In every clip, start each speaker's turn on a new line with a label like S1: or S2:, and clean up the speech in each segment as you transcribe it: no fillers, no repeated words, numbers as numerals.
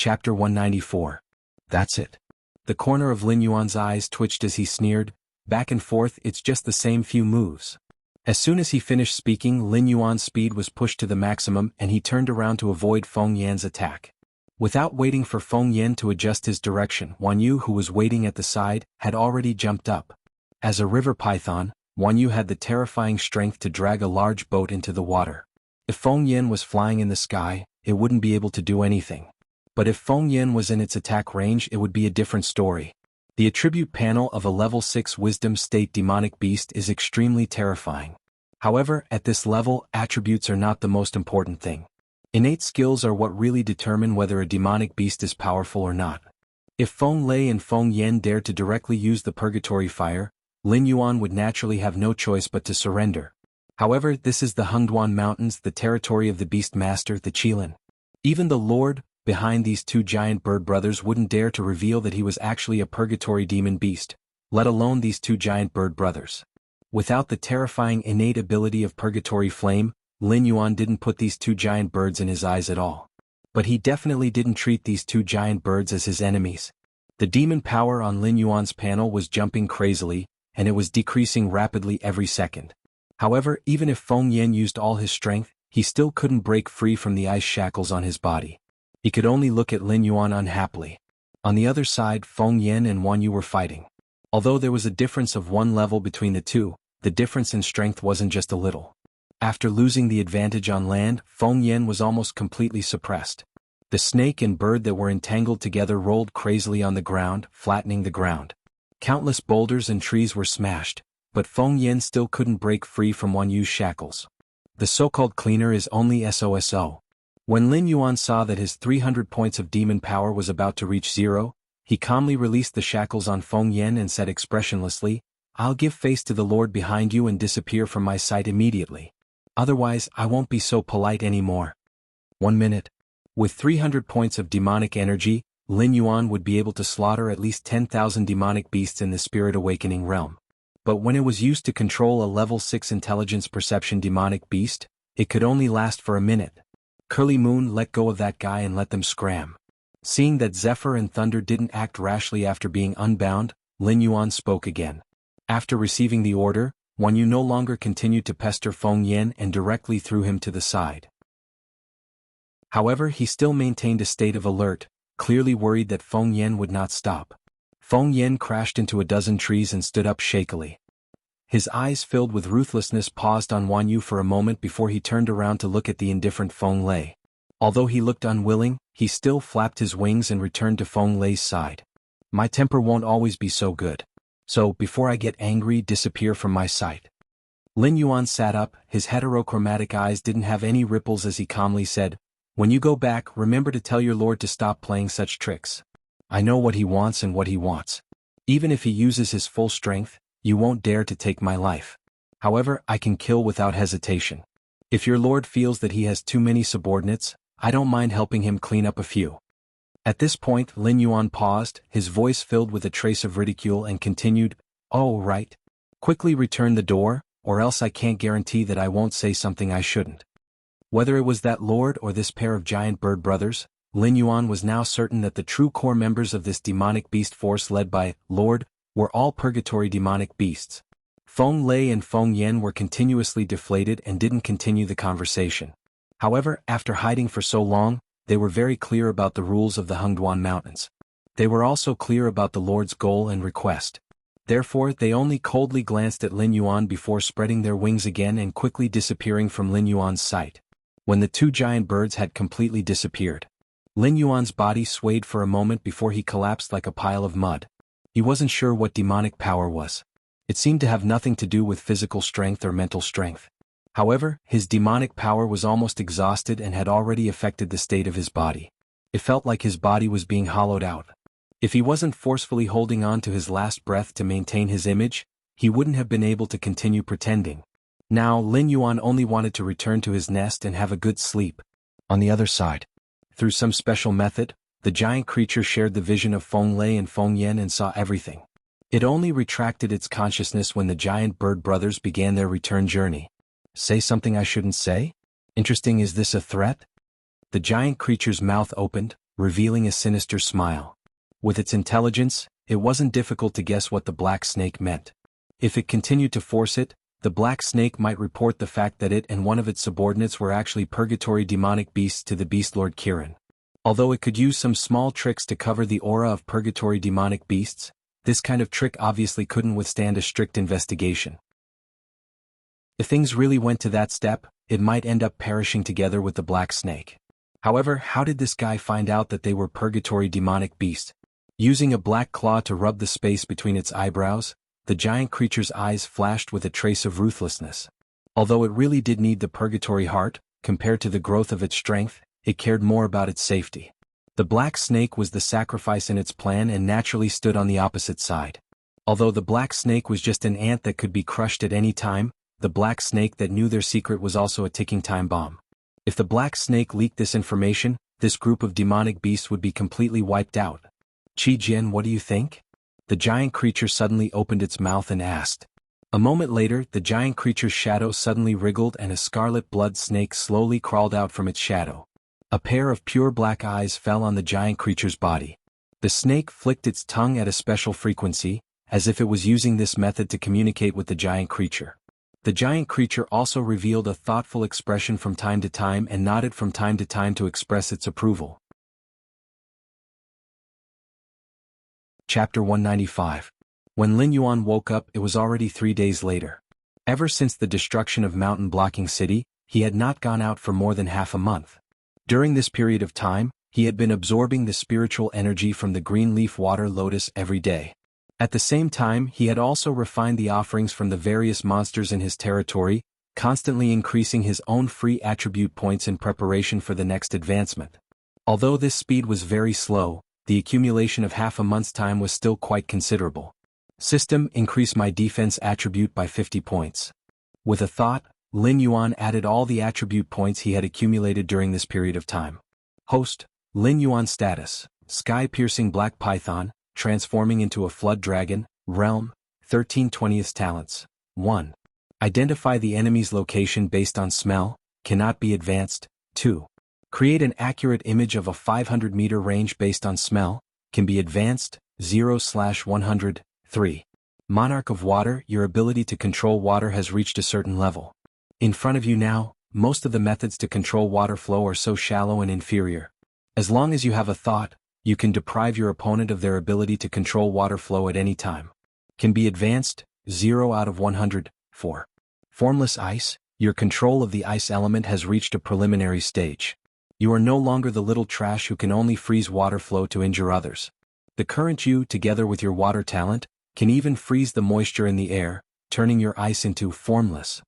S1: Chapter 194. That's it. The corner of Lin Yuan's eyes twitched as he sneered, back and forth, it's just the same few moves. As soon as he finished speaking, Lin Yuan's speed was pushed to the maximum and he turned around to avoid Feng Yan's attack. Without waiting for Feng Yan to adjust his direction, Guan Yu, who was waiting at the side, had already jumped up. As a river python, Guan Yu had the terrifying strength to drag a large boat into the water. If Feng Yan was flying in the sky, it wouldn't be able to do anything. But if Feng Yan was in its attack range, it would be a different story. The attribute panel of a level 6 wisdom state demonic beast is extremely terrifying. However, at this level, attributes are not the most important thing. Innate skills are what really determine whether a demonic beast is powerful or not. If Feng Lei and Feng Yan dared to directly use the purgatory fire, Lin Yuan would naturally have no choice but to surrender. However, this is the Xuanhuan Mountains, the territory of the beast master, the Qilin. Even the lord behind these two giant bird brothers wouldn't dare to reveal that he was actually a purgatory demon beast, let alone these two giant bird brothers. Without the terrifying innate ability of purgatory flame, Lin Yuan didn't put these two giant birds in his eyes at all. But he definitely didn't treat these two giant birds as his enemies. The demon power on Lin Yuan's panel was jumping crazily, and it was decreasing rapidly every second. However, even if Feng Yan used all his strength, he still couldn't break free from the ice shackles on his body. He could only look at Lin Yuan unhappily. On the other side, Feng Yan and Guan Yu were fighting. Although there was a difference of one level between the two, the difference in strength wasn't just a little. After losing the advantage on land, Feng Yan was almost completely suppressed. The snake and bird that were entangled together rolled crazily on the ground, flattening the ground. Countless boulders and trees were smashed, but Feng Yan still couldn't break free from Guan Yu's shackles. The so-called cleaner is only SOSO. When Lin Yuan saw that his 300 points of demon power was about to reach zero, he calmly released the shackles on Feng Yan and said expressionlessly, "I'll give face to the lord behind you and disappear from my sight immediately. Otherwise, I won't be so polite anymore." 1 minute. With 300 points of demonic energy, Lin Yuan would be able to slaughter at least 10,000 demonic beasts in the spirit awakening realm. But when it was used to control a level 6 intelligence perception demonic beast, it could only last for a minute. Curly Moon, let go of that guy and let them scram. Seeing that Zephyr and Thunder didn't act rashly after being unbound, Lin Yuan spoke again. After receiving the order, Guan Yu no longer continued to pester Feng Yan and directly threw him to the side. However, he still maintained a state of alert, clearly worried that Feng Yan would not stop. Feng Yan crashed into a dozen trees and stood up shakily. His eyes filled with ruthlessness paused on Guan Yu for a moment before he turned around to look at the indifferent Feng Lei. Although he looked unwilling, he still flapped his wings and returned to Feng Lei's side. "My temper won't always be so good. So, before I get angry, disappear from my sight." Lin Yuan sat up, his heterochromatic eyes didn't have any ripples as he calmly said, "When you go back, remember to tell your lord to stop playing such tricks. I know what he wants and what he wants. Even if he uses his full strength, you won't dare to take my life. However, I can kill without hesitation. If your lord feels that he has too many subordinates, I don't mind helping him clean up a few." At this point, Lin Yuan paused, his voice filled with a trace of ridicule, and continued, "Oh, right. Quickly return the door, or else I can't guarantee that I won't say something I shouldn't." Whether it was that lord or this pair of giant bird brothers, Lin Yuan was now certain that the true core members of this demonic beast force led by Lord were all purgatory demonic beasts. Feng Lei and Feng Yan were continuously deflated and didn't continue the conversation. However, after hiding for so long, they were very clear about the rules of the Xuanhuan Mountains. They were also clear about the Lord's goal and request. Therefore, they only coldly glanced at Lin Yuan before spreading their wings again and quickly disappearing from Lin Yuan's sight. When the two giant birds had completely disappeared, Lin Yuan's body swayed for a moment before he collapsed like a pile of mud. He wasn't sure what demonic power was. It seemed to have nothing to do with physical strength or mental strength. However, his demonic power was almost exhausted and had already affected the state of his body. It felt like his body was being hollowed out. If he wasn't forcefully holding on to his last breath to maintain his image, he wouldn't have been able to continue pretending. Now, Lin Yuan only wanted to return to his nest and have a good sleep. On the other side, through some special method, the giant creature shared the vision of Feng Lei and Feng Yan and saw everything. It only retracted its consciousness when the giant bird brothers began their return journey. "Say something I shouldn't say? Interesting, is this a threat?" The giant creature's mouth opened, revealing a sinister smile. With its intelligence, it wasn't difficult to guess what the black snake meant. If it continued to force it, the black snake might report the fact that it and one of its subordinates were actually purgatory demonic beasts to the beast lord Kirin. Although it could use some small tricks to cover the aura of purgatory demonic beasts, this kind of trick obviously couldn't withstand a strict investigation. If things really went to that step, it might end up perishing together with the black snake. However, how did this guy find out that they were purgatory demonic beasts? Using a black claw to rub the space between its eyebrows, the giant creature's eyes flashed with a trace of ruthlessness. Although it really did need the purgatory heart, compared to the growth of its strength, it cared more about its safety. The black snake was the sacrifice in its plan and naturally stood on the opposite side. Although the black snake was just an ant that could be crushed at any time, the black snake that knew their secret was also a ticking time bomb. If the black snake leaked this information, this group of demonic beasts would be completely wiped out. Qi Jian, what do you think? The giant creature suddenly opened its mouth and asked. A moment later, the giant creature's shadow suddenly wriggled and a scarlet blood snake slowly crawled out from its shadow. A pair of pure black eyes fell on the giant creature's body. The snake flicked its tongue at a special frequency, as if it was using this method to communicate with the giant creature. The giant creature also revealed a thoughtful expression from time to time and nodded from time to time to express its approval. Chapter 195. When Lin Yuan woke up, it was already 3 days later. Ever since the destruction of Mountain Blocking City, he had not gone out for more than half a month. During this period of time, he had been absorbing the spiritual energy from the green leaf water lotus every day. At the same time, he had also refined the offerings from the various monsters in his territory, constantly increasing his own free attribute points in preparation for the next advancement. Although this speed was very slow, the accumulation of half a month's time was still quite considerable. System, increase my defense attribute by 50 points. With a thought, Lin Yuan added all the attribute points he had accumulated during this period of time. Host, Lin Yuan status, sky-piercing black python, transforming into a flood dragon, realm, 13/20 talents. 1. Identify the enemy's location based on smell, cannot be advanced. 2. Create an accurate image of a 500-meter range based on smell, can be advanced, 0/100. 3. Monarch of Water, your ability to control water has reached a certain level. In front of you now, most of the methods to control water flow are so shallow and inferior. As long as you have a thought, you can deprive your opponent of their ability to control water flow at any time. Can be advanced, 0/100. 4. Formless Ice, your control of the ice element has reached a preliminary stage. You are no longer the little trash who can only freeze water flow to injure others. The current you, together with your water talent, can even freeze the moisture in the air, turning your ice into formless.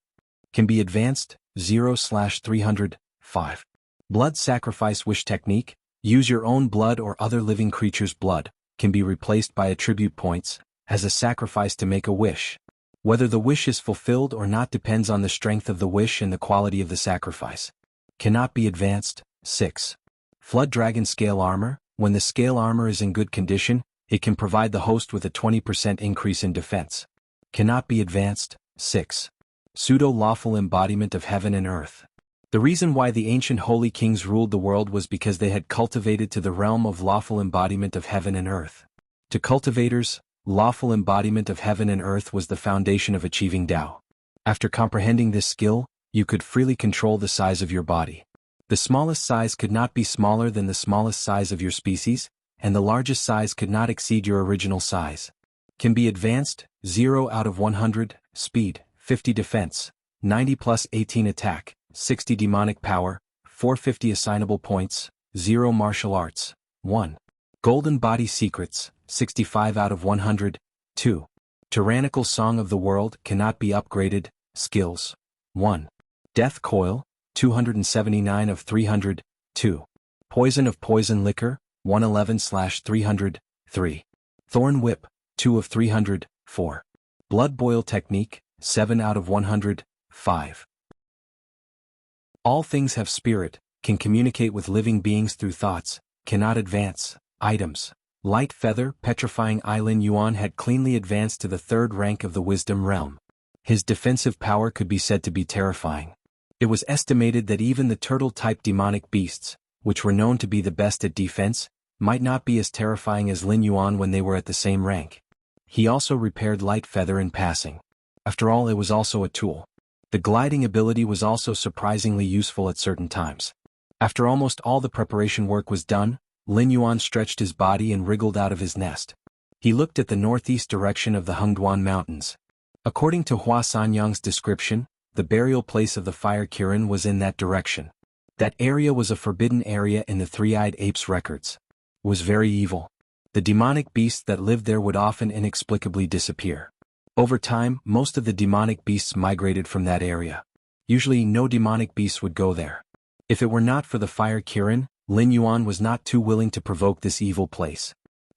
S1: Can be advanced, 0/300. 5. Blood Sacrifice Wish Technique, use your own blood or other living creature's blood, can be replaced by attribute points, as a sacrifice to make a wish. Whether the wish is fulfilled or not depends on the strength of the wish and the quality of the sacrifice. Cannot be advanced. 6. Flood Dragon Scale Armor, when the scale armor is in good condition, it can provide the host with a 20% increase in defense. Cannot be advanced. 6. Pseudo-Lawful Embodiment of Heaven and Earth. The reason why the ancient holy kings ruled the world was because they had cultivated to the realm of lawful embodiment of heaven and earth. To cultivators, lawful embodiment of heaven and earth was the foundation of achieving Tao. After comprehending this skill, you could freely control the size of your body. The smallest size could not be smaller than the smallest size of your species, and the largest size could not exceed your original size. Can be advanced, 0/100, speed, 50 defense, 90 plus 18 attack, 60 demonic power, 450 assignable points, 0 martial arts. 1. Golden Body Secrets, 65/100. 2. Tyrannical Song of the World, cannot be upgraded, skills. 1. Death Coil, 279/300. 2. Poison of Poison Liquor, 111/300. 3. Thorn Whip, 2/300. 4. Blood Boil Technique, 7/100. 5. All things have spirit, can communicate with living beings through thoughts, cannot advance, items. Light Feather Petrifying Lin Yuan had cleanly advanced to the 3rd rank of the Wisdom Realm. His defensive power could be said to be terrifying. It was estimated that even the turtle-type demonic beasts, which were known to be the best at defense, might not be as terrifying as Lin Yuan when they were at the same rank. He also repaired light feather in passing. After all, it was also a tool. The gliding ability was also surprisingly useful at certain times. After almost all the preparation work was done, Lin Yuan stretched his body and wriggled out of his nest. He looked at the northeast direction of the Xuanhuan Mountains. According to Hua Sanyang's description, the burial place of the fire Kirin was in that direction. That area was a forbidden area in the three-eyed ape's records. It was very evil. The demonic beasts that lived there would often inexplicably disappear. Over time, most of the demonic beasts migrated from that area. Usually no demonic beasts would go there. If it were not for the fire Kirin, Lin Yuan was not too willing to provoke this evil place.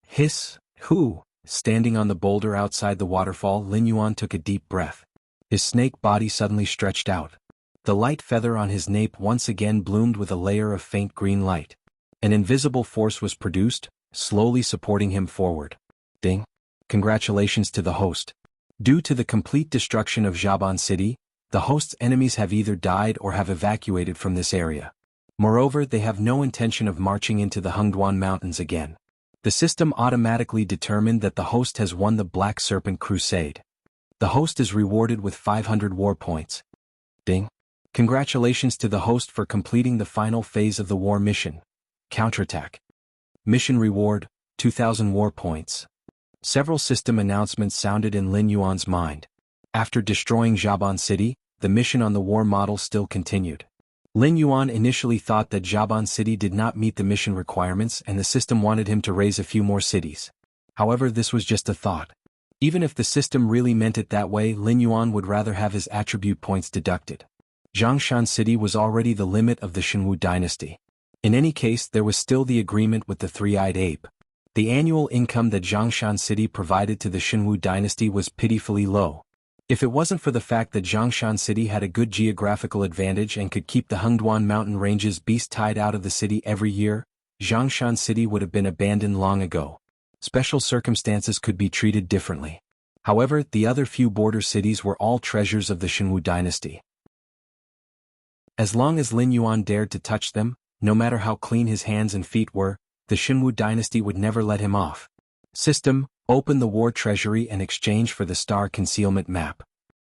S1: Hiss, hoo! Standing on the boulder outside the waterfall, Lin Yuan took a deep breath. His snake body suddenly stretched out. The light feather on his nape once again bloomed with a layer of faint green light. An invisible force was produced, slowly supporting him forward. Ding! Congratulations to the host. Due to the complete destruction of Xiaban City, the host's enemies have either died or have evacuated from this area. Moreover, they have no intention of marching into the Xuanhuan Mountains again. The system automatically determined that the host has won the Black Serpent Crusade. The host is rewarded with 500 war points. Ding! Congratulations to the host for completing the final phase of the war mission. Counterattack. Mission reward, 2,000 war points. Several system announcements sounded in Lin Yuan's mind. After destroying Xiaban City, the mission on the war model still continued. Lin Yuan initially thought that Xiaban City did not meet the mission requirements and the system wanted him to raise a few more cities. However, this was just a thought. Even if the system really meant it that way, Lin Yuan would rather have his attribute points deducted. Jiangshan City was already the limit of the Xuanhu dynasty. In any case, there was still the agreement with the three-eyed ape. The annual income that Jiangshan City provided to the Xuanhu dynasty was pitifully low. If it wasn't for the fact that Jiangshan City had a good geographical advantage and could keep the Xuanhuan mountain ranges beast tied out of the city every year, Jiangshan City would have been abandoned long ago. Special circumstances could be treated differently. However, the other few border cities were all treasures of the Xuanhu dynasty. As long as Lin Yuan dared to touch them, no matter how clean his hands and feet were, the Xuanhu dynasty would never let him off. System: open the war treasury and exchange for the star concealment map.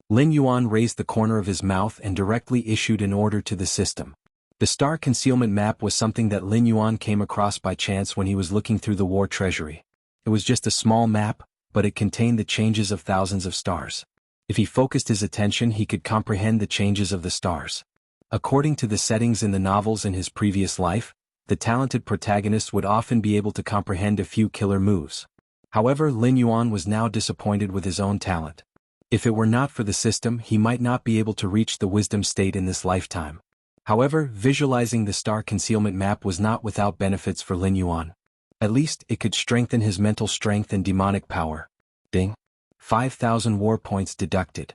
S1: Lin Yuan raised the corner of his mouth and directly issued an order to the system. The star concealment map was something that Lin Yuan came across by chance when he was looking through the war treasury. It was just a small map, but it contained the changes of thousands of stars. If he focused his attention, he could comprehend the changes of the stars. According to the settings in the novels in his previous life, the talented protagonist would often be able to comprehend a few killer moves. However, Lin Yuan was now disappointed with his own talent. If it were not for the system, he might not be able to reach the wisdom state in this lifetime. However, visualizing the star concealment map was not without benefits for Lin Yuan. At least, it could strengthen his mental strength and demonic power. Ding! 5,000 war points deducted.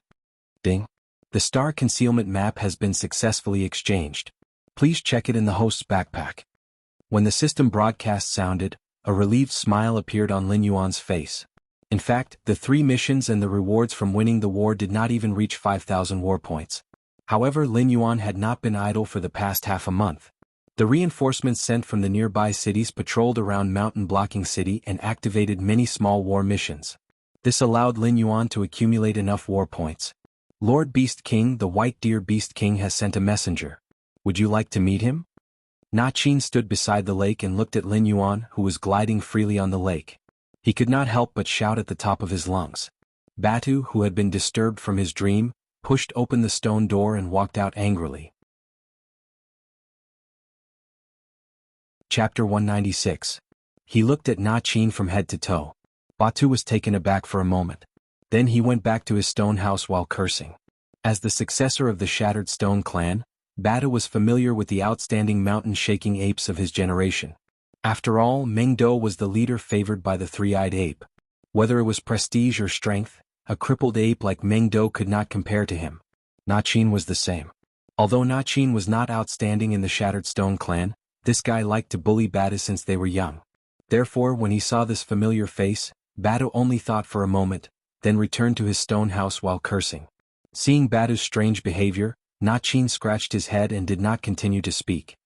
S1: Ding! The star concealment map has been successfully exchanged. Please check it in the host's backpack. When the system broadcast sounded, a relieved smile appeared on Lin Yuan's face. In fact, the 3 missions and the rewards from winning the war did not even reach 5,000 war points. However, Lin Yuan had not been idle for the past half a month. The reinforcements sent from the nearby cities patrolled around Mountain Blocking City and activated many small war missions. This allowed Lin Yuan to accumulate enough war points. Lord Beast King, the White Deer Beast King, has sent a messenger. Would you like to meet him? Na Qin stood beside the lake and looked at Lin Yuan, who was gliding freely on the lake. He could not help but shout at the top of his lungs. Batu, who had been disturbed from his dream, pushed open the stone door and walked out angrily. Chapter 196. He looked at Na Qin from head to toe. Batu was taken aback for a moment. Then he went back to his stone house while cursing. As the successor of the Shattered Stone clan, Batu was familiar with the outstanding mountain-shaking apes of his generation. After all, Mengdo was the leader favored by the three-eyed ape. Whether it was prestige or strength, a crippled ape like Mengdo could not compare to him. Na Qin was the same. Although Na Qin was not outstanding in the Shattered Stone clan, this guy liked to bully Batu since they were young. Therefore, when he saw this familiar face, Batu only thought for a moment, then returned to his stone house while cursing. Seeing Batu's strange behavior, Na Qin scratched his head and did not continue to speak.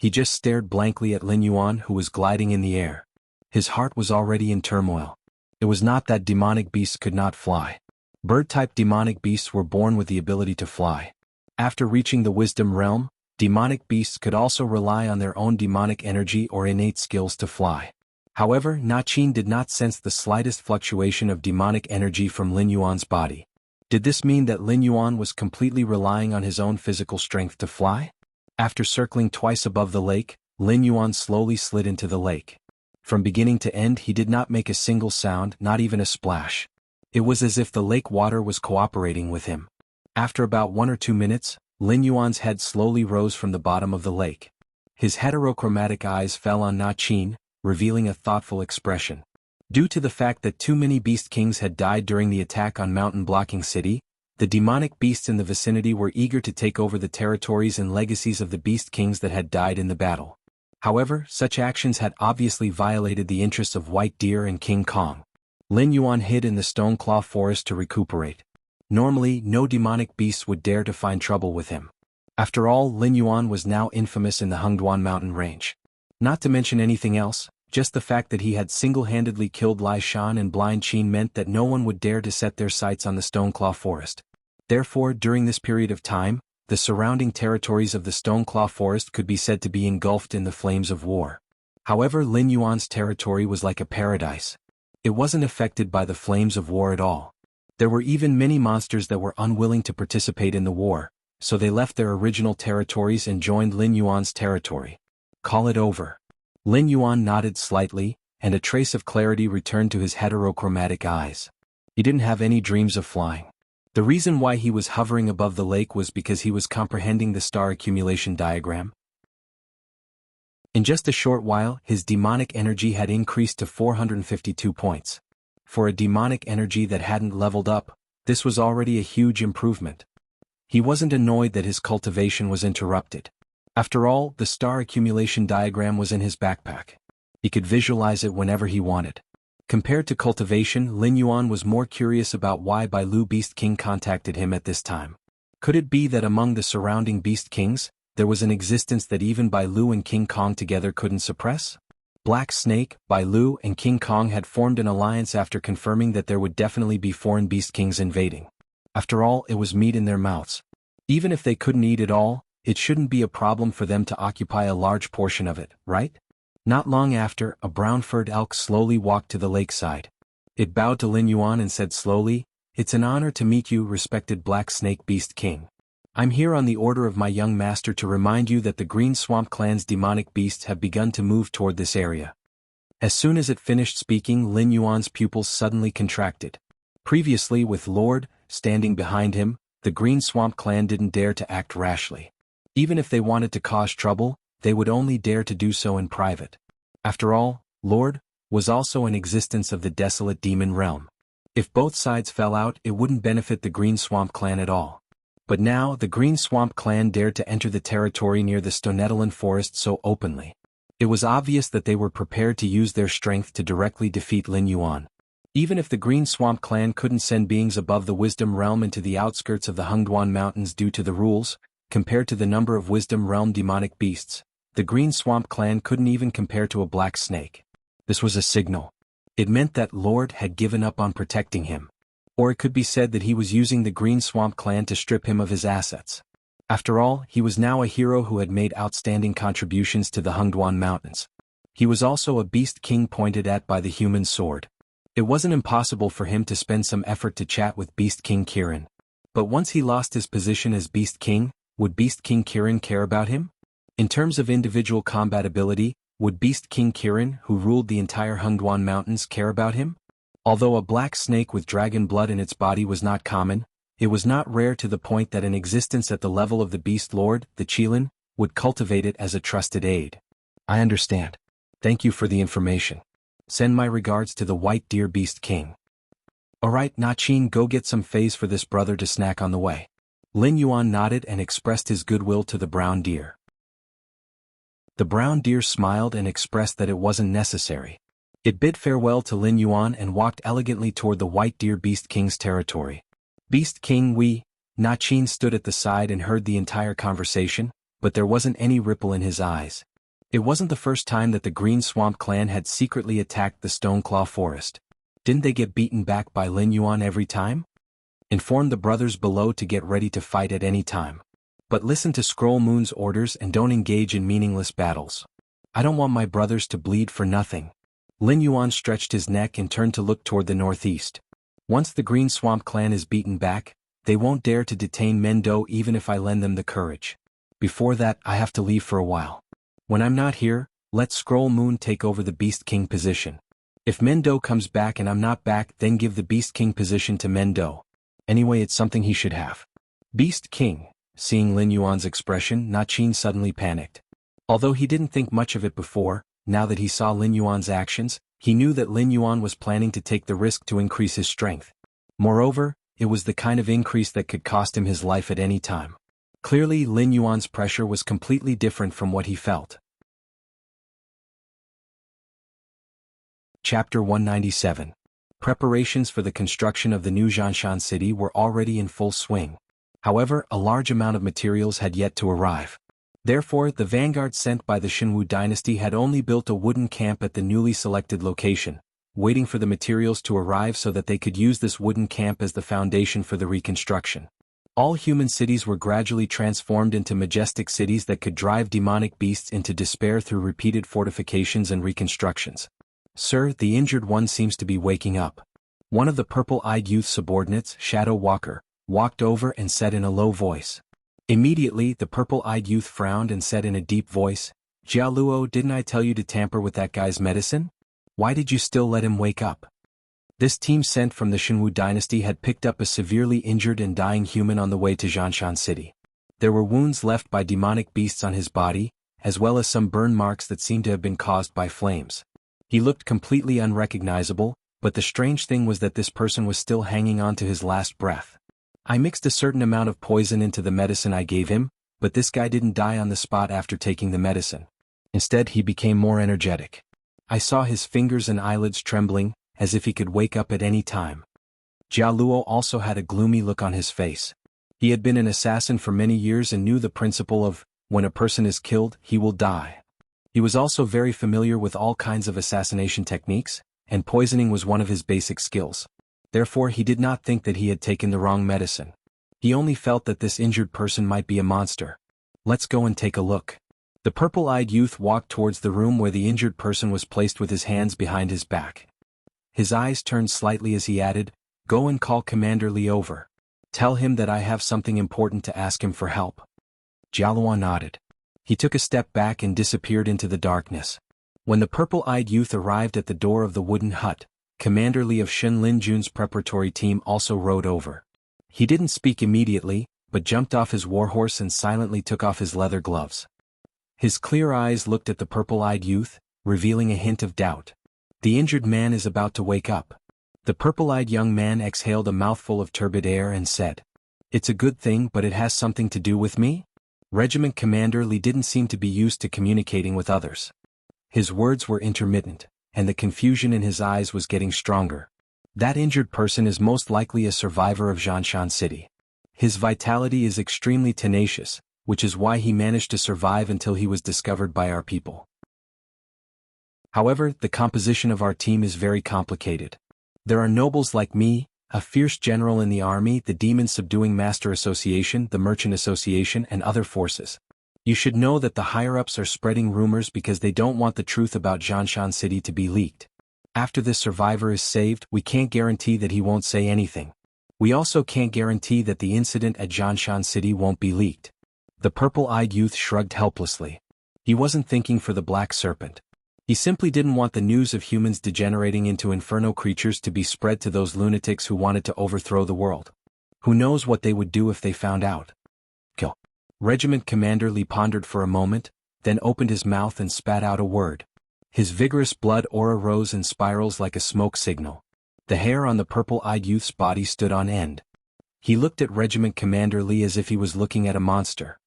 S1: He just stared blankly at Lin Yuan, who was gliding in the air. His heart was already in turmoil. It was not that demonic beasts could not fly. Bird-type demonic beasts were born with the ability to fly. After reaching the wisdom realm, demonic beasts could also rely on their own demonic energy or innate skills to fly. However, Na Qin did not sense the slightest fluctuation of demonic energy from Lin Yuan's body. Did this mean that Lin Yuan was completely relying on his own physical strength to fly? After circling twice above the lake, Lin Yuan slowly slid into the lake. From beginning to end he did not make a single sound, not even a splash. It was as if the lake water was cooperating with him. After about 1 or 2 minutes, Lin Yuan's head slowly rose from the bottom of the lake. His heterochromatic eyes fell on Na Qin, revealing a thoughtful expression. Due to the fact that too many beast kings had died during the attack on Mountain Blocking City, the demonic beasts in the vicinity were eager to take over the territories and legacies of the beast kings that had died in the battle. However, such actions had obviously violated the interests of White Deer and King Kong. Lin Yuan hid in the Stone Claw forest to recuperate. Normally, no demonic beasts would dare to find trouble with him. After all, Lin Yuan was now infamous in the Hengduan mountain range. Not to mention anything else, just the fact that he had single-handedly killed Lai Shan and Blind Qin meant that no one would dare to set their sights on the Stoneclaw forest. Therefore, during this period of time, the surrounding territories of the Stoneclaw forest could be said to be engulfed in the flames of war. However, Lin Yuan's territory was like a paradise. It wasn't affected by the flames of war at all. There were even many monsters that were unwilling to participate in the war, so they left their original territories and joined Lin Yuan's territory. Call it over. Lin Yuan nodded slightly, and a trace of clarity returned to his heterochromatic eyes. He didn't have any dreams of flying. The reason why he was hovering above the lake was because he was comprehending the star accumulation diagram. In just a short while, his demonic energy had increased to 452 points. For a demonic energy that hadn't leveled up, this was already a huge improvement. He wasn't annoyed that his cultivation was interrupted. After all, the star accumulation diagram was in his backpack. He could visualize it whenever he wanted. Compared to cultivation, Lin Yuan was more curious about why Bai Lu Beast King contacted him at this time. Could it be that among the surrounding Beast Kings, there was an existence that even Bai Lu and King Kong together couldn't suppress? Black Snake, Bai Lu, and King Kong had formed an alliance after confirming that there would definitely be foreign Beast Kings invading. After all, it was meat in their mouths. Even if they couldn't eat it all, it shouldn't be a problem for them to occupy a large portion of it, right? Not long after, a brown-furred elk slowly walked to the lakeside. It bowed to Lin Yuan and said slowly, "It's an honor to meet you, respected Black Snake Beast King. I'm here on the order of my young master to remind you that the Green Swamp Clan's demonic beasts have begun to move toward this area." As soon as it finished speaking, Lin Yuan's pupils suddenly contracted. Previously, with Lord standing behind him, the Green Swamp Clan didn't dare to act rashly. Even if they wanted to cause trouble, they would only dare to do so in private. After all, Lord was also an existence of the desolate demon realm. If both sides fell out, it wouldn't benefit the Green Swamp Clan at all. But now, the Green Swamp Clan dared to enter the territory near the Stonetalan forest so openly. It was obvious that they were prepared to use their strength to directly defeat Lin Yuan. Even if the Green Swamp Clan couldn't send beings above the Wisdom Realm into the outskirts of the Hengduan Mountains due to the rules, compared to the number of Wisdom Realm demonic beasts, the Green Swamp Clan couldn't even compare to a black snake. This was a signal. It meant that Lord had given up on protecting him. Or it could be said that he was using the Green Swamp Clan to strip him of his assets. After all, he was now a hero who had made outstanding contributions to the Hengduan Mountains. He was also a Beast King pointed at by the human sword. It wasn't impossible for him to spend some effort to chat with Beast King Kirin. But once he lost his position as Beast King, would Beast King Kirin care about him? In terms of individual combat ability, would Beast King Kirin, who ruled the entire Hengduan Mountains, care about him? Although a black snake with dragon blood in its body was not common, it was not rare to the point that an existence at the level of the Beast Lord, the Qilin, would cultivate it as a trusted aid. I understand. Thank you for the information. Send my regards to the White Deer Beast King. Alright, Na Qin, go get some phase for this brother to snack on the way. Lin Yuan nodded and expressed his goodwill to the brown deer. The brown deer smiled and expressed that it wasn't necessary. It bid farewell to Lin Yuan and walked elegantly toward the White Deer Beast King's territory. Beast King Na Qin stood at the side and heard the entire conversation, but there wasn't any ripple in his eyes. It wasn't the first time that the Green Swamp clan had secretly attacked the Stoneclaw Forest. Didn't they get beaten back by Lin Yuan every time? Inform the brothers below to get ready to fight at any time. But listen to Scroll Moon's orders and don't engage in meaningless battles. I don't want my brothers to bleed for nothing. Lin Yuan stretched his neck and turned to look toward the northeast. Once the Green Swamp clan is beaten back, they won't dare to detain Mendo even if I lend them the courage. Before that, I have to leave for a while. When I'm not here, let Scroll Moon take over the Beast King position. If Mendo comes back and I'm not back, then give the Beast King position to Mendo. Anyway, it's something he should have. Beast King. Seeing Lin Yuan's expression, Na Qin suddenly panicked. Although he didn't think much of it before, now that he saw Lin Yuan's actions, he knew that Lin Yuan was planning to take the risk to increase his strength. Moreover, it was the kind of increase that could cost him his life at any time. Clearly, Lin Yuan's pressure was completely different from what he felt. Chapter 197. Preparations for the construction of the new Xianxia city were already in full swing. However, a large amount of materials had yet to arrive. Therefore, the vanguard sent by the Xuanhu dynasty had only built a wooden camp at the newly selected location, waiting for the materials to arrive so that they could use this wooden camp as the foundation for the reconstruction. All human cities were gradually transformed into majestic cities that could drive demonic beasts into despair through repeated fortifications and reconstructions. Sir, the injured one seems to be waking up. One of the purple-eyed youth subordinates, Shadow Walker, walked over and said in a low voice. Immediately, the purple-eyed youth frowned and said in a deep voice, Jialuo, didn't I tell you to tamper with that guy's medicine? Why did you still let him wake up? This team sent from the Xuanhu dynasty had picked up a severely injured and dying human on the way to Xianxia city. There were wounds left by demonic beasts on his body, as well as some burn marks that seemed to have been caused by flames. He looked completely unrecognizable, but the strange thing was that this person was still hanging on to his last breath. I mixed a certain amount of poison into the medicine I gave him, but this guy didn't die on the spot after taking the medicine. Instead, he became more energetic. I saw his fingers and eyelids trembling, as if he could wake up at any time. Jialuo also had a gloomy look on his face. He had been an assassin for many years and knew the principle of, when a person is killed, he will die. He was also very familiar with all kinds of assassination techniques, and poisoning was one of his basic skills. Therefore, he did not think that he had taken the wrong medicine. He only felt that this injured person might be a monster. Let's go and take a look. The purple-eyed youth walked towards the room where the injured person was placed with his hands behind his back. His eyes turned slightly as he added, Go and call Commander Li over. Tell him that I have something important to ask him for help. Jialuo nodded. He took a step back and disappeared into the darkness. When the purple-eyed youth arrived at the door of the wooden hut, Commander Li of Shen Linjun's preparatory team also rode over. He didn't speak immediately, but jumped off his warhorse and silently took off his leather gloves. His clear eyes looked at the purple-eyed youth, revealing a hint of doubt. The injured man is about to wake up. The purple-eyed young man exhaled a mouthful of turbid air and said, It's a good thing, but it has something to do with me? Regiment Commander Li didn't seem to be used to communicating with others. His words were intermittent, and the confusion in his eyes was getting stronger. That injured person is most likely a survivor of Xianxia city. His vitality is extremely tenacious, which is why he managed to survive until he was discovered by our people. However, the composition of our team is very complicated. There are nobles like me, a fierce general in the army, the Demon Subduing Master Association, the Merchant Association, and other forces. You should know that the higher-ups are spreading rumors because they don't want the truth about Xianxia city to be leaked. After this survivor is saved, we can't guarantee that he won't say anything. We also can't guarantee that the incident at Xianxia city won't be leaked. The purple-eyed youth shrugged helplessly. He wasn't thinking for the Black Serpent. He simply didn't want the news of humans degenerating into inferno creatures to be spread to those lunatics who wanted to overthrow the world. Who knows what they would do if they found out? Kill. Regiment Commander Li pondered for a moment, then opened his mouth and spat out a word. His vigorous blood aura rose in spirals like a smoke signal. The hair on the purple-eyed youth's body stood on end. He looked at Regiment Commander Li as if he was looking at a monster.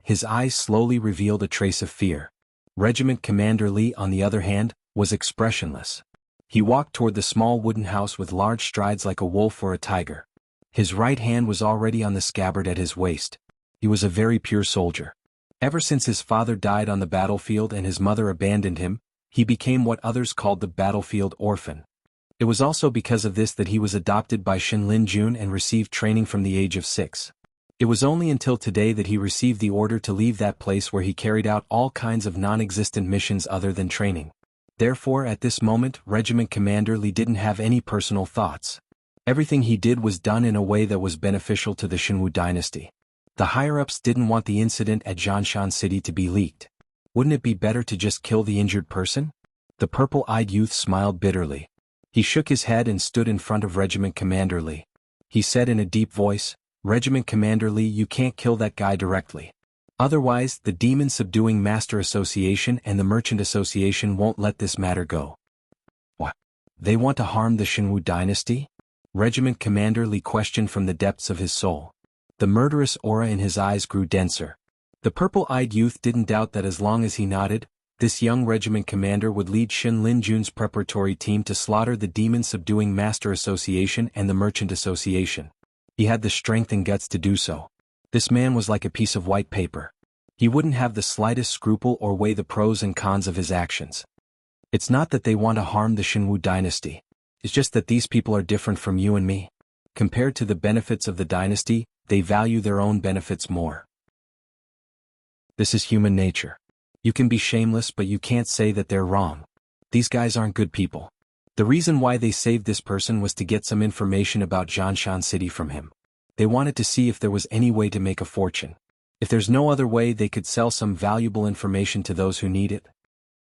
S1: His eyes slowly revealed a trace of fear. Regiment Commander Li, on the other hand, was expressionless. He walked toward the small wooden house with large strides like a wolf or a tiger. His right hand was already on the scabbard at his waist. He was a very pure soldier. Ever since his father died on the battlefield and his mother abandoned him, he became what others called the battlefield orphan. It was also because of this that he was adopted by Shin Linjun and received training from the age of 6. It was only until today that he received the order to leave that place where he carried out all kinds of non-existent missions other than training. Therefore, at this moment, Regiment Commander Li didn't have any personal thoughts. Everything he did was done in a way that was beneficial to the Xuanhu dynasty. The higher-ups didn't want the incident at Jiangshan City to be leaked. Wouldn't it be better to just kill the injured person? The purple-eyed youth smiled bitterly. He shook his head and stood in front of Regiment Commander Li. He said in a deep voice, "Regiment Commander Li, you can't kill that guy directly. Otherwise, the Demon Subduing Master Association and the Merchant Association won't let this matter go." What? They want to harm the Xuanhu dynasty? Regiment Commander Li questioned from the depths of his soul. The murderous aura in his eyes grew denser. The purple-eyed youth didn't doubt that as long as he nodded, this young regiment commander would lead Shin Linjun's preparatory team to slaughter the Demon Subduing Master Association and the Merchant Association. He had the strength and guts to do so. This man was like a piece of white paper. He wouldn't have the slightest scruple or weigh the pros and cons of his actions. It's not that they want to harm the Xuanhu dynasty. It's just that these people are different from you and me. Compared to the benefits of the dynasty, they value their own benefits more. This is human nature. You can be shameless, but you can't say that they're wrong. These guys aren't good people. The reason why they saved this person was to get some information about Jiangshan City from him. They wanted to see if there was any way to make a fortune. If there's no other way, they could sell some valuable information to those who need it.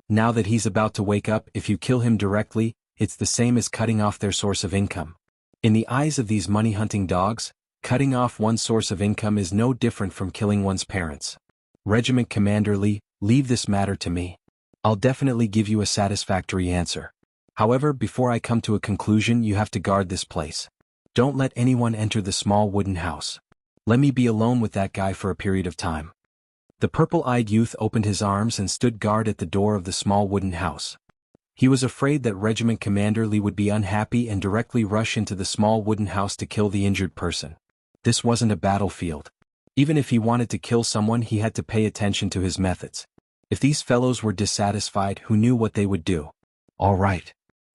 S1: Now that he's about to wake up, if you kill him directly, it's the same as cutting off their source of income. In the eyes of these money-hunting dogs, cutting off one's source of income is no different from killing one's parents. Regiment Commander Li, leave this matter to me. I'll definitely give you a satisfactory answer. However, before I come to a conclusion, you have to guard this place. Don't let anyone enter the small wooden house. Let me be alone with that guy for a period of time. The purple-eyed youth opened his arms and stood guard at the door of the small wooden house. He was afraid that Regiment Commander Li would be unhappy and directly rush into the small wooden house to kill the injured person. This wasn't a battlefield. Even if he wanted to kill someone, he had to pay attention to his methods. If these fellows were dissatisfied, who knew what they would do? All right.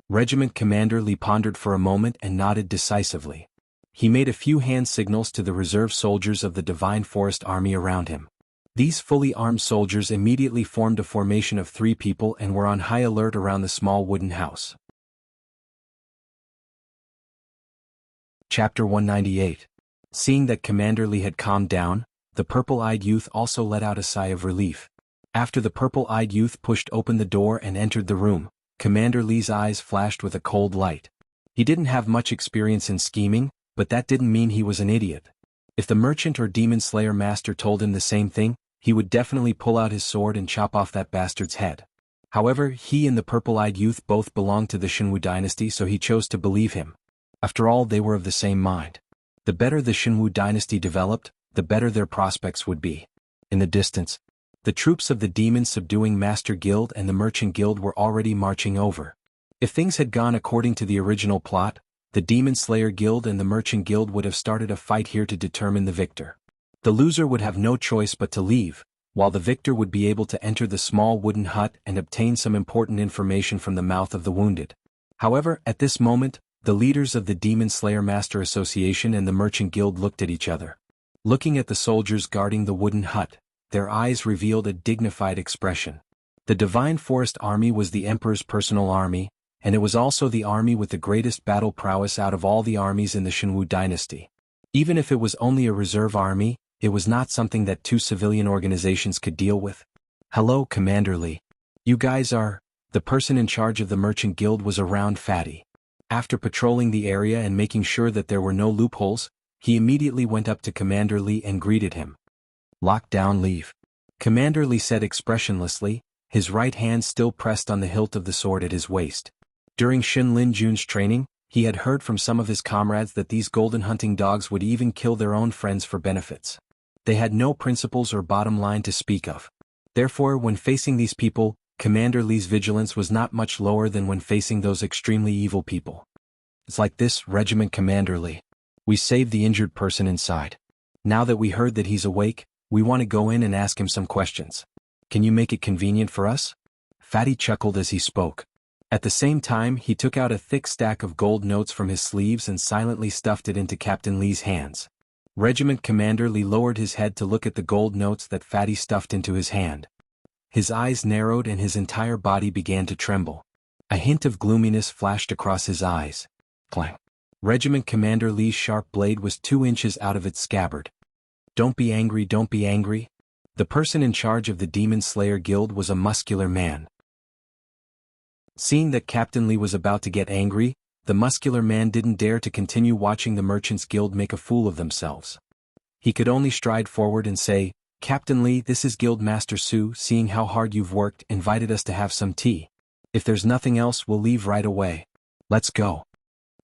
S1: Regiment Commander Li pondered for a moment and nodded decisively. He made a few hand signals to the reserve soldiers of the Divine Forest Army around him. These fully armed soldiers immediately formed a formation of 3 people and were on high alert around the small wooden house. Chapter 198. Seeing that Commander Li had calmed down, the purple-eyed youth also let out a sigh of relief. After the purple-eyed youth pushed open the door and entered the room, Commander Li's eyes flashed with a cold light. He didn't have much experience in scheming, but that didn't mean he was an idiot. If the merchant or demon slayer master told him the same thing, he would definitely pull out his sword and chop off that bastard's head. However, he and the purple-eyed youth both belonged to the Xuanhu dynasty, so he chose to believe him. After all, they were of the same mind. The better the Xuanhu dynasty developed, the better their prospects would be. In the distance, the troops of the Demon Subduing Master Guild and the Merchant Guild were already marching over. If things had gone according to the original plot, the Demon Slayer Guild and the Merchant Guild would have started a fight here to determine the victor. The loser would have no choice but to leave, while the victor would be able to enter the small wooden hut and obtain some important information from the mouth of the wounded. However, at this moment, the leaders of the Demon Slayer Master Association and the Merchant Guild looked at each other. Looking at the soldiers guarding the wooden hut, their eyes revealed a dignified expression. The Divine Forest Army was the Emperor's personal army, and it was also the army with the greatest battle prowess out of all the armies in the Xuanhu dynasty. Even if it was only a reserve army, it was not something that 2 civilian organizations could deal with. "Hello, Commander Li. You guys are..." The person in charge of the Merchant Guild was a round fatty. After patrolling the area and making sure that there were no loopholes, he immediately went up to Commander Li and greeted him. "Lock down, leave." Commander Li said expressionlessly, his right hand still pressed on the hilt of the sword at his waist. During Shin Linjun's training, he had heard from some of his comrades that these golden hunting dogs would even kill their own friends for benefits. They had no principles or bottom line to speak of. Therefore, when facing these people, Commander Li's vigilance was not much lower than when facing those extremely evil people. "It's like this, Regiment Commander Li. We saved the injured person inside. Now that we heard that he's awake, We want to go in and ask him some questions. Can you make it convenient for us? Fatty chuckled as he spoke. At the same time, he took out a thick stack of gold notes from his sleeves and silently stuffed it into Captain Lee's hands. Regiment Commander Lee lowered his head to look at the gold notes that Fatty stuffed into his hand. His eyes narrowed and his entire body began to tremble. A hint of gloominess flashed across his eyes. Clang. Regiment Commander Lee's sharp blade was 2 inches out of its scabbard. Don't be angry, don't be angry. The person in charge of the Demon Slayer Guild was a muscular man. Seeing that Captain Lee was about to get angry, the muscular man didn't dare to continue watching the Merchants Guild make a fool of themselves. He could only stride forward and say, Captain Lee, this is Guild Master Su, seeing how hard you've worked, invited us to have some tea. If there's nothing else, we'll leave right away. Let's go.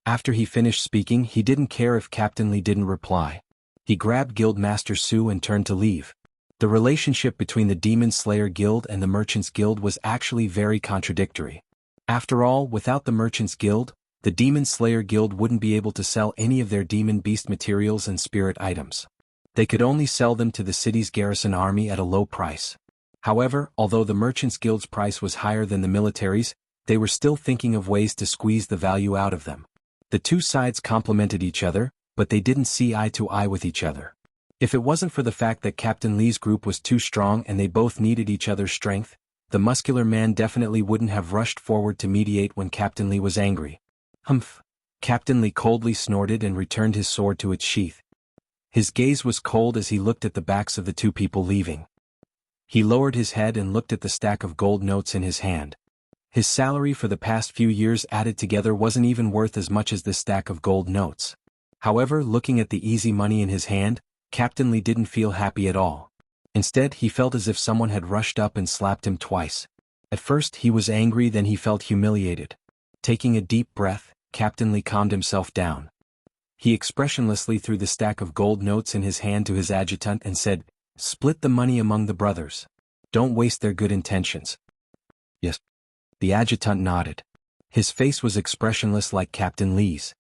S1: After he finished speaking, he didn't care if Captain Lee didn't reply. He grabbed Guild Master Su and turned to leave. The relationship between the Demon Slayer Guild and the Merchants Guild was actually very contradictory. After all, without the Merchants Guild, the Demon Slayer Guild wouldn't be able to sell any of their demon beast materials and spirit items. They could only sell them to the city's garrison army at a low price. However, although the Merchants Guild's price was higher than the military's, they were still thinking of ways to squeeze the value out of them. The two sides complemented each other, but they didn't see eye to eye with each other. If it wasn't for the fact that Captain Lee's group was too strong and they both needed each other's strength, the muscular man definitely wouldn't have rushed forward to mediate when Captain Lee was angry. Humph! Captain Lee coldly snorted and returned his sword to its sheath. His gaze was cold as he looked at the backs of the two people leaving. He lowered his head and looked at the stack of gold notes in his hand. His salary for the past few years added together wasn't even worth as much as this stack of gold notes. However, looking at the easy money in his hand, Captain Lee didn't feel happy at all. Instead, he felt as if someone had rushed up and slapped him twice. At first, he was angry, then he felt humiliated. Taking a deep breath, Captain Lee calmed himself down. He expressionlessly threw the stack of gold notes in his hand to his adjutant and said, "Split the money among the brothers. Don't waste their good intentions." Yes. The adjutant nodded. His face was expressionless like Captain Lee's.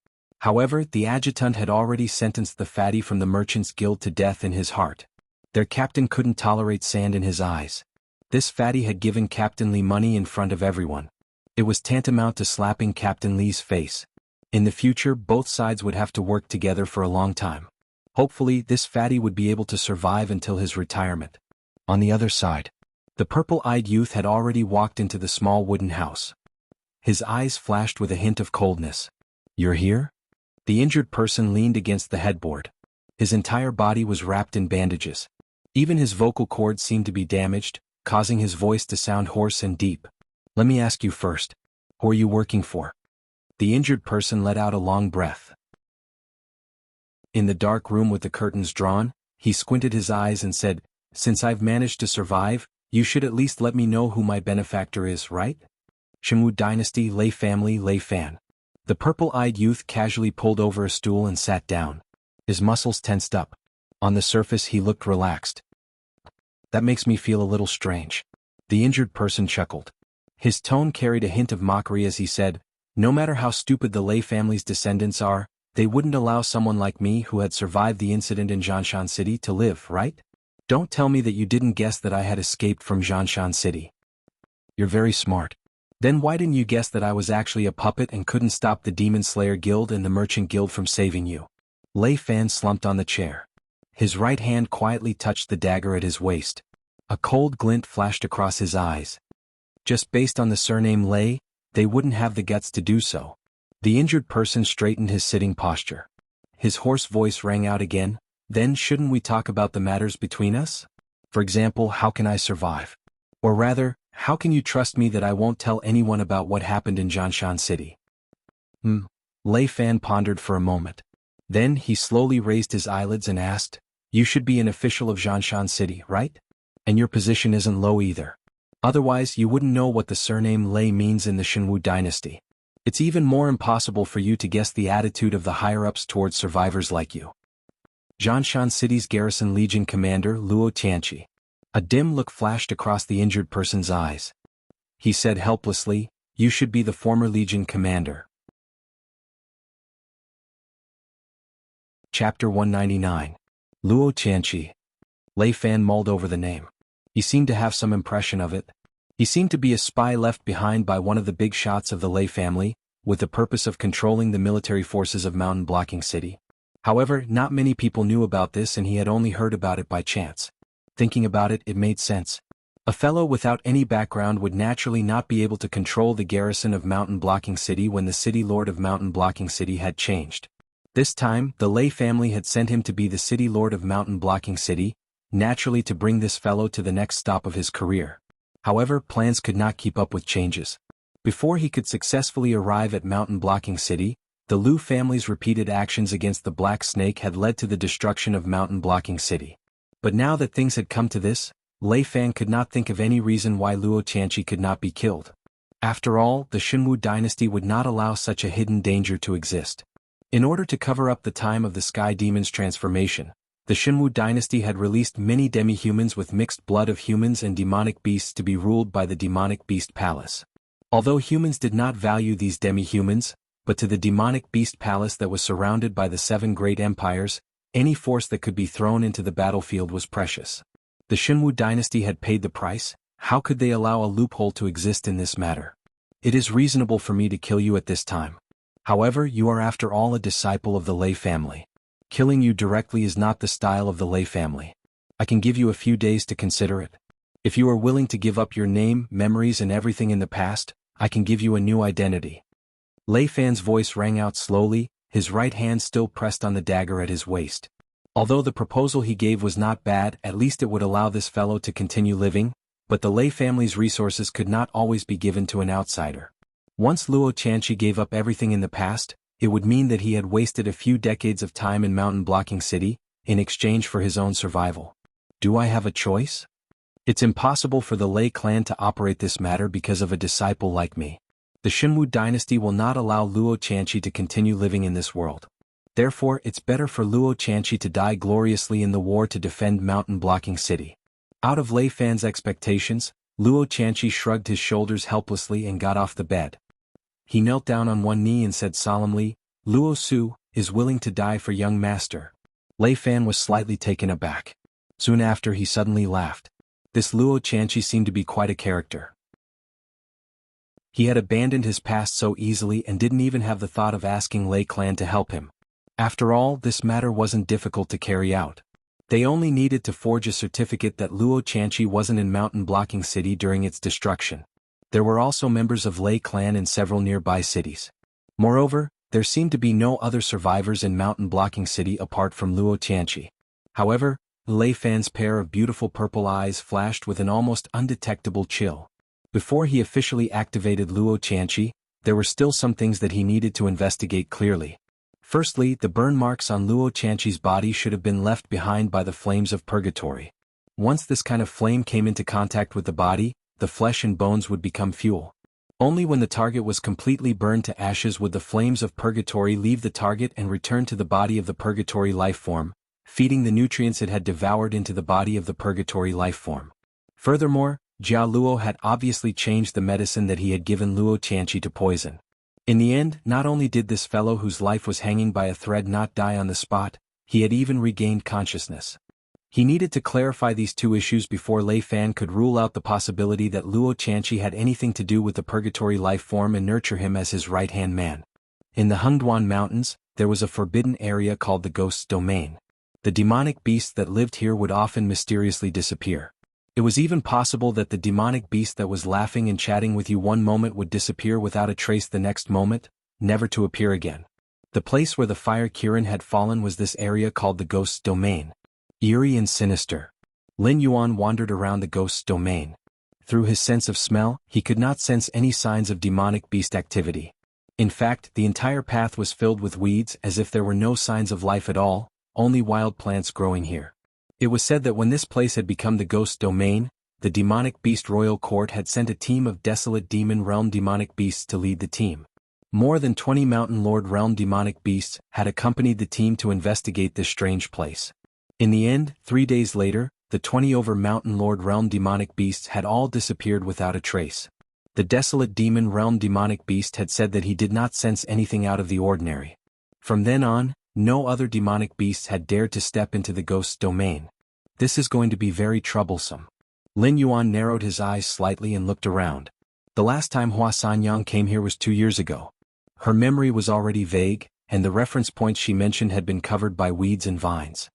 S1: However, the adjutant had already sentenced the fatty from the Merchants Guild to death in his heart. Their captain couldn't tolerate sand in his eyes. This fatty had given Captain Lee money in front of everyone. It was tantamount to slapping Captain Lee's face. In the future, both sides would have to work together for a long time. Hopefully, this fatty would be able to survive until his retirement. On the other side, the purple-eyed youth had already walked into the small wooden house. His eyes flashed with a hint of coldness. "You're here?" The injured person leaned against the headboard. His entire body was wrapped in bandages. Even his vocal cords seemed to be damaged, causing his voice to sound hoarse and deep. "Let me ask you first. Who are you working for?" The injured person let out a long breath. In the dark room with the curtains drawn, he squinted his eyes and said, "Since I've managed to survive, you should at least let me know who my benefactor is, right? Xianhu Dynasty, Lei Family, Lei Fan." The purple-eyed youth casually pulled over a stool and sat down. His muscles tensed up. On the surface he looked relaxed. "That makes me feel a little strange." The injured person chuckled. His tone carried a hint of mockery as he said, "No matter how stupid the Lei family's descendants are, they wouldn't allow someone like me who had survived the incident in Xianxia City to live, right? Don't tell me that you didn't guess that I had escaped from Xianxia City. You're very smart. Then why didn't you guess that I was actually a puppet and couldn't stop the Demon Slayer Guild and the Merchant Guild from saving you?" Lei Fan slumped on the chair. His right hand quietly touched the dagger at his waist. A cold glint flashed across his eyes. Just based on the surname Lei, they wouldn't have the guts to do so. The injured person straightened his sitting posture. His hoarse voice rang out again, "Then shouldn't we talk about the matters between us? For example, how can I survive? Or rather, how can you trust me that I won't tell anyone about what happened in Xianxia City?" Lei Fan pondered for a moment. Then he slowly raised his eyelids and asked, "You should be an official of Xianxia City, right? And your position isn't low either. Otherwise you wouldn't know what the surname Lei means in the Xianhu dynasty. It's even more impossible for you to guess the attitude of the higher-ups towards survivors like you." Xianxia City's garrison legion commander Luo Tianqi. A dim look flashed across the injured person's eyes. He said helplessly, "You should be the former legion commander." Chapter 199. Luo Tianqi. Lei Fan mulled over the name. He seemed to have some impression of it. He seemed to be a spy left behind by one of the big shots of the Lei family, with the purpose of controlling the military forces of Mountain Blocking City. However, not many people knew about this and he had only heard about it by chance. Thinking about it, it made sense. A fellow without any background would naturally not be able to control the garrison of Mountain Blocking City when the city lord of Mountain Blocking City had changed. This time, the Lei family had sent him to be the city lord of Mountain Blocking City, naturally to bring this fellow to the next stop of his career. However, plans could not keep up with changes. Before he could successfully arrive at Mountain Blocking City, the Liu family's repeated actions against the Black Snake had led to the destruction of Mountain Blocking City. But now that things had come to this, Lei Fan could not think of any reason why Luo Qianqi could not be killed. After all, the Xuanhu dynasty would not allow such a hidden danger to exist. In order to cover up the time of the Sky Demon's transformation, the Xuanhu dynasty had released many demi-humans with mixed blood of humans and demonic beasts to be ruled by the demonic beast palace. Although humans did not value these demi-humans, but to the demonic beast palace that was surrounded by the 7 great empires, any force that could be thrown into the battlefield was precious. The Xuanhu dynasty had paid the price. How could they allow a loophole to exist in this matter? It is reasonable for me to kill you at this time. However, you are after all a disciple of the Lei family. Killing you directly is not the style of the Lei family. I can give you a few days to consider it. If you are willing to give up your name, memories and everything in the past, I can give you a new identity. Lei Fan's voice rang out slowly, his right hand still pressed on the dagger at his waist. Although the proposal he gave was not bad, at least it would allow this fellow to continue living, but the Lei family's resources could not always be given to an outsider. Once Luo Qianqi gave up everything in the past, it would mean that he had wasted a few decades of time in Mountain Blocking City, in exchange for his own survival. Do I have a choice? It's impossible for the Lei clan to operate this matter because of a disciple like me. The Xuanhu dynasty will not allow Luo Qianqi to continue living in this world. Therefore, it's better for Luo Qianqi to die gloriously in the war to defend Mountain Blocking City. Out of Lei Fan's expectations, Luo Qianqi shrugged his shoulders helplessly and got off the bed. He knelt down on one knee and said solemnly, Luo Su is willing to die for young master. Lei Fan was slightly taken aback. Soon after he suddenly laughed. This Luo Qianqi seemed to be quite a character. He had abandoned his past so easily and didn't even have the thought of asking Lei clan to help him. After all, this matter wasn't difficult to carry out. They only needed to forge a certificate that Luo Qianqi wasn't in Mountain Blocking City during its destruction. There were also members of Lei clan in several nearby cities. Moreover, there seemed to be no other survivors in Mountain Blocking City apart from Luo Qianqi. However, Lei Fan's pair of beautiful purple eyes flashed with an almost undetectable chill. Before he officially activated Luo Qianqi, there were still some things that he needed to investigate clearly. Firstly, the burn marks on Luo Qianqi's body should have been left behind by the flames of purgatory. Once this kind of flame came into contact with the body, the flesh and bones would become fuel. Only when the target was completely burned to ashes would the flames of purgatory leave the target and return to the body of the purgatory life form, feeding the nutrients it had devoured into the body of the purgatory life form. Furthermore, Jia Luo had obviously changed the medicine that he had given Luo Qianqi to poison. In the end, not only did this fellow whose life was hanging by a thread not die on the spot, he had even regained consciousness. He needed to clarify these two issues before Lei Fan could rule out the possibility that Luo Qianqi had anything to do with the purgatory life form and nurture him as his right-hand man. In the Hengduan Mountains, there was a forbidden area called the Ghost's Domain. The demonic beasts that lived here would often mysteriously disappear. It was even possible that the demonic beast that was laughing and chatting with you one moment would disappear without a trace the next moment, never to appear again. The place where the fire Kirin had fallen was this area called the Ghost's Domain. Eerie and sinister. Lin Yuan wandered around the Ghost's Domain. Through his sense of smell, he could not sense any signs of demonic beast activity. In fact, the entire path was filled with weeds as if there were no signs of life at all, only wild plants growing here. It was said that when this place had become the Ghost's Domain, the demonic beast royal court had sent a team of desolate demon realm demonic beasts to lead the team. More than 20 mountain lord realm demonic beasts had accompanied the team to investigate this strange place. In the end, 3 days later, the 20 over mountain lord realm demonic beasts had all disappeared without a trace. The desolate demon realm demonic beast had said that he did not sense anything out of the ordinary. From then on, no other demonic beasts had dared to step into the Ghost's Domain. This is going to be very troublesome. Lin Yuan narrowed his eyes slightly and looked around. The last time Hua Sanyang came here was 2 years ago. Her memory was already vague, and the reference points she mentioned had been covered by weeds and vines.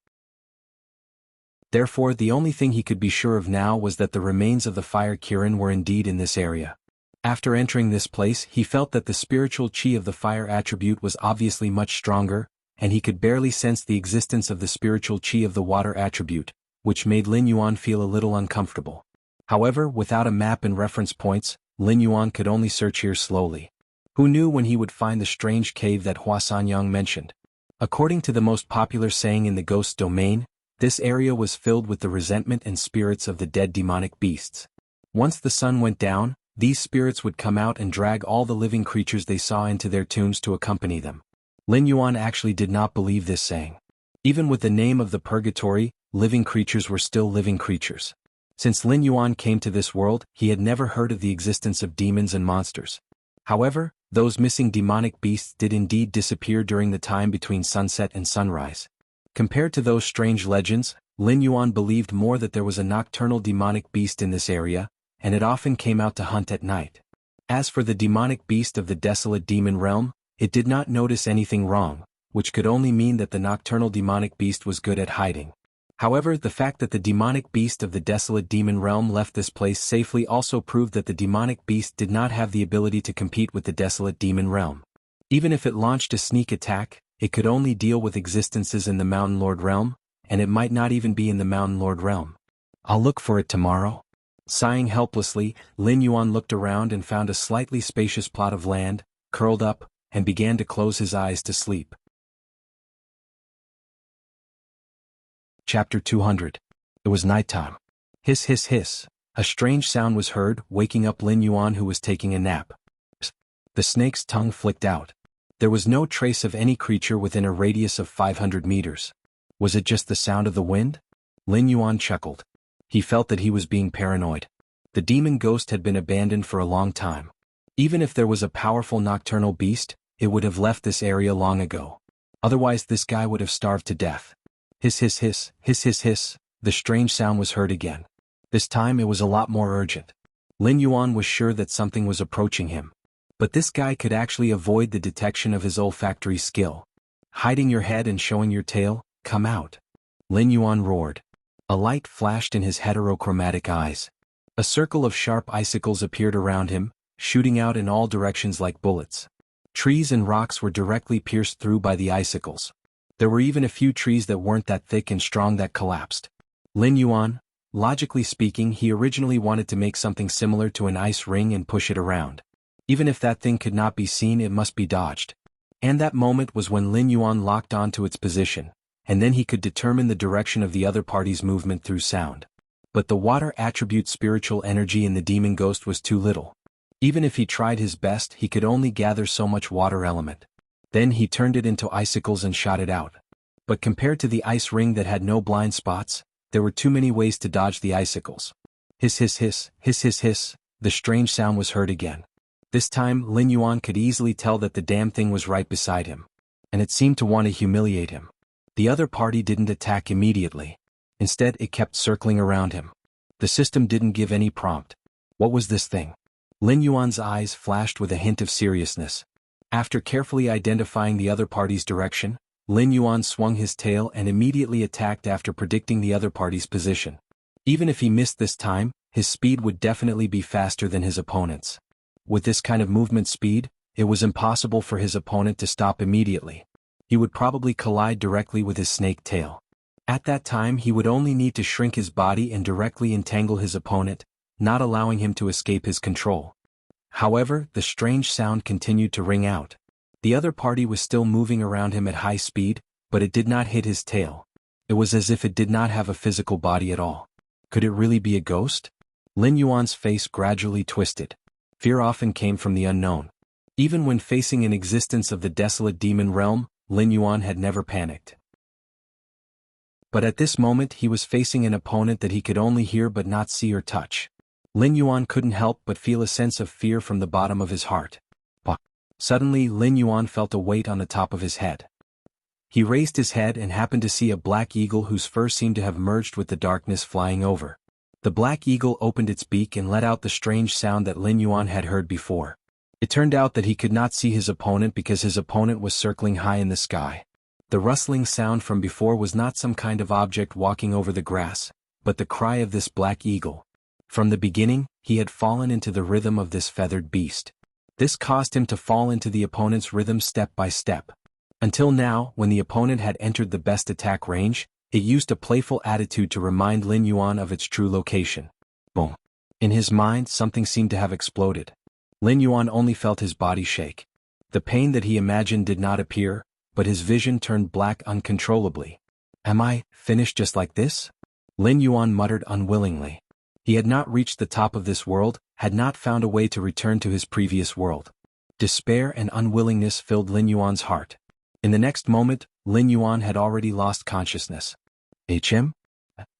S1: Therefore, the only thing he could be sure of now was that the remains of the fire Kirin were indeed in this area. After entering this place, he felt that the spiritual qi of the fire attribute was obviously much stronger, and he could barely sense the existence of the spiritual qi of the water attribute, which made Lin Yuan feel a little uncomfortable. However, without a map and reference points, Lin Yuan could only search here slowly. Who knew when he would find the strange cave that Hua Sanyang mentioned? According to the most popular saying in the ghost domain, this area was filled with the resentment and spirits of the dead demonic beasts. Once the sun went down, these spirits would come out and drag all the living creatures they saw into their tombs to accompany them. Lin Yuan actually did not believe this saying. Even with the name of the purgatory, living creatures were still living creatures. Since Lin Yuan came to this world, he had never heard of the existence of demons and monsters. However, those missing demonic beasts did indeed disappear during the time between sunset and sunrise. Compared to those strange legends, Lin Yuan believed more that there was a nocturnal demonic beast in this area, and it often came out to hunt at night. As for the demonic beast of the desolate demon realm, it did not notice anything wrong, which could only mean that the nocturnal demonic beast was good at hiding. However, the fact that the demonic beast of the desolate demon realm left this place safely also proved that the demonic beast did not have the ability to compete with the desolate demon realm. Even if it launched a sneak attack, it could only deal with existences in the Mountain Lord realm, and it might not even be in the Mountain Lord realm. I'll look for it tomorrow. Sighing helplessly, Lin Yuan looked around and found a slightly spacious plot of land, curled up, and began to close his eyes to sleep. Chapter 200. It was nighttime. Hiss hiss hiss. A strange sound was heard, waking up Lin Yuan, who was taking a nap. The snake's tongue flicked out. There was no trace of any creature within a radius of 500 meters. Was it just the sound of the wind? Lin Yuan chuckled. He felt that he was being paranoid. The demon ghost had been abandoned for a long time. Even if there was a powerful nocturnal beast, it would have left this area long ago. Otherwise this guy would have starved to death. Hiss hiss hiss, hiss hiss hiss, the strange sound was heard again. This time it was a lot more urgent. Lin Yuan was sure that something was approaching him. But this guy could actually avoid the detection of his olfactory skill. Hiding your head and showing your tail, come out. Lin Yuan roared. A light flashed in his heterochromatic eyes. A circle of sharp icicles appeared around him, shooting out in all directions like bullets. Trees and rocks were directly pierced through by the icicles. There were even a few trees that weren't that thick and strong that collapsed. Lin Yuan, logically speaking, he originally wanted to make something similar to an ice ring and push it around. Even if that thing could not be seen, it must be dodged. And that moment was when Lin Yuan locked onto its position, and then he could determine the direction of the other party's movement through sound. But the water attribute spiritual energy in the demon ghost was too little. Even if he tried his best, he could only gather so much water element. Then he turned it into icicles and shot it out. But compared to the ice ring that had no blind spots, there were too many ways to dodge the icicles. Hiss hiss hiss, hiss hiss hiss, the strange sound was heard again. This time Lin Yuan could easily tell that the damn thing was right beside him. And it seemed to want to humiliate him. The other party didn't attack immediately. Instead, it kept circling around him. The system didn't give any prompt. What was this thing? Lin Yuan's eyes flashed with a hint of seriousness. After carefully identifying the other party's direction, Lin Yuan swung his tail and immediately attacked after predicting the other party's position. Even if he missed this time, his speed would definitely be faster than his opponent's. With this kind of movement speed, it was impossible for his opponent to stop immediately. He would probably collide directly with his snake tail. At that time he would only need to shrink his body and directly entangle his opponent, not allowing him to escape his control. However, the strange sound continued to ring out. The other party was still moving around him at high speed, but it did not hit his tail. It was as if it did not have a physical body at all. Could it really be a ghost? Lin Yuan's face gradually twisted. Fear often came from the unknown. Even when facing an existence of the desolate demon realm, Lin Yuan had never panicked. But at this moment he was facing an opponent that he could only hear but not see or touch. Lin Yuan couldn't help but feel a sense of fear from the bottom of his heart. Suddenly Lin Yuan felt a weight on the top of his head. He raised his head and happened to see a black eagle whose fur seemed to have merged with the darkness flying over. The black eagle opened its beak and let out the strange sound that Lin Yuan had heard before. It turned out that he could not see his opponent because his opponent was circling high in the sky. The rustling sound from before was not some kind of object walking over the grass, but the cry of this black eagle. From the beginning, he had fallen into the rhythm of this feathered beast. This caused him to fall into the opponent's rhythm step by step. Until now, when the opponent had entered the best attack range, it used a playful attitude to remind Lin Yuan of its true location. Boom. In his mind, something seemed to have exploded. Lin Yuan only felt his body shake. The pain that he imagined did not appear, but his vision turned black uncontrollably. Am I finished just like this? Lin Yuan muttered unwillingly. He had not reached the top of this world, had not found a way to return to his previous world. Despair and unwillingness filled Lin Yuan's heart. In the next moment, Lin Yuan had already lost consciousness.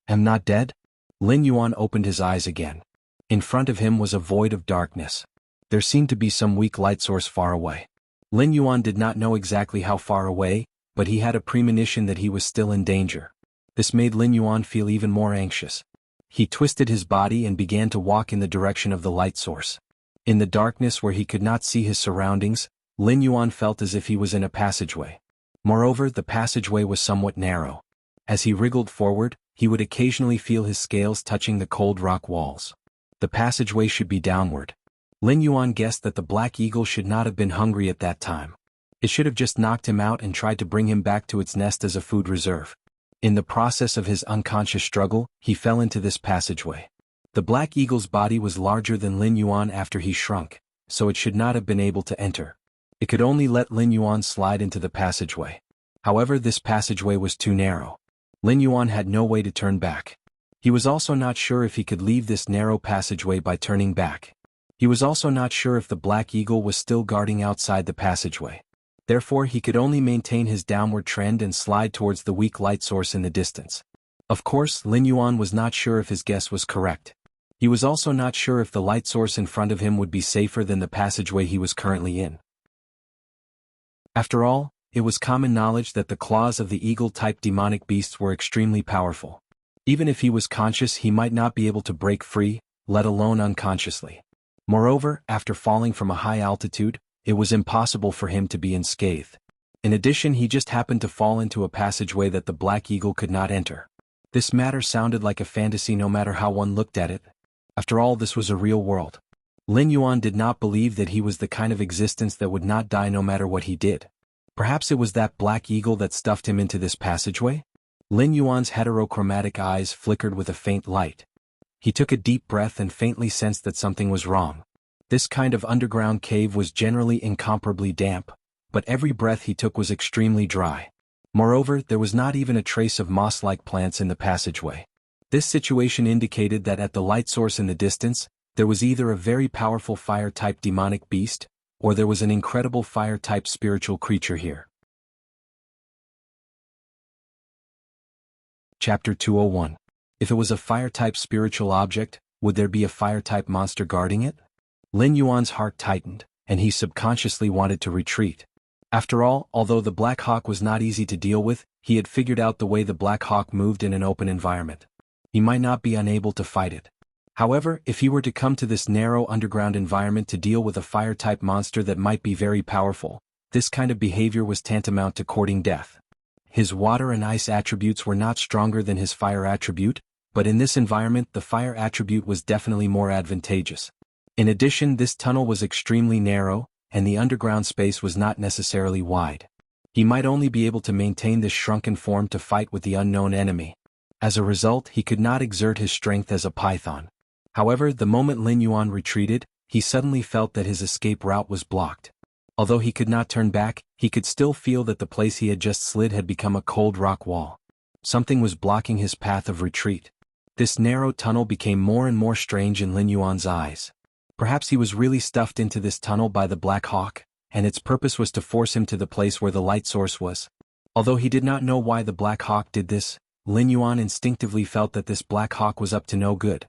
S1: Am not dead? Lin Yuan opened his eyes again. In front of him was a void of darkness. There seemed to be some weak light source far away. Lin Yuan did not know exactly how far away, but he had a premonition that he was still in danger. This made Lin Yuan feel even more anxious. He twisted his body and began to walk in the direction of the light source. In the darkness where he could not see his surroundings, Lin Yuan felt as if he was in a passageway. Moreover, the passageway was somewhat narrow. As he wriggled forward, he would occasionally feel his scales touching the cold rock walls. The passageway should be downward. Lin Yuan guessed that the black eagle should not have been hungry at that time. It should have just knocked him out and tried to bring him back to its nest as a food reserve. In the process of his unconscious struggle, he fell into this passageway. The black eagle's body was larger than Lin Yuan after he shrunk, so it should not have been able to enter. It could only let Lin Yuan slide into the passageway. However, this passageway was too narrow. Lin Yuan had no way to turn back. He was also not sure if he could leave this narrow passageway by turning back. He was also not sure if the black eagle was still guarding outside the passageway. Therefore, he could only maintain his downward trend and slide towards the weak light source in the distance. Of course, Lin Yuan was not sure if his guess was correct. He was also not sure if the light source in front of him would be safer than the passageway he was currently in. After all, it was common knowledge that the claws of the eagle-type demonic beasts were extremely powerful. Even if he was conscious, he might not be able to break free, let alone unconsciously. Moreover, after falling from a high altitude, it was impossible for him to be unscathed. In addition, he just happened to fall into a passageway that the black eagle could not enter. This matter sounded like a fantasy no matter how one looked at it. After all, this was a real world. Lin Yuan did not believe that he was the kind of existence that would not die no matter what he did. Perhaps it was that black eagle that stuffed him into this passageway? Lin Yuan's heterochromatic eyes flickered with a faint light. He took a deep breath and faintly sensed that something was wrong. This kind of underground cave was generally incomparably damp, but every breath he took was extremely dry. Moreover, there was not even a trace of moss-like plants in the passageway. This situation indicated that at the light source in the distance, there was either a very powerful fire-type demonic beast, or there was an incredible fire-type spiritual creature here. Chapter 201. If it was a fire-type spiritual object, would there be a fire-type monster guarding it? Lin Yuan's heart tightened, and he subconsciously wanted to retreat. After all, although the Black Hawk was not easy to deal with, he had figured out the way the Black Hawk moved in an open environment. He might not be unable to fight it. However, if he were to come to this narrow underground environment to deal with a fire-type monster that might be very powerful, this kind of behavior was tantamount to courting death. His water and ice attributes were not stronger than his fire attribute, but in this environment the fire attribute was definitely more advantageous. In addition, this tunnel was extremely narrow, and the underground space was not necessarily wide. He might only be able to maintain this shrunken form to fight with the unknown enemy. As a result, he could not exert his strength as a python. However, the moment Lin Yuan retreated, he suddenly felt that his escape route was blocked. Although he could not turn back, he could still feel that the place he had just slid had become a cold rock wall. Something was blocking his path of retreat. This narrow tunnel became more and more strange in Lin Yuan's eyes. Perhaps he was really stuffed into this tunnel by the Black Hawk, and its purpose was to force him to the place where the light source was. Although he did not know why the Black Hawk did this, Lin Yuan instinctively felt that this Black Hawk was up to no good.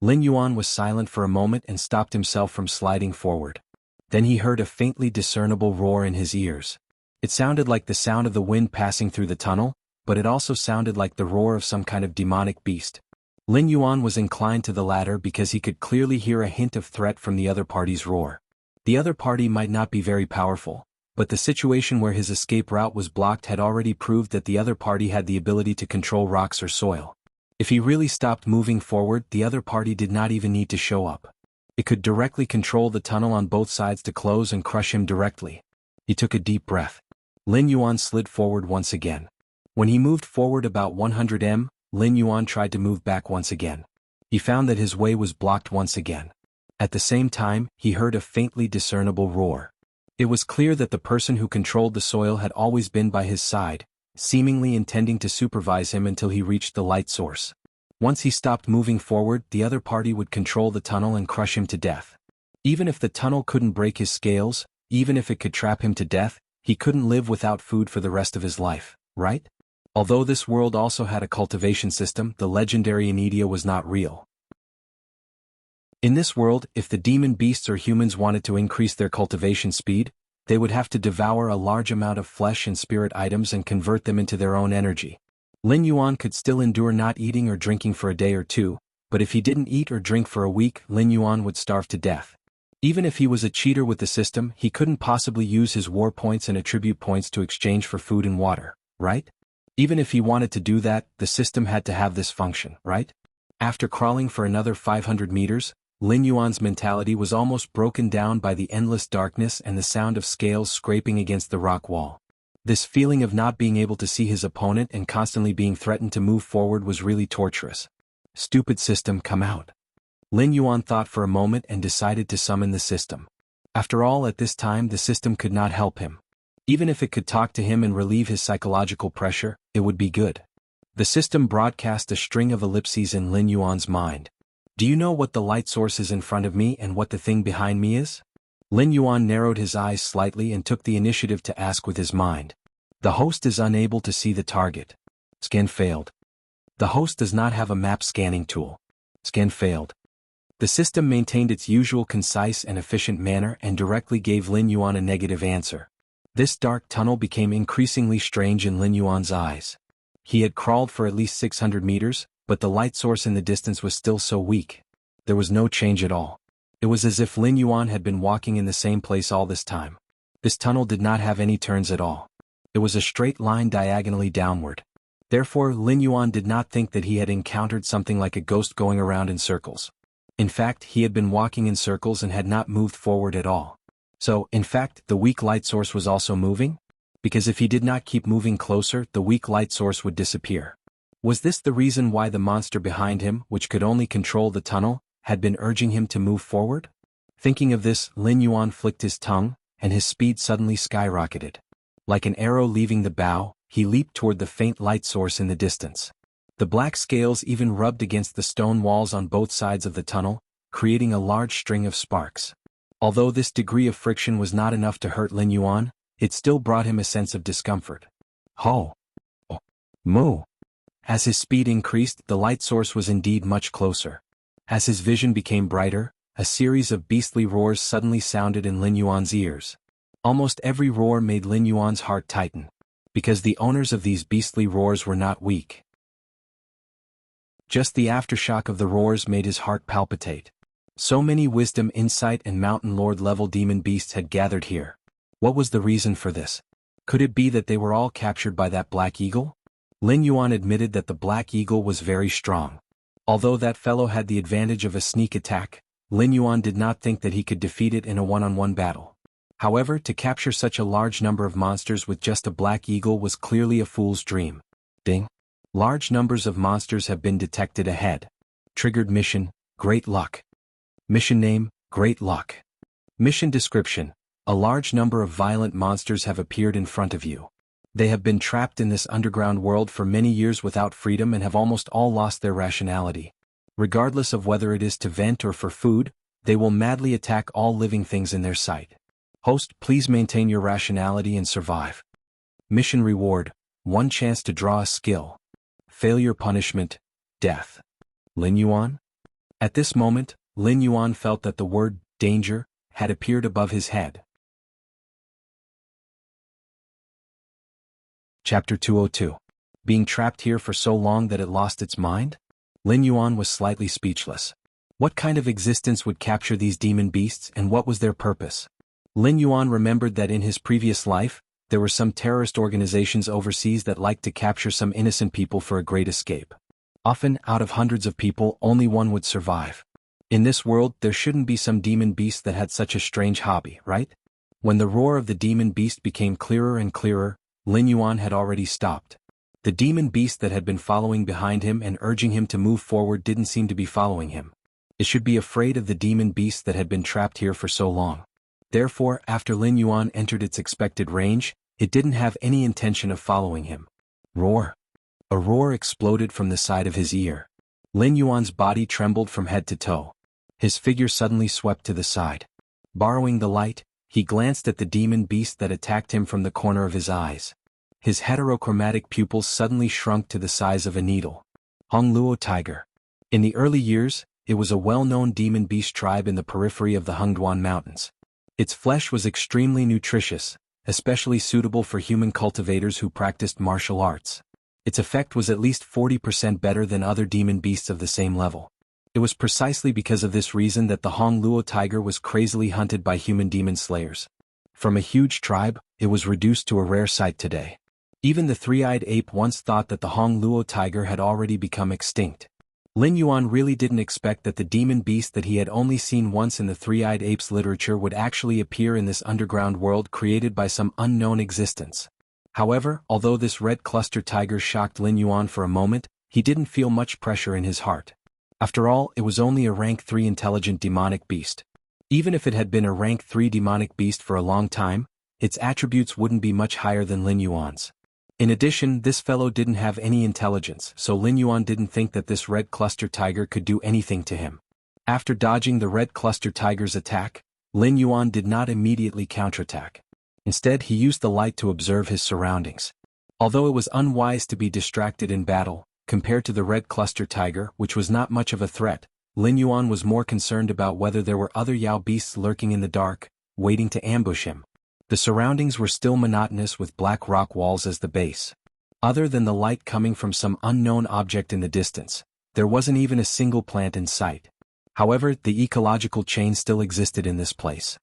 S1: Lin Yuan was silent for a moment and stopped himself from sliding forward. Then he heard a faintly discernible roar in his ears. It sounded like the sound of the wind passing through the tunnel, but it also sounded like the roar of some kind of demonic beast. Lin Yuan was inclined to the latter because he could clearly hear a hint of threat from the other party's roar. The other party might not be very powerful, but the situation where his escape route was blocked had already proved that the other party had the ability to control rocks or soil. If he really stopped moving forward, the other party did not even need to show up. It could directly control the tunnel on both sides to close and crush him directly. He took a deep breath. Lin Yuan slid forward once again. When he moved forward about 100 m, Lin Yuan tried to move back once again. He found that his way was blocked once again. At the same time, he heard a faintly discernible roar. It was clear that the person who controlled the soil had always been by his side, seemingly intending to supervise him until he reached the light source. Once he stopped moving forward, the other party would control the tunnel and crush him to death. Even if the tunnel couldn't break his scales, even if it could trap him to death, he couldn't live without food for the rest of his life, right? Although this world also had a cultivation system, the legendary immortalpath was not real. In this world, if the demon beasts or humans wanted to increase their cultivation speed, they would have to devour a large amount of flesh and spirit items and convert them into their own energy. Lin Yuan could still endure not eating or drinking for a day or two, but if he didn't eat or drink for a week, Lin Yuan would starve to death. Even if he was a cheater with the system, he couldn't possibly use his war points and attribute points to exchange for food and water, right? Even if he wanted to do that, the system had to have this function, right? After crawling for another 500 meters, Lin Yuan's mentality was almost broken down by the endless darkness and the sound of scales scraping against the rock wall. This feeling of not being able to see his opponent and constantly being threatened to move forward was really torturous. Stupid system, come out. Lin Yuan thought for a moment and decided to summon the system. After all, at this time the system could not help him. Even if it could talk to him and relieve his psychological pressure, it would be good. The system broadcast a string of ellipses in Lin Yuan's mind. Do you know what the light source is in front of me and what the thing behind me is? Lin Yuan narrowed his eyes slightly and took the initiative to ask with his mind. The host is unable to see the target. Scan failed. The host does not have a map scanning tool. Scan failed. The system maintained its usual concise and efficient manner and directly gave Lin Yuan a negative answer. This dark tunnel became increasingly strange in Lin Yuan's eyes. He had crawled for at least 600 meters, but the light source in the distance was still so weak. There was no change at all. It was as if Lin Yuan had been walking in the same place all this time. This tunnel did not have any turns at all. It was a straight line diagonally downward. Therefore, Lin Yuan did not think that he had encountered something like a ghost going around in circles. In fact, he had been walking in circles and had not moved forward at all. So, in fact, the weak light source was also moving? Because if he did not keep moving closer, the weak light source would disappear. Was this the reason why the monster behind him, which could only control the tunnel, had been urging him to move forward? Thinking of this, Lin Yuan flicked his tongue, and his speed suddenly skyrocketed. Like an arrow leaving the bow, he leaped toward the faint light source in the distance. The black scales even rubbed against the stone walls on both sides of the tunnel, creating a large string of sparks. Although this degree of friction was not enough to hurt Lin Yuan, it still brought him a sense of discomfort. Ho! Oh. Moo! As his speed increased, the light source was indeed much closer. As his vision became brighter, a series of beastly roars suddenly sounded in Lin Yuan's ears. Almost every roar made Lin Yuan's heart tighten, because the owners of these beastly roars were not weak. Just the aftershock of the roars made his heart palpitate. So many wisdom, insight, and mountain lord level demon beasts had gathered here. What was the reason for this? Could it be that they were all captured by that black eagle? Lin Yuan admitted that the black eagle was very strong. Although that fellow had the advantage of a sneak attack, Lin Yuan did not think that he could defeat it in a one-on-one battle. However, to capture such a large number of monsters with just a black eagle was clearly a fool's dream. Ding! Large numbers of monsters have been detected ahead. Triggered mission, Great Luck. Mission name, Great Luck. Mission description: a large number of violent monsters have appeared in front of you. They have been trapped in this underground world for many years without freedom and have almost all lost their rationality. Regardless of whether it is to vent or for food, they will madly attack all living things in their sight. Host, please maintain your rationality and survive. Mission reward: 1 chance to draw a skill. Failure punishment: death. Lin Yuan? At this moment, Lin Yuan felt that the word danger had appeared above his head. Chapter 202. Being trapped here for so long that it lost its mind? Lin Yuan was slightly speechless. What kind of existence would capture these demon beasts and what was their purpose? Lin Yuan remembered that in his previous life, there were some terrorist organizations overseas that liked to capture some innocent people for a great escape. Often, out of hundreds of people, only one would survive. In this world, there shouldn't be some demon beast that had such a strange hobby, right? When the roar of the demon beast became clearer and clearer, Lin Yuan had already stopped. The demon beast that had been following behind him and urging him to move forward didn't seem to be following him. It should be afraid of the demon beast that had been trapped here for so long. Therefore, after Lin Yuan entered its expected range, it didn't have any intention of following him. Roar! A roar exploded from the side of his ear. Lin Yuan's body trembled from head to toe. His figure suddenly swept to the side. Borrowing the light, he glanced at the demon beast that attacked him from the corner of his eyes. His heterochromatic pupils suddenly shrunk to the size of a needle. Hongluo tiger. In the early years, it was a well-known demon beast tribe in the periphery of the Xuanhuan Mountains. Its flesh was extremely nutritious, especially suitable for human cultivators who practiced martial arts. Its effect was at least 40% better than other demon beasts of the same level. It was precisely because of this reason that the Hongluo tiger was crazily hunted by human demon slayers. From a huge tribe, it was reduced to a rare sight today. Even the three-eyed ape once thought that the Hongluo tiger had already become extinct. Lin Yuan really didn't expect that the demon beast that he had only seen once in the three-eyed ape's literature would actually appear in this underground world created by some unknown existence. However, although this red cluster tiger shocked Lin Yuan for a moment, he didn't feel much pressure in his heart. After all, it was only a rank 3 intelligent demonic beast. Even if it had been a rank 3 demonic beast for a long time, its attributes wouldn't be much higher than Lin Yuan's. In addition, this fellow didn't have any intelligence, so Lin Yuan didn't think that this red cluster tiger could do anything to him. After dodging the red cluster tiger's attack, Lin Yuan did not immediately counterattack. Instead, he used the light to observe his surroundings. Although it was unwise to be distracted in battle, compared to the red cluster tiger, which was not much of a threat, Lin Yuan was more concerned about whether there were other Yao beasts lurking in the dark, waiting to ambush him. The surroundings were still monotonous with black rock walls as the base. Other than the light coming from some unknown object in the distance, there wasn't even a single plant in sight. However, the ecological chain still existed in this place.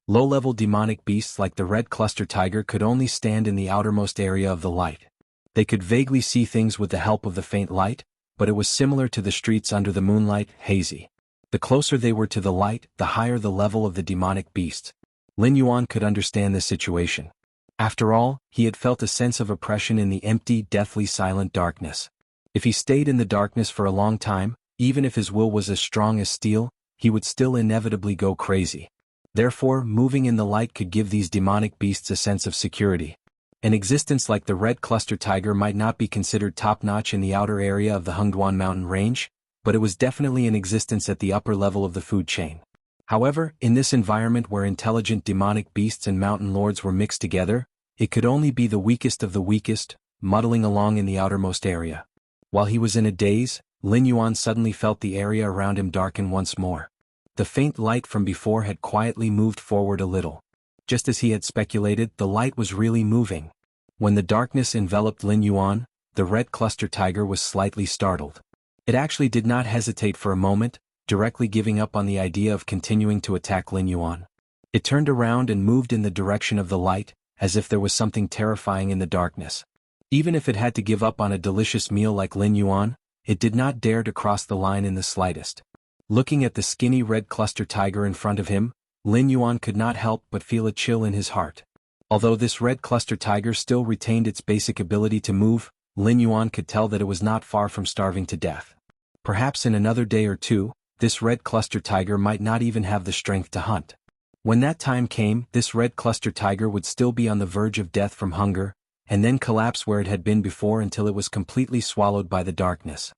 S1: Low-level demonic beasts like the red cluster tiger could only stand in the outermost area of the light. They could vaguely see things with the help of the faint light, but it was similar to the streets under the moonlight, hazy. The closer they were to the light, the higher the level of the demonic beast. Lin Yuan could understand this situation. After all, he had felt a sense of oppression in the empty, deathly silent darkness. If he stayed in the darkness for a long time, even if his will was as strong as steel, he would still inevitably go crazy. Therefore, moving in the light could give these demonic beasts a sense of security. An existence like the red cluster tiger might not be considered top-notch in the outer area of the Xuanhuan mountain range, but it was definitely in existence at the upper level of the food chain. However, in this environment where intelligent demonic beasts and mountain lords were mixed together, it could only be the weakest of the weakest, muddling along in the outermost area. While he was in a daze, Lin Yuan suddenly felt the area around him darken once more. The faint light from before had quietly moved forward a little. Just as he had speculated, the light was really moving. When the darkness enveloped Lin Yuan, the red cluster tiger was slightly startled. It actually did not hesitate for a moment, directly giving up on the idea of continuing to attack Lin Yuan. It turned around and moved in the direction of the light, as if there was something terrifying in the darkness. Even if it had to give up on a delicious meal like Lin Yuan, it did not dare to cross the line in the slightest. Looking at the skinny red cluster tiger in front of him, Lin Yuan could not help but feel a chill in his heart. Although this red cluster tiger still retained its basic ability to move, Lin Yuan could tell that it was not far from starving to death. Perhaps in another day or two, this red cluster tiger might not even have the strength to hunt. When that time came, this red cluster tiger would still be on the verge of death from hunger, and then collapse where it had been before until it was completely swallowed by the darkness.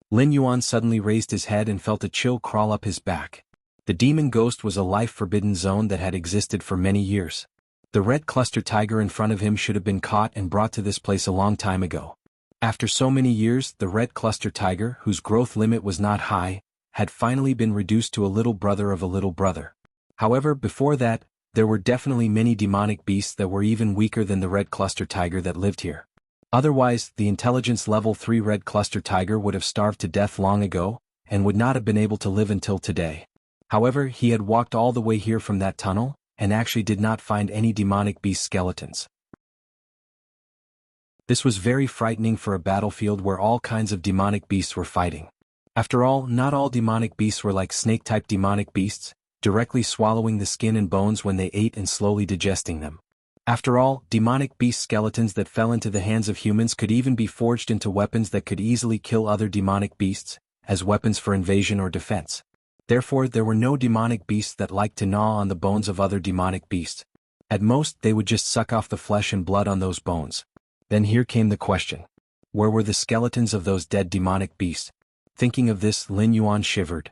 S1: Lin Yuan suddenly raised his head and felt a chill crawl up his back. The demon ghost was a life-forbidden zone that had existed for many years. The red cluster tiger in front of him should have been caught and brought to this place a long time ago. After so many years, the red cluster tiger, whose growth limit was not high, had finally been reduced to a little brother of a little brother. However, before that, There were definitely many demonic beasts that were even weaker than the red cluster tiger that lived here. Otherwise, the intelligence level 3 red cluster tiger would have starved to death long ago, and would not have been able to live until today. However, he had walked all the way here from that tunnel, and actually did not find any demonic beast skeletons. This was very frightening for a battlefield where all kinds of demonic beasts were fighting. After all, not all demonic beasts were like snake-type demonic beasts, directly swallowing the skin and bones when they ate and slowly digesting them. After all, demonic beast skeletons that fell into the hands of humans could even be forged into weapons that could easily kill other demonic beasts, as weapons for invasion or defense. Therefore, there were no demonic beasts that liked to gnaw on the bones of other demonic beasts. At most, they would just suck off the flesh and blood on those bones. Then here came the question. Where were the skeletons of those dead demonic beasts? Thinking of this, Lin Yuan shivered.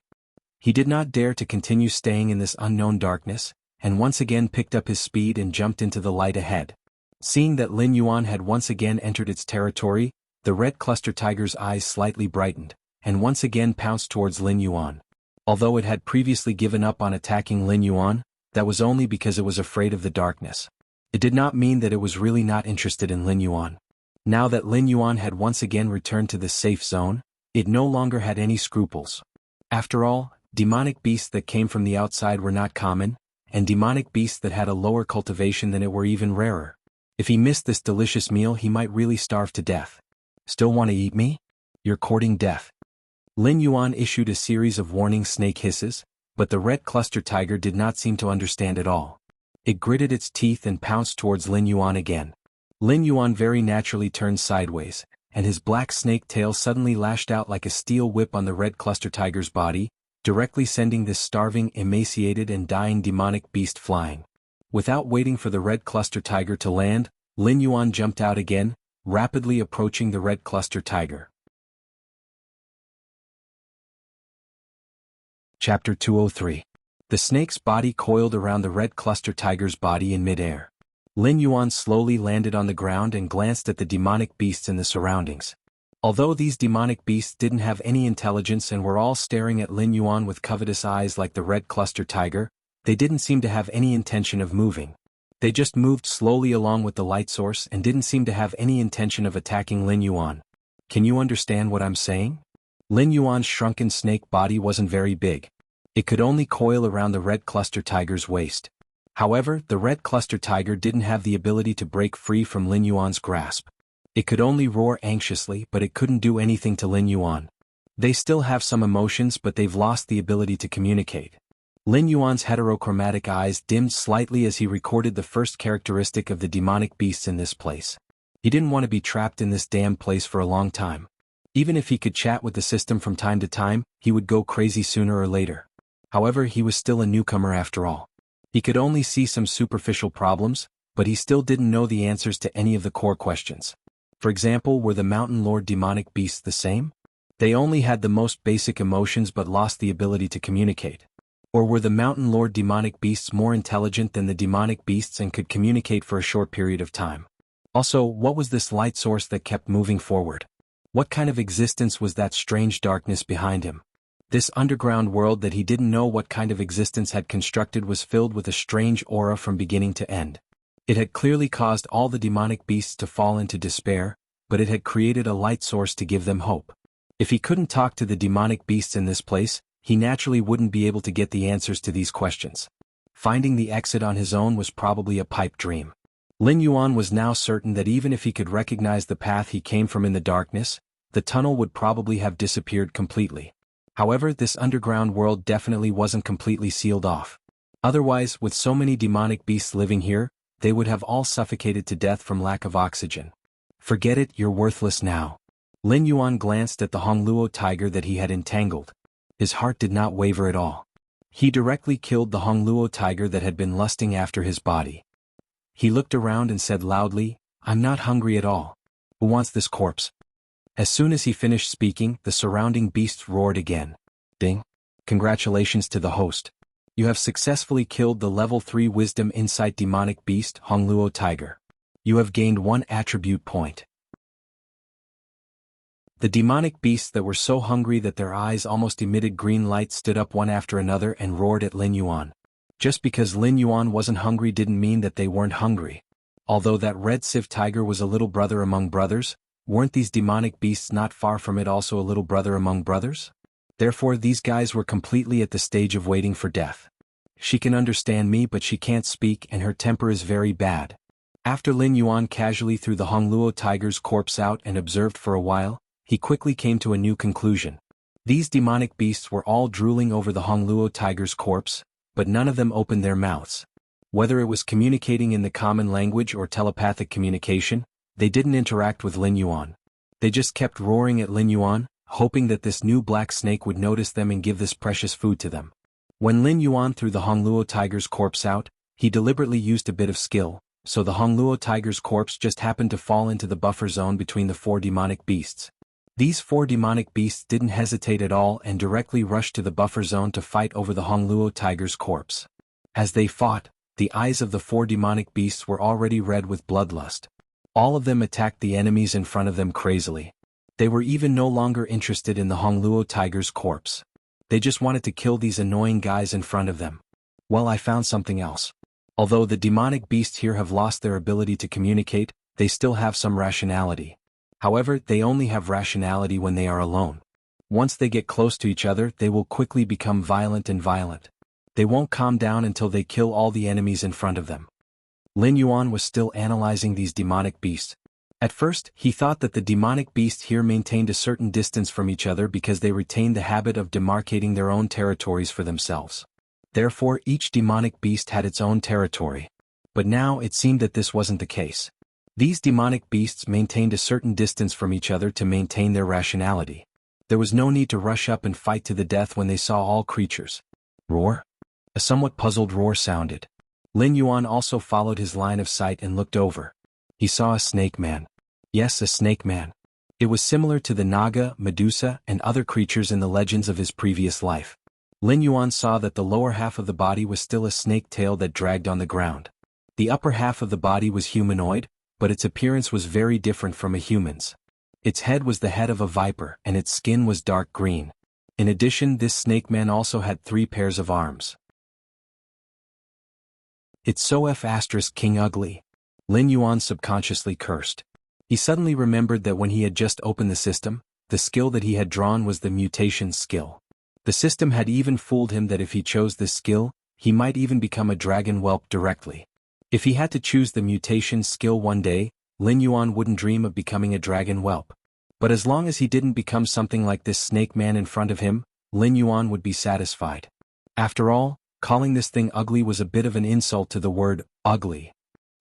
S1: He did not dare to continue staying in this unknown darkness, and once again picked up his speed and jumped into the light ahead. Seeing that Lin Yuan had once again entered its territory, the red cluster tiger's eyes slightly brightened, and once again pounced towards Lin Yuan. Although it had previously given up on attacking Lin Yuan, that was only because it was afraid of the darkness. It did not mean that it was really not interested in Lin Yuan. Now that Lin Yuan had once again returned to the safe zone, it no longer had any scruples. After all, demonic beasts that came from the outside were not common, and demonic beasts that had a lower cultivation than it were even rarer. If he missed this delicious meal, he might really starve to death. Still want to eat me? You're courting death. Lin Yuan issued a series of warning snake hisses, but the red cluster tiger did not seem to understand at all. It gritted its teeth and pounced towards Lin Yuan again. Lin Yuan very naturally turned sideways, and his black snake tail suddenly lashed out like a steel whip on the red cluster tiger's body, directly sending this starving, emaciated and dying demonic beast flying. Without waiting for the red cluster tiger to land, Lin Yuan jumped out again, rapidly approaching the red cluster tiger. Chapter 203. The snake's body coiled around the red cluster tiger's body in mid-air. Lin Yuan slowly landed on the ground and glanced at the demonic beasts in the surroundings. Although these demonic beasts didn't have any intelligence and were all staring at Lin Yuan with covetous eyes like the red cluster tiger, they didn't seem to have any intention of moving. They just moved slowly along with the light source and didn't seem to have any intention of attacking Lin Yuan. Can you understand what I'm saying? Lin Yuan's shrunken snake body wasn't very big. It could only coil around the red cluster tiger's waist. However, the red cluster tiger didn't have the ability to break free from Lin Yuan's grasp. It could only roar anxiously, but it couldn't do anything to Lin Yuan. They still have some emotions, but they've lost the ability to communicate. Lin Yuan's heterochromatic eyes dimmed slightly as he recorded the first characteristic of the demonic beasts in this place. He didn't want to be trapped in this damn place for a long time. Even if he could chat with the system from time to time, he would go crazy sooner or later. However, he was still a newcomer after all. He could only see some superficial problems, but he still didn't know the answers to any of the core questions. For example, were the Mountain Lord demonic beasts the same? They only had the most basic emotions but lost the ability to communicate. Or were the Mountain Lord demonic beasts more intelligent than the demonic beasts and could communicate for a short period of time? Also, what was this light source that kept moving forward? What kind of existence was that strange darkness behind him? This underground world that he didn't know what kind of existence had constructed was filled with a strange aura from beginning to end. It had clearly caused all the demonic beasts to fall into despair, but it had created a light source to give them hope. If he couldn't talk to the demonic beasts in this place, he naturally wouldn't be able to get the answers to these questions. Finding the exit on his own was probably a pipe dream. Lin Yuan was now certain that even if he could recognize the path he came from in the darkness, the tunnel would probably have disappeared completely. However, this underground world definitely wasn't completely sealed off. Otherwise, with so many demonic beasts living here, they would have all suffocated to death from lack of oxygen. Forget it, you're worthless now. Lin Yuan glanced at the Hongluo tiger that he had entangled. His heart did not waver at all. He directly killed the Hongluo tiger that had been lusting after his body. He looked around and said loudly, "I'm not hungry at all. Who wants this corpse?" As soon as he finished speaking, the surrounding beasts roared again. Ding! Congratulations to the host. You have successfully killed the level 3 Wisdom Insight demonic beast, Hongluo tiger. You have gained 1 attribute point. The demonic beasts that were so hungry that their eyes almost emitted green light stood up one after another and roared at Lin Yuan. Just because Lin Yuan wasn't hungry didn't mean that they weren't hungry. Although that red civ tiger was a little brother among brothers, weren't these demonic beasts not far from it also a little brother among brothers? Therefore these guys were completely at the stage of waiting for death. She can understand me but she can't speak and her temper is very bad. After Lin Yuan casually threw the Hongluo tiger's corpse out and observed for a while, he quickly came to a new conclusion. These demonic beasts were all drooling over the Hongluo tiger's corpse, but none of them opened their mouths. Whether it was communicating in the common language or telepathic communication, they didn't interact with Lin Yuan. They just kept roaring at Lin Yuan, hoping that this new black snake would notice them and give this precious food to them. When Lin Yuan threw the Hongluo tiger's corpse out, he deliberately used a bit of skill, so the Hongluo tiger's corpse just happened to fall into the buffer zone between the 4 demonic beasts. These 4 demonic beasts didn't hesitate at all and directly rushed to the buffer zone to fight over the Hongluo tiger's corpse. As they fought, the eyes of the 4 demonic beasts were already red with bloodlust. All of them attacked the enemies in front of them crazily. They were even no longer interested in the Hongluo tiger's corpse. They just wanted to kill these annoying guys in front of them. Well, I found something else. Although the demonic beasts here have lost their ability to communicate, they still have some rationality. However, they only have rationality when they are alone. Once they get close to each other, they will quickly become violent. They won't calm down until they kill all the enemies in front of them. Lin Yuan was still analyzing these demonic beasts. At first, he thought that the demonic beasts here maintained a certain distance from each other because they retained the habit of demarcating their own territories for themselves. Therefore, each demonic beast had its own territory. But now it seemed that this wasn't the case. These demonic beasts maintained a certain distance from each other to maintain their rationality. There was no need to rush up and fight to the death when they saw all creatures. Roar? A somewhat puzzled roar sounded. Lin Yuan also followed his line of sight and looked over. He saw a snake man. Yes, a snake man. It was similar to the Naga, Medusa, and other creatures in the legends of his previous life. Lin Yuan saw that the lower half of the body was still a snake tail that dragged on the ground. The upper half of the body was humanoid, but its appearance was very different from a human's. Its head was the head of a viper and its skin was dark green. In addition, this snake man also had 3 pairs of arms. It's so King ugly. Lin Yuan subconsciously cursed. He suddenly remembered that when he had just opened the system, the skill that he had drawn was the mutation skill. The system had even fooled him that if he chose this skill, he might even become a dragon whelp directly. If he had to choose the mutation skill one day, Lin Yuan wouldn't dream of becoming a dragon whelp. But as long as he didn't become something like this snake man in front of him, Lin Yuan would be satisfied. After all, calling this thing ugly was a bit of an insult to the word ugly.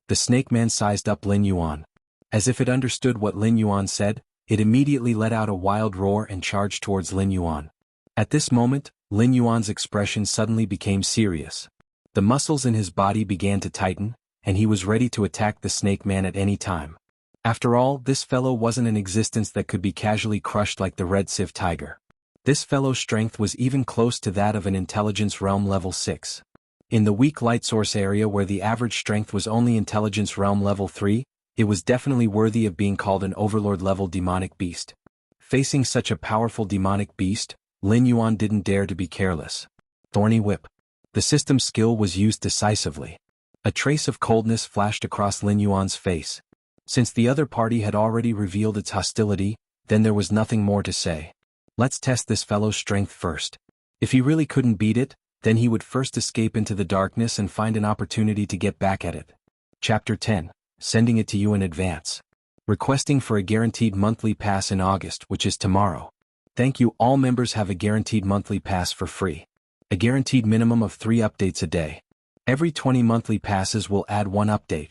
S1: The snake man sized up Lin Yuan. As if it understood what Lin Yuan said, it immediately let out a wild roar and charged towards Lin Yuan. At this moment, Lin Yuan's expression suddenly became serious. The muscles in his body began to tighten, and he was ready to attack the snake man at any time. After all, this fellow wasn't an existence that could be casually crushed like the red civ tiger. This fellow's strength was even close to that of an intelligence realm level 6. In the weak light source area where the average strength was only intelligence realm level 3, it was definitely worthy of being called an overlord level demonic beast. Facing such a powerful demonic beast, Lin Yuan didn't dare to be careless. Thorny whip. The system skill was used decisively. A trace of coldness flashed across Lin Yuan's face. Since the other party had already revealed its hostility, then there was nothing more to say. Let's test this fellow's strength first. If he really couldn't beat it, then he would first escape into the darkness and find an opportunity to get back at it. Chapter 10. Sending it to you in advance. Requesting for a guaranteed monthly pass in August, which is tomorrow. Thank you. All members have a guaranteed monthly pass for free. A guaranteed minimum of 3 updates a day. Every 20 monthly passes will add 1 update.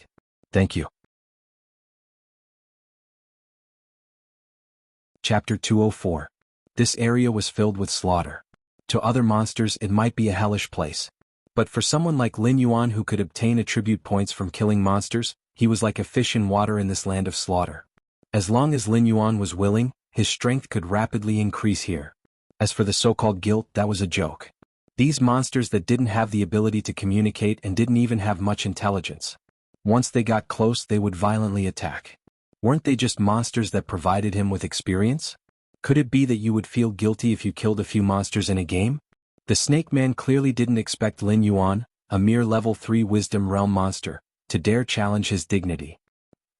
S1: Thank you. Chapter 204. This area was filled with slaughter. To other monsters it might be a hellish place. But for someone like Lin Yuan who could obtain attribute points from killing monsters, he was like a fish in water in this land of slaughter. As long as Lin Yuan was willing, his strength could rapidly increase here. As for the so-called guilt, that was a joke. These monsters that didn't have the ability to communicate and didn't even have much intelligence. Once they got close they would violently attack. Weren't they just monsters that provided him with experience? Could it be that you would feel guilty if you killed a few monsters in a game? The snake man clearly didn't expect Lin Yuan, a mere level 3 wisdom realm monster, to dare challenge his dignity.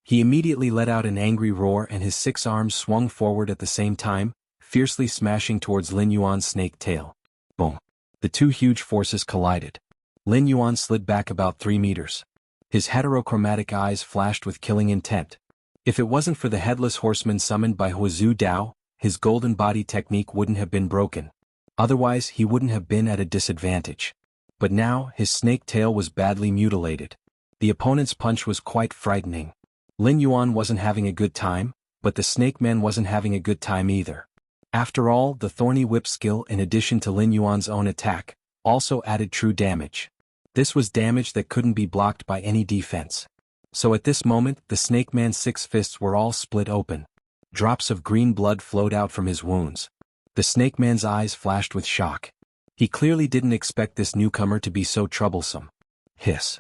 S1: He immediately let out an angry roar and his 6 arms swung forward at the same time, fiercely smashing towards Lin Yuan's snake tail. Boom. The two huge forces collided. Lin Yuan slid back about 3 meters. His heterochromatic eyes flashed with killing intent. If it wasn't for the headless horseman summoned by Huazhu Dao, his golden body technique wouldn't have been broken. Otherwise he wouldn't have been at a disadvantage. But now his snake tail was badly mutilated. The opponent's punch was quite frightening. Lin Yuan wasn't having a good time, but the snake man wasn't having a good time either. After all, the thorny whip skill in addition to Lin Yuan's own attack, also added true damage. This was damage that couldn't be blocked by any defense. So at this moment the snake man's 6 fists were all split open. Drops of green blood flowed out from his wounds. The snake man's eyes flashed with shock. He clearly didn't expect this newcomer to be so troublesome. Hiss.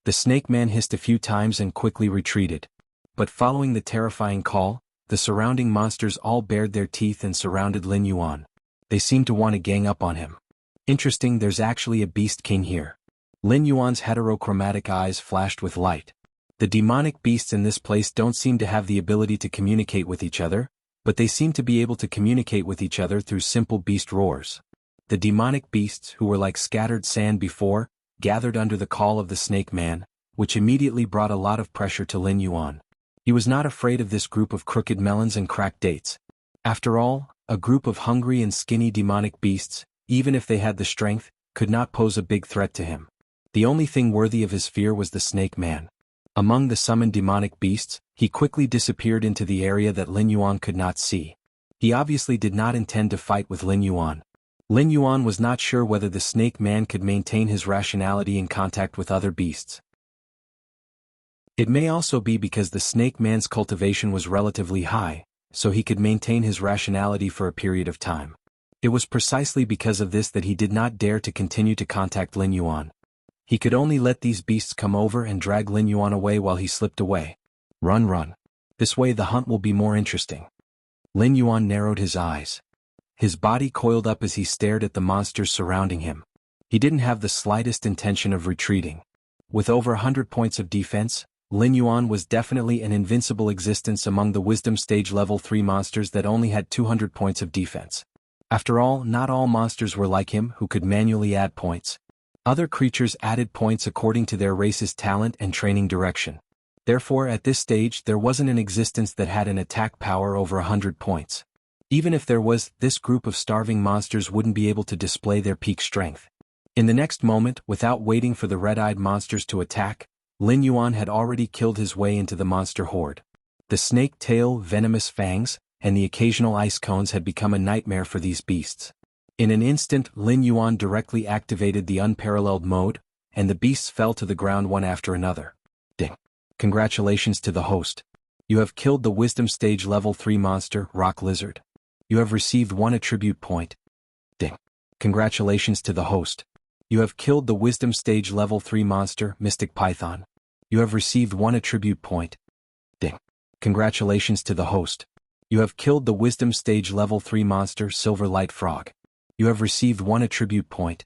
S1: The snake man hissed a few times and quickly retreated. But following the terrifying call, the surrounding monsters all bared their teeth and surrounded Lin Yuan. They seemed to want to gang up on him. Interesting, there's actually a beast king here. Lin Yuan's heterochromatic eyes flashed with light. The demonic beasts in this place don't seem to have the ability to communicate with each other, but they seem to be able to communicate with each other through simple beast roars. The demonic beasts, who were like scattered sand before, gathered under the call of the snake man, which immediately brought a lot of pressure to Lin Yuan. He was not afraid of this group of crooked melons and cracked dates. After all, a group of hungry and skinny demonic beasts, even if they had the strength, could not pose a big threat to him. The only thing worthy of his fear was the snake man. Among the summoned demonic beasts, he quickly disappeared into the area that Lin Yuan could not see. He obviously did not intend to fight with Lin Yuan. Lin Yuan was not sure whether the snake man could maintain his rationality in contact with other beasts. It may also be because the snake man's cultivation was relatively high, so he could maintain his rationality for a period of time. It was precisely because of this that he did not dare to continue to contact Lin Yuan. He could only let these beasts come over and drag Lin Yuan away while he slipped away. Run, run. This way the hunt will be more interesting. Lin Yuan narrowed his eyes. His body coiled up as he stared at the monsters surrounding him. He didn't have the slightest intention of retreating. With over 100 points of defense, Lin Yuan was definitely an invincible existence among the wisdom stage level 3 monsters that only had 200 points of defense. After all, not all monsters were like him who could manually add points. Other creatures added points according to their race's talent and training direction. Therefore, at this stage there wasn't an existence that had an attack power over 100 points. Even if there was, this group of starving monsters wouldn't be able to display their peak strength. In the next moment, without waiting for the red-eyed monsters to attack, Lin Yuan had already killed his way into the monster horde. The snake tail, venomous fangs, and the occasional ice cones had become a nightmare for these beasts. In an instant, Lin Yuan directly activated the unparalleled mode, and the beasts fell to the ground one after another. Ding. Congratulations to the host. You have killed the wisdom stage level 3 monster, Rock Lizard. You have received 1 attribute point. Ding. Congratulations to the host. You have killed the wisdom stage level 3 monster, Mystic Python. You have received 1 attribute point. Ding. Congratulations to the host. You have killed the wisdom stage level 3 monster, Silver Light Frog. You have received 1 attribute point.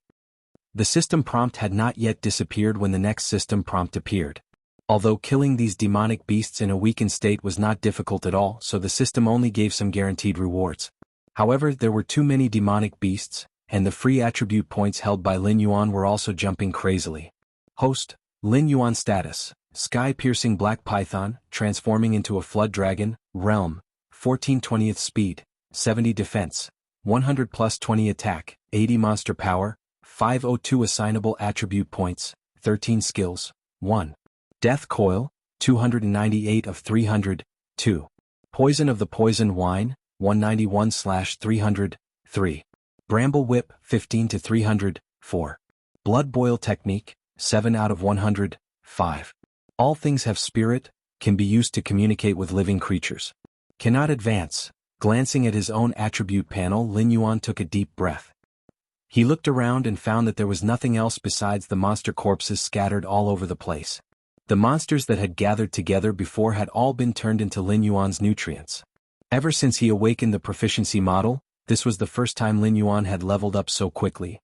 S1: The system prompt had not yet disappeared when the next system prompt appeared. Although killing these demonic beasts in a weakened state was not difficult at all, so the system only gave some guaranteed rewards. However, there were too many demonic beasts, and the free attribute points held by Lin Yuan were also jumping crazily. Host, Lin Yuan status, Sky-piercing black python, transforming into a flood dragon, realm, 14/20th speed, 70 defense, 100 plus 20 attack, 80 monster power, 502 assignable attribute points, 13 skills, 1. Death coil, 298 of 300, 2. Poison of the poison wine, 191/300, 3. Bramble whip, 15 to 300, 4. Blood boil technique, 7 out of 100, 5. All things have spirit, can be used to communicate with living creatures. Cannot advance. Glancing at his own attribute panel, Lin Yuan took a deep breath. He looked around and found that there was nothing else besides the monster corpses scattered all over the place. The monsters that had gathered together before had all been turned into Lin Yuan's nutrients. Ever since he awakened the proficiency model, this was the first time Lin Yuan had leveled up so quickly.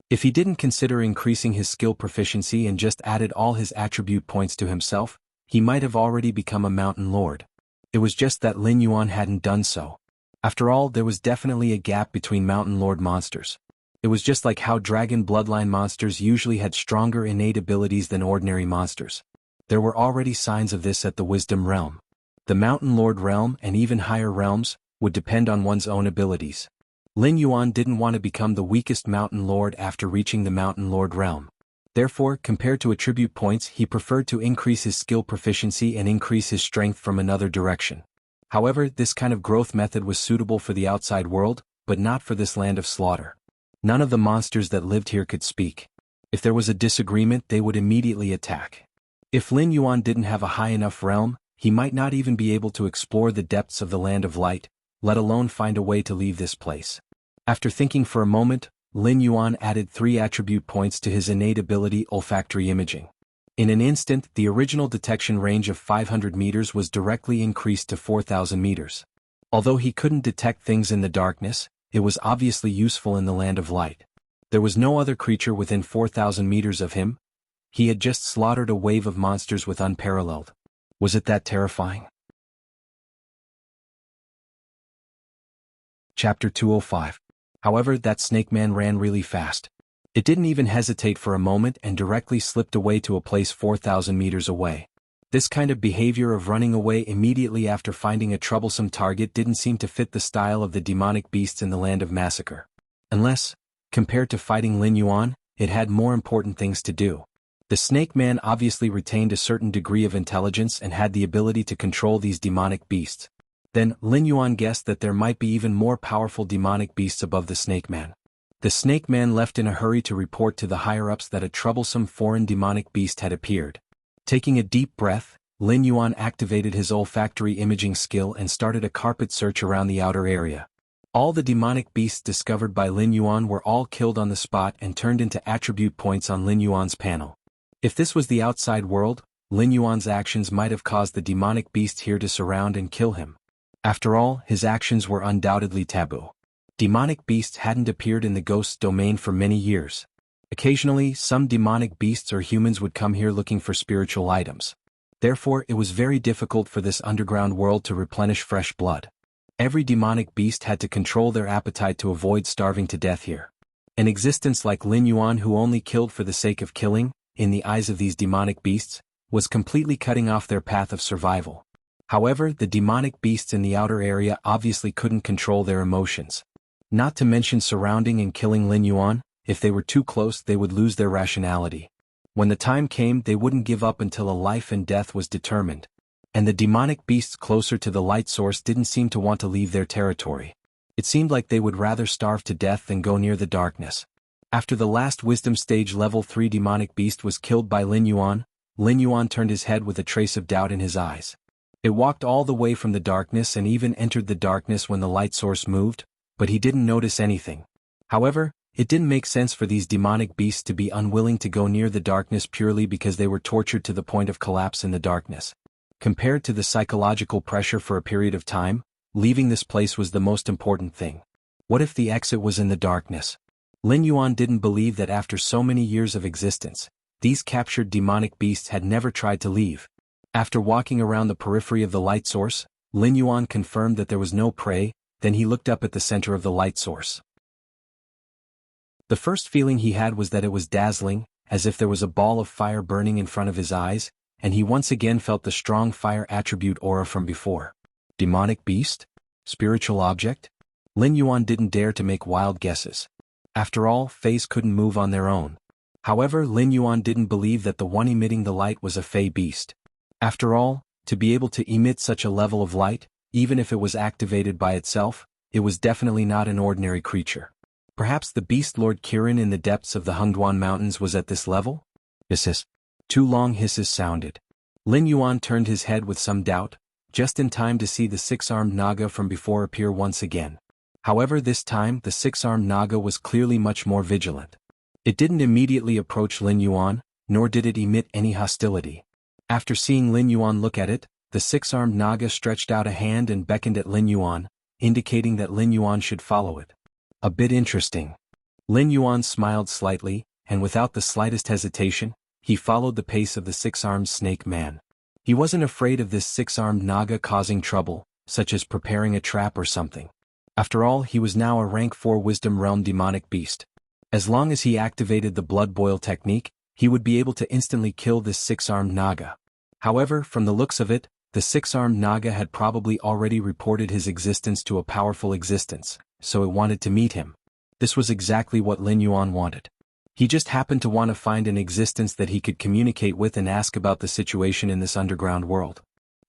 S1: If he didn't consider increasing his skill proficiency and just added all his attribute points to himself, he might have already become a mountain lord. It was just that Lin Yuan hadn't done so. After all, there was definitely a gap between mountain lord monsters. It was just like how dragon bloodline monsters usually had stronger innate abilities than ordinary monsters. There were already signs of this at the wisdom realm. The mountain lord realm and even higher realms would depend on one's own abilities. Lin Yuan didn't want to become the weakest mountain lord after reaching the mountain lord realm. Therefore, compared to attribute points, he preferred to increase his skill proficiency and increase his strength from another direction. However, this kind of growth method was suitable for the outside world, but not for this land of slaughter. None of the monsters that lived here could speak. If there was a disagreement, they would immediately attack. If Lin Yuan didn't have a high enough realm, he might not even be able to explore the depths of the land of light, let alone find a way to leave this place. After thinking for a moment, Lin Yuan added 3 attribute points to his innate ability olfactory imaging. In an instant, the original detection range of 500 meters was directly increased to 4,000 meters. Although he couldn't detect things in the darkness, it was obviously useful in the land of light. There was no other creature within 4,000 meters of him. He had just slaughtered a wave of monsters with unparalleled. Was it that terrifying? Chapter 205. However, that snake man ran really fast. It didn't even hesitate for a moment and directly slipped away to a place 4,000 meters away. This kind of behavior of running away immediately after finding a troublesome target didn't seem to fit the style of the demonic beasts in the land of massacre. Unless, compared to fighting Lin Yuan, it had more important things to do. The snake man obviously retained a certain degree of intelligence and had the ability to control these demonic beasts. Then, Lin Yuan guessed that there might be even more powerful demonic beasts above the snake man. The snake man left in a hurry to report to the higher-ups that a troublesome foreign demonic beast had appeared. Taking a deep breath, Lin Yuan activated his olfactory imaging skill and started a carpet search around the outer area. All the demonic beasts discovered by Lin Yuan were all killed on the spot and turned into attribute points on Lin Yuan's panel. If this was the outside world, Lin Yuan's actions might have caused the demonic beast here to surround and kill him. After all, his actions were undoubtedly taboo. Demonic beasts hadn't appeared in the ghost domain for many years. Occasionally, some demonic beasts or humans would come here looking for spiritual items. Therefore, it was very difficult for this underground world to replenish fresh blood. Every demonic beast had to control their appetite to avoid starving to death here. An existence like Lin Yuan, who only killed for the sake of killing, in the eyes of these demonic beasts, was completely cutting off their path of survival. However, the demonic beasts in the outer area obviously couldn't control their emotions. Not to mention surrounding and killing Lin Yuan, if they were too close they would lose their rationality. When the time came, they wouldn't give up until a life and death was determined. And the demonic beasts closer to the light source didn't seem to want to leave their territory. It seemed like they would rather starve to death than go near the darkness. After the last wisdom stage level 3 demonic beast was killed by Lin Yuan turned his head with a trace of doubt in his eyes. It walked all the way from the darkness and even entered the darkness when the light source moved, but he didn't notice anything. However, it didn't make sense for these demonic beasts to be unwilling to go near the darkness purely because they were tortured to the point of collapse in the darkness. Compared to the psychological pressure for a period of time, leaving this place was the most important thing. What if the exit was in the darkness? Lin Yuan didn't believe that after so many years of existence, these captured demonic beasts had never tried to leave. After walking around the periphery of the light source, Lin Yuan confirmed that there was no prey. Then he looked up at the center of the light source. The first feeling he had was that it was dazzling, as if there was a ball of fire burning in front of his eyes, and he once again felt the strong fire attribute aura from before. Demonic beast? Spiritual object? Lin Yuan didn't dare to make wild guesses. After all, fays couldn't move on their own. However, Lin Yuan didn't believe that the one emitting the light was a fey beast. After all, to be able to emit such a level of light, even if it was activated by itself, it was definitely not an ordinary creature. Perhaps the beast Lord Kirin in the depths of the Hungduan Mountains was at this level? Hiss. 2 long hisses sounded. Lin Yuan turned his head with some doubt, just in time to see the 6-armed Naga from before appear once again. However, this time the 6-armed Naga was clearly much more vigilant. It didn't immediately approach Lin Yuan, nor did it emit any hostility. After seeing Lin Yuan look at it, the 6-armed Naga stretched out a hand and beckoned at Lin Yuan, indicating that Lin Yuan should follow it. A bit interesting. Lin Yuan smiled slightly, and without the slightest hesitation, he followed the pace of the six-armed snake man. He wasn't afraid of this six-armed naga causing trouble, such as preparing a trap or something. After all, he was now a rank 4 wisdom realm demonic beast. As long as he activated the blood boil technique, he would be able to instantly kill this six-armed naga. However, from the looks of it, the six-armed naga had probably already reported his existence to a powerful existence, so it wanted to meet him. This was exactly what Lin Yuan wanted. He just happened to want to find an existence that he could communicate with and ask about the situation in this underground world.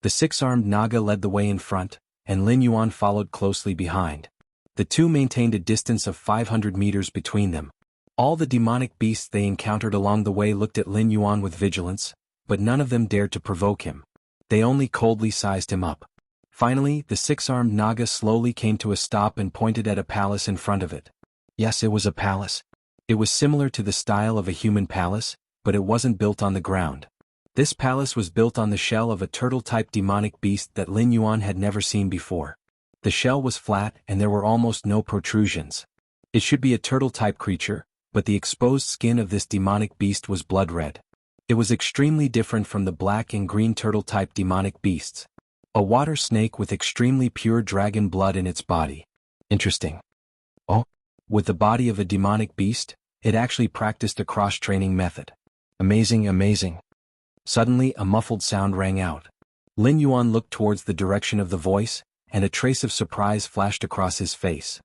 S1: The six-armed naga led the way in front, and Lin Yuan followed closely behind. The two maintained a distance of 500 meters between them. All the demonic beasts they encountered along the way looked at Lin Yuan with vigilance, but none of them dared to provoke him. They only coldly sized him up. Finally, the six-armed naga slowly came to a stop and pointed at a palace in front of it. Yes, it was a palace. It was similar to the style of a human palace, but it wasn't built on the ground. This palace was built on the shell of a turtle-type demonic beast that Lin Yuan had never seen before. The shell was flat and there were almost no protrusions. It should be a turtle-type creature, but the exposed skin of this demonic beast was blood red. It was extremely different from the black and green turtle-type demonic beasts. A water snake with extremely pure dragon blood in its body. Interesting. Oh? With the body of a demonic beast, it actually practiced a cross-training method. Amazing, amazing. Suddenly, a muffled sound rang out. Lin Yuan looked towards the direction of the voice, and a trace of surprise flashed across his face.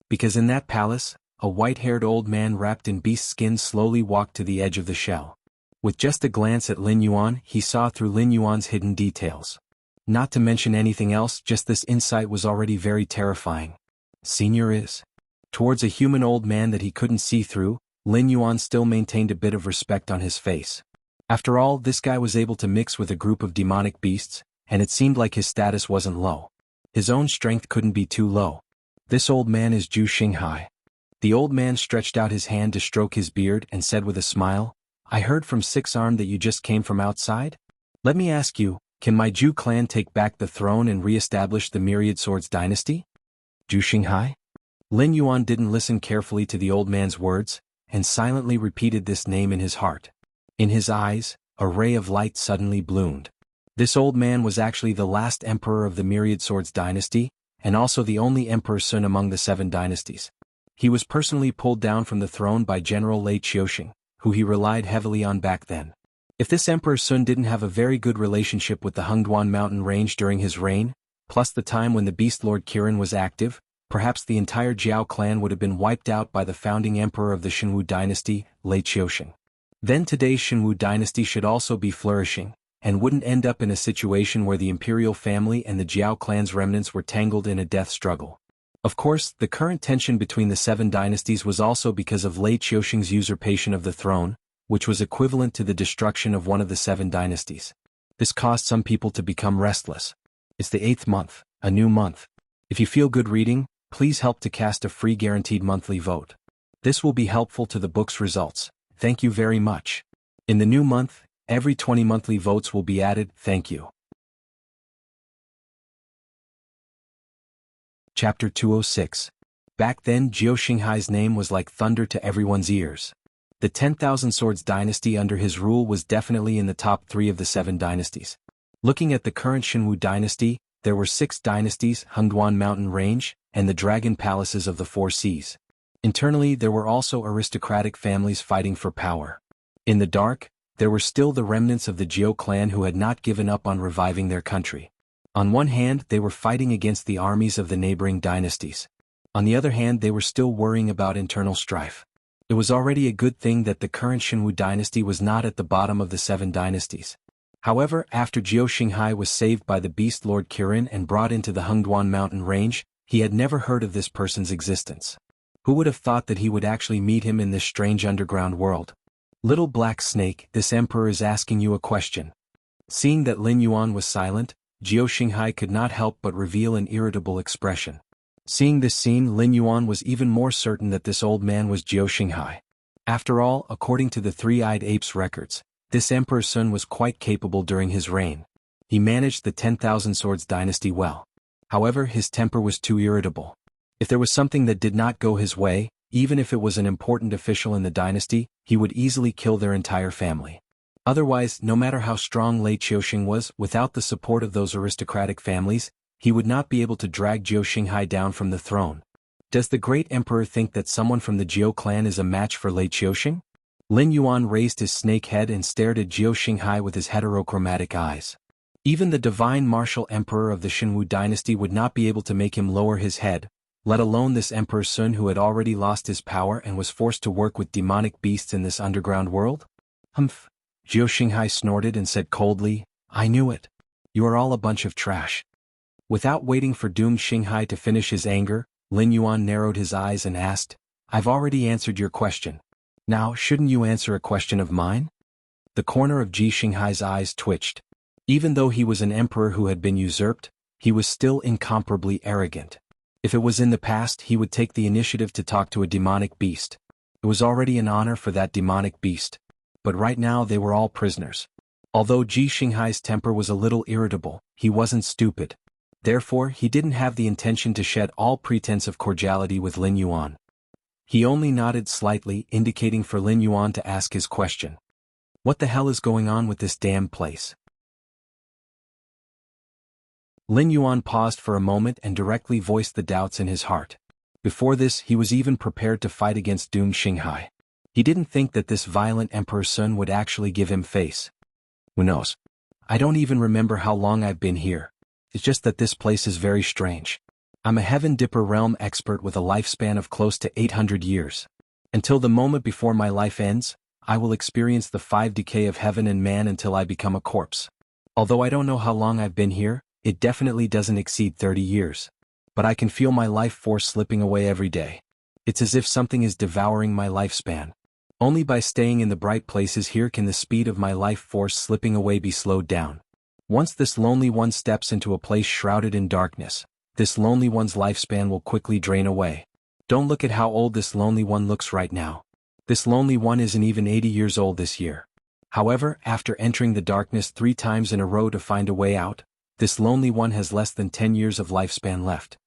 S1: Because in that palace, a white-haired old man wrapped in beast skin slowly walked to the edge of the shell. With just a glance at Lin Yuan, he saw through Lin Yuan's hidden details. Not to mention anything else, just this insight was already very terrifying. Senior is. Towards a human old man that he couldn't see through, Lin Yuan still maintained a bit of respect on his face. After all, this guy was able to mix with a group of demonic beasts, and it seemed like his status wasn't low. His own strength couldn't be too low. This old man is Zhu Xinghai. The old man stretched out his hand to stroke his beard and said with a smile, I heard from Six-Arm that you just came from outside? Let me ask you, can my Zhu clan take back the throne and re-establish the Myriad Swords dynasty? Zhu Xinghai? Lin Yuan didn't listen carefully to the old man's words, and silently repeated this name in his heart. In his eyes, a ray of light suddenly bloomed. This old man was actually the last emperor of the Myriad Swords dynasty, and also the only emperor son among the 7 dynasties. He was personally pulled down from the throne by General Lei Qiuxing, who he relied heavily on back then. If this Emperor Sun didn't have a very good relationship with the Hengduan mountain range during his reign, plus the time when the Beast Lord Kirin was active, perhaps the entire Jiao clan would have been wiped out by the founding emperor of the Xuanhu dynasty, Lei Qiuxing. Then today's Xuanhu dynasty should also be flourishing, and wouldn't end up in a situation where the imperial family and the Jiao clan's remnants were tangled in a death struggle. Of course, the current tension between the 7 dynasties was also because of Lei Qiuxing's usurpation of the throne, which was equivalent to the destruction of one of the 7 dynasties. This caused some people to become restless. It's the 8th month, a new month. If you feel good reading, please help to cast a free guaranteed monthly vote. This will be helpful to the book's results. Thank you very much. In the new month, every 20 monthly votes will be added. Thank you. Chapter 206. Back then, Zhou Xinghai's name was like thunder to everyone's ears. The 10,000 Swords dynasty under his rule was definitely in the top 3 of the 7 dynasties. Looking at the current Xuanhu dynasty, there were 6 dynasties, Hengduan Mountain Range, and the Dragon Palaces of the 4 Seas. Internally, there were also aristocratic families fighting for power. In the dark, there were still the remnants of the Jiao clan who had not given up on reviving their country. On one hand, they were fighting against the armies of the neighboring dynasties. On the other hand, they were still worrying about internal strife. It was already a good thing that the current Xuanhu dynasty was not at the bottom of the 7 dynasties. However, after Zhou Xinghai was saved by the Beast Lord Kirin and brought into the Hengduan Mountain Range, he had never heard of this person's existence. Who would have thought that he would actually meet him in this strange underground world? Little Black Snake, this emperor is asking you a question. Seeing that Lin Yuan was silent, Zhou Xinghai could not help but reveal an irritable expression. Seeing this scene, Lin Yuan was even more certain that this old man was Zhou Xinghai. After all, according to the Three-Eyed Ape's records, this Emperor Sun was quite capable during his reign. He managed the 10,000 Swords dynasty well. However, his temper was too irritable. If there was something that did not go his way, even if it was an important official in the dynasty, he would easily kill their entire family. Otherwise, no matter how strong Lei Qiuxing was, without the support of those aristocratic families, he would not be able to drag Jiu Xinghai down from the throne. Does the great emperor think that someone from the Jiu clan is a match for Lei Qiuxing? Lin Yuan raised his snake head and stared at Jiu Xinghai with his heterochromatic eyes. Even the divine martial emperor of the Xuanhu dynasty would not be able to make him lower his head, let alone this emperor's son who had already lost his power and was forced to work with demonic beasts in this underground world? Humph! Jiu Xinghai snorted and said coldly, I knew it. You are all a bunch of trash. Without waiting for doomed Xinghai to finish his anger, Lin Yuan narrowed his eyes and asked, I've already answered your question. Now, shouldn't you answer a question of mine? The corner of Ji Xinghai's eyes twitched. Even though he was an emperor who had been usurped, he was still incomparably arrogant. If it was in the past, he would take the initiative to talk to a demonic beast. It was already an honor for that demonic beast. But right now they were all prisoners. Although Ji Xinghai's temper was a little irritable, he wasn't stupid. Therefore, he didn't have the intention to shed all pretense of cordiality with Lin Yuan. He only nodded slightly, indicating for Lin Yuan to ask his question. What the hell is going on with this damn place? Lin Yuan paused for a moment and directly voiced the doubts in his heart. Before this, he was even prepared to fight against doomed Xinghai. He didn't think that this violent emperor's son would actually give him face. Who knows? I don't even remember how long I've been here. It's just that this place is very strange. I'm a Heaven Dipper realm expert with a lifespan of close to 800 years. Until the moment before my life ends, I will experience the 5 decay of heaven and man until I become a corpse. Although I don't know how long I've been here, it definitely doesn't exceed 30 years. But I can feel my life force slipping away every day. It's as if something is devouring my lifespan. Only by staying in the bright places here can the speed of my life force slipping away be slowed down. Once this lonely one steps into a place shrouded in darkness, this lonely one's lifespan will quickly drain away. Don't look at how old this lonely one looks right now. This lonely one isn't even 80 years old this year. However, after entering the darkness 3 times in a row to find a way out, this lonely one has less than 10 years of lifespan left.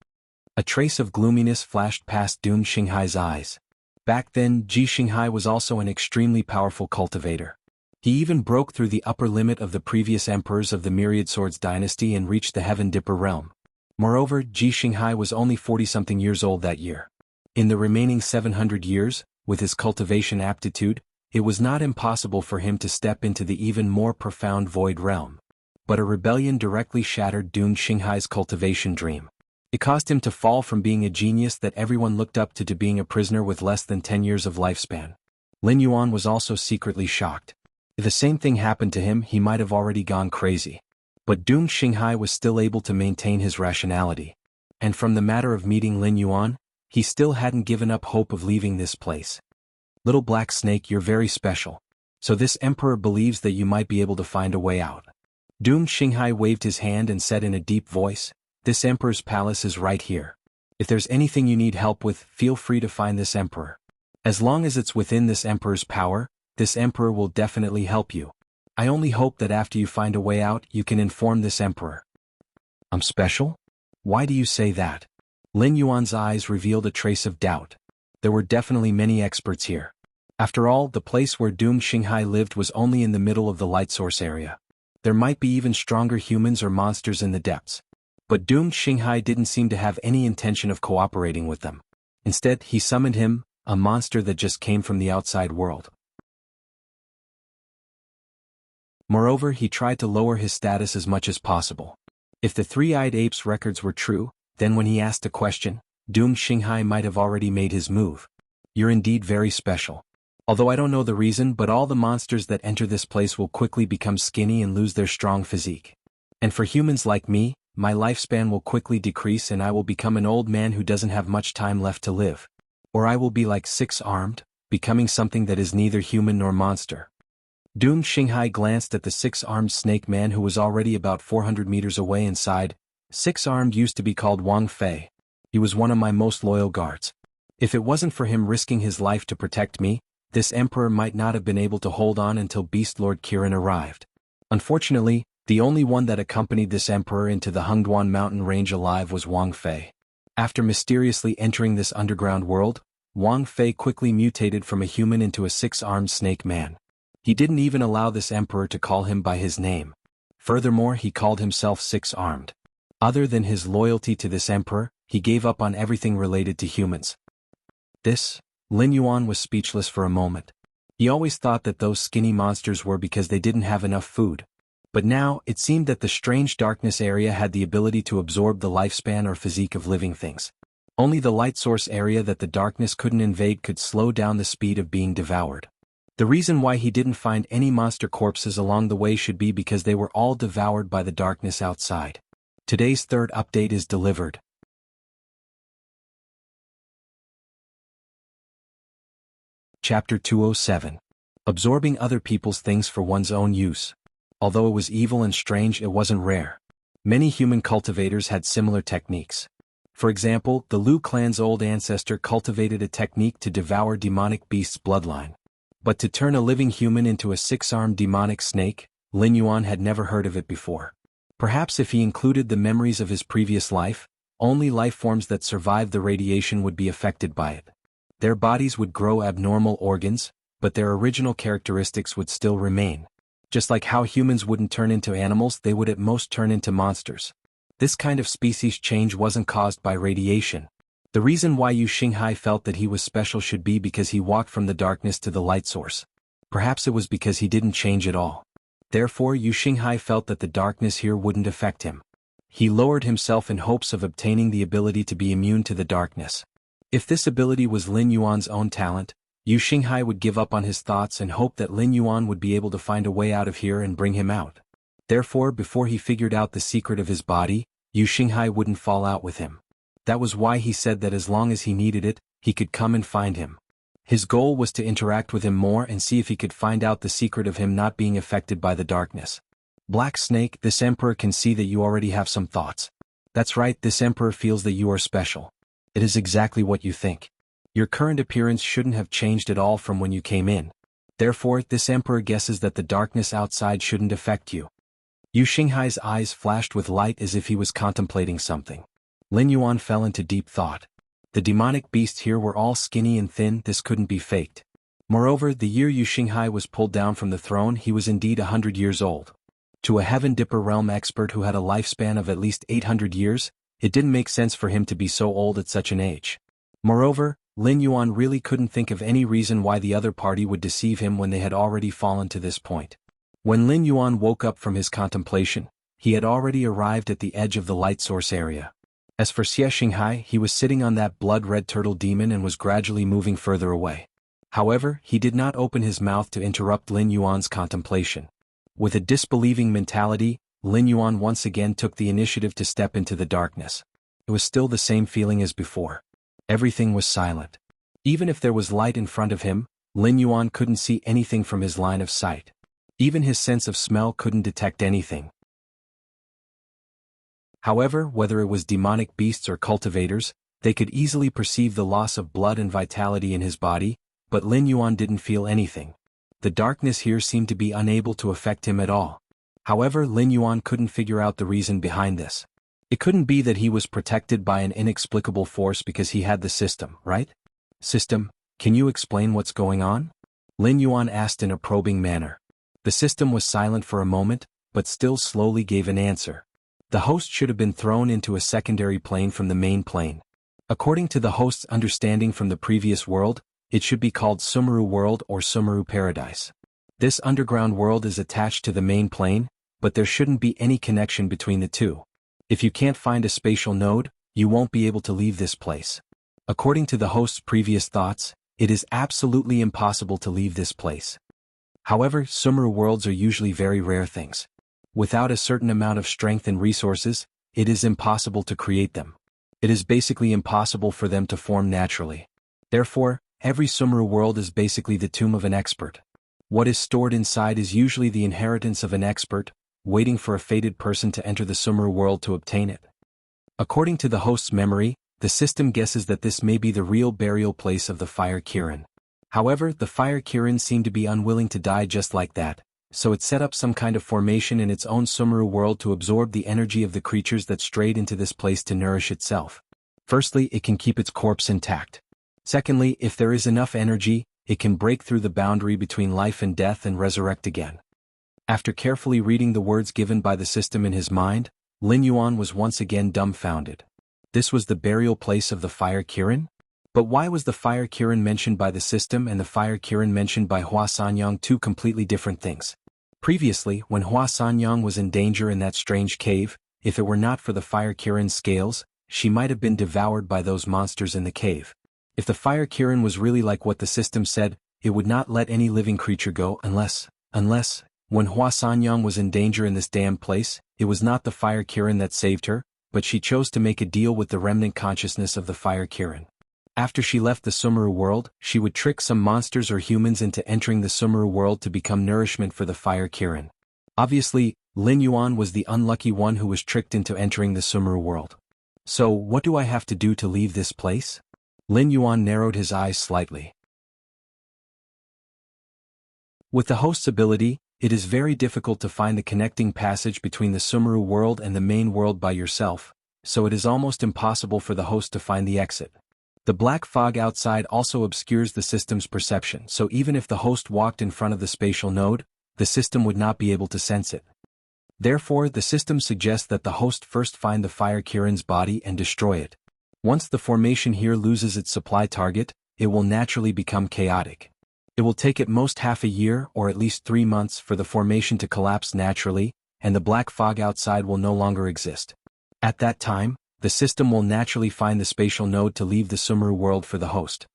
S1: A trace of gloominess flashed past doomed Xinghai's eyes. Back then, Ji Xinghai was also an extremely powerful cultivator. He even broke through the upper limit of the previous emperors of the Myriad Swords dynasty and reached the Heaven Dipper realm. Moreover, Ji Xinghai was only 40-something years old that year. In the remaining 700 years, with his cultivation aptitude, it was not impossible for him to step into the even more profound Void realm. But a rebellion directly shattered doomed Xinghai's cultivation dream. It caused him to fall from being a genius that everyone looked up to being a prisoner with less than 10 years of lifespan. Lin Yuan was also secretly shocked. If the same thing happened to him, he might have already gone crazy. But doomed Xinghai was still able to maintain his rationality. And from the matter of meeting Lin Yuan, he still hadn't given up hope of leaving this place. Little black snake, you're very special. So this emperor believes that you might be able to find a way out. Doomed Xinghai waved his hand and said in a deep voice, This emperor's palace is right here. If there's anything you need help with, feel free to find this emperor. As long as it's within this emperor's power, this emperor will definitely help you. I only hope that after you find a way out, you can inform this emperor. I'm special? Why do you say that? Lin Yuan's eyes revealed a trace of doubt. There were definitely many experts here. After all, the place where doomed Xinghai lived was only in the middle of the light source area. There might be even stronger humans or monsters in the depths. But doomed Xinghai didn't seem to have any intention of cooperating with them. Instead, he summoned him, a monster that just came from the outside world. Moreover, he tried to lower his status as much as possible. If the 3-eyed ape's records were true, then when he asked a question, doomed Xinghai might have already made his move. You're indeed very special. Although I don't know the reason, but all the monsters that enter this place will quickly become skinny and lose their strong physique. And for humans like me, my lifespan will quickly decrease and I will become an old man who doesn't have much time left to live. Or I will be like 6-armed, becoming something that is neither human nor monster. Doomed Xinghai glanced at the 6-armed snake man who was already about 400 meters away and sighed. 6-armed used to be called Wang Fei. He was one of my most loyal guards. If it wasn't for him risking his life to protect me, this emperor might not have been able to hold on until Beast Lord Kirin arrived. Unfortunately, the only one that accompanied this emperor into the Hengduan mountain range alive was Wang Fei. After mysteriously entering this underground world, Wang Fei quickly mutated from a human into a six-armed snake man. He didn't even allow this emperor to call him by his name. Furthermore, he called himself six-armed. Other than his loyalty to this emperor, he gave up on everything related to humans. Lin Yuan was speechless for a moment. He always thought that those skinny monsters were because they didn't have enough food. But now, it seemed that the strange darkness area had the ability to absorb the lifespan or physique of living things. Only the light source area that the darkness couldn't invade could slow down the speed of being devoured. The reason why he didn't find any monster corpses along the way should be because they were all devoured by the darkness outside. Today's third update is delivered. Chapter 207. Absorbing other people's things for one's own use. Although it was evil and strange, it wasn't rare. Many human cultivators had similar techniques. For example, the Liu clan's old ancestor cultivated a technique to devour demonic beasts' bloodline. But to turn a living human into a six-armed demonic snake, Lin Yuan had never heard of it before. Perhaps if he included the memories of his previous life, only life forms that survived the radiation would be affected by it. Their bodies would grow abnormal organs, but their original characteristics would still remain. Just like how humans wouldn't turn into animals, they would at most turn into monsters. This kind of species change wasn't caused by radiation. The reason why Xuanhuan felt that he was special should be because he walked from the darkness to the light source. Perhaps it was because he didn't change at all. Therefore, Xuanhuan felt that the darkness here wouldn't affect him. He lowered himself in hopes of obtaining the ability to be immune to the darkness. If this ability was Lin Yuan's own talent, Xuanhuan would give up on his thoughts and hope that Lin Yuan would be able to find a way out of here and bring him out. Therefore, before he figured out the secret of his body, Xuanhuan wouldn't fall out with him. That was why he said that as long as he needed it, he could come and find him. His goal was to interact with him more and see if he could find out the secret of him not being affected by the darkness. Black Snake, this emperor can see that you already have some thoughts. That's right, this emperor feels that you are special. It is exactly what you think. Your current appearance shouldn't have changed at all from when you came in. Therefore, this emperor guesses that the darkness outside shouldn't affect you. Xuanhuan's eyes flashed with light as if he was contemplating something. Lin Yuan fell into deep thought. The demonic beasts here were all skinny and thin, this couldn't be faked. Moreover, the year Xuanhuan was pulled down from the throne, he was indeed 100 years old. To a Heaven Dipper realm expert who had a lifespan of at least 800 years, it didn't make sense for him to be so old at such an age. Moreover, Lin Yuan really couldn't think of any reason why the other party would deceive him when they had already fallen to this point. When Lin Yuan woke up from his contemplation, he had already arrived at the edge of the light source area. As for Xuanhuan, he was sitting on that blood-red turtle demon and was gradually moving further away. However, he did not open his mouth to interrupt Lin Yuan's contemplation. With a disbelieving mentality, Lin Yuan once again took the initiative to step into the darkness. It was still the same feeling as before. Everything was silent. Even if there was light in front of him, Lin Yuan couldn't see anything from his line of sight. Even his sense of smell couldn't detect anything. However, whether it was demonic beasts or cultivators, they could easily perceive the loss of blood and vitality in his body, but Lin Yuan didn't feel anything. The darkness here seemed to be unable to affect him at all. However, Lin Yuan couldn't figure out the reason behind this. It couldn't be that he was protected by an inexplicable force because he had the system, right? System, can you explain what's going on? Lin Yuan asked in a probing manner. The system was silent for a moment, but still slowly gave an answer. The host should have been thrown into a secondary plane from the main plane. According to the host's understanding from the previous world, it should be called Sumeru World or Sumeru Paradise. This underground world is attached to the main plane, but there shouldn't be any connection between the two. If you can't find a spatial node, you won't be able to leave this place. According to the host's previous thoughts, it is absolutely impossible to leave this place. However, Sumeru worlds are usually very rare things. Without a certain amount of strength and resources, it is impossible to create them. It is basically impossible for them to form naturally. Therefore, every Sumeru world is basically the tomb of an expert. What is stored inside is usually the inheritance of an expert, waiting for a fated person to enter the Sumeru world to obtain it. According to the host's memory, the system guesses that this may be the real burial place of the Fire Kirin. However, the Fire Kirin seemed to be unwilling to die just like that, so it set up some kind of formation in its own Sumeru world to absorb the energy of the creatures that strayed into this place to nourish itself. Firstly, it can keep its corpse intact. Secondly, if there is enough energy, it can break through the boundary between life and death and resurrect again. After carefully reading the words given by the system in his mind, Lin Yuan was once again dumbfounded. This was the burial place of the fire Kirin? But why was the fire Kirin mentioned by the system and the fire Kirin mentioned by Hua Sanyang two completely different things? Previously, when Hua Sanyang was in danger in that strange cave, if it were not for the fire Kirin's scales, she might have been devoured by those monsters in the cave. If the fire Kirin was really like what the system said, it would not let any living creature go unless, when Hua Sanyang was in danger in this damned place, it was not the fire Kirin that saved her, but she chose to make a deal with the remnant consciousness of the fire Kirin. After she left the Sumeru world, she would trick some monsters or humans into entering the Sumeru world to become nourishment for the fire Kirin. Obviously, Lin Yuan was the unlucky one who was tricked into entering the Sumeru world. So, what do I have to do to leave this place? Lin Yuan narrowed his eyes slightly. With the host's ability, it is very difficult to find the connecting passage between the Sumeru world and the main world by yourself, so it is almost impossible for the host to find the exit. The black fog outside also obscures the system's perception, so even if the host walked in front of the spatial node, the system would not be able to sense it. Therefore, the system suggests that the host first find the fire Kirin's body and destroy it. Once the formation here loses its supply target, it will naturally become chaotic. It will take at most half a year or at least 3 months for the formation to collapse naturally, and the black fog outside will no longer exist. At that time, the system will naturally find the spatial node to leave the Sumeru world for the host.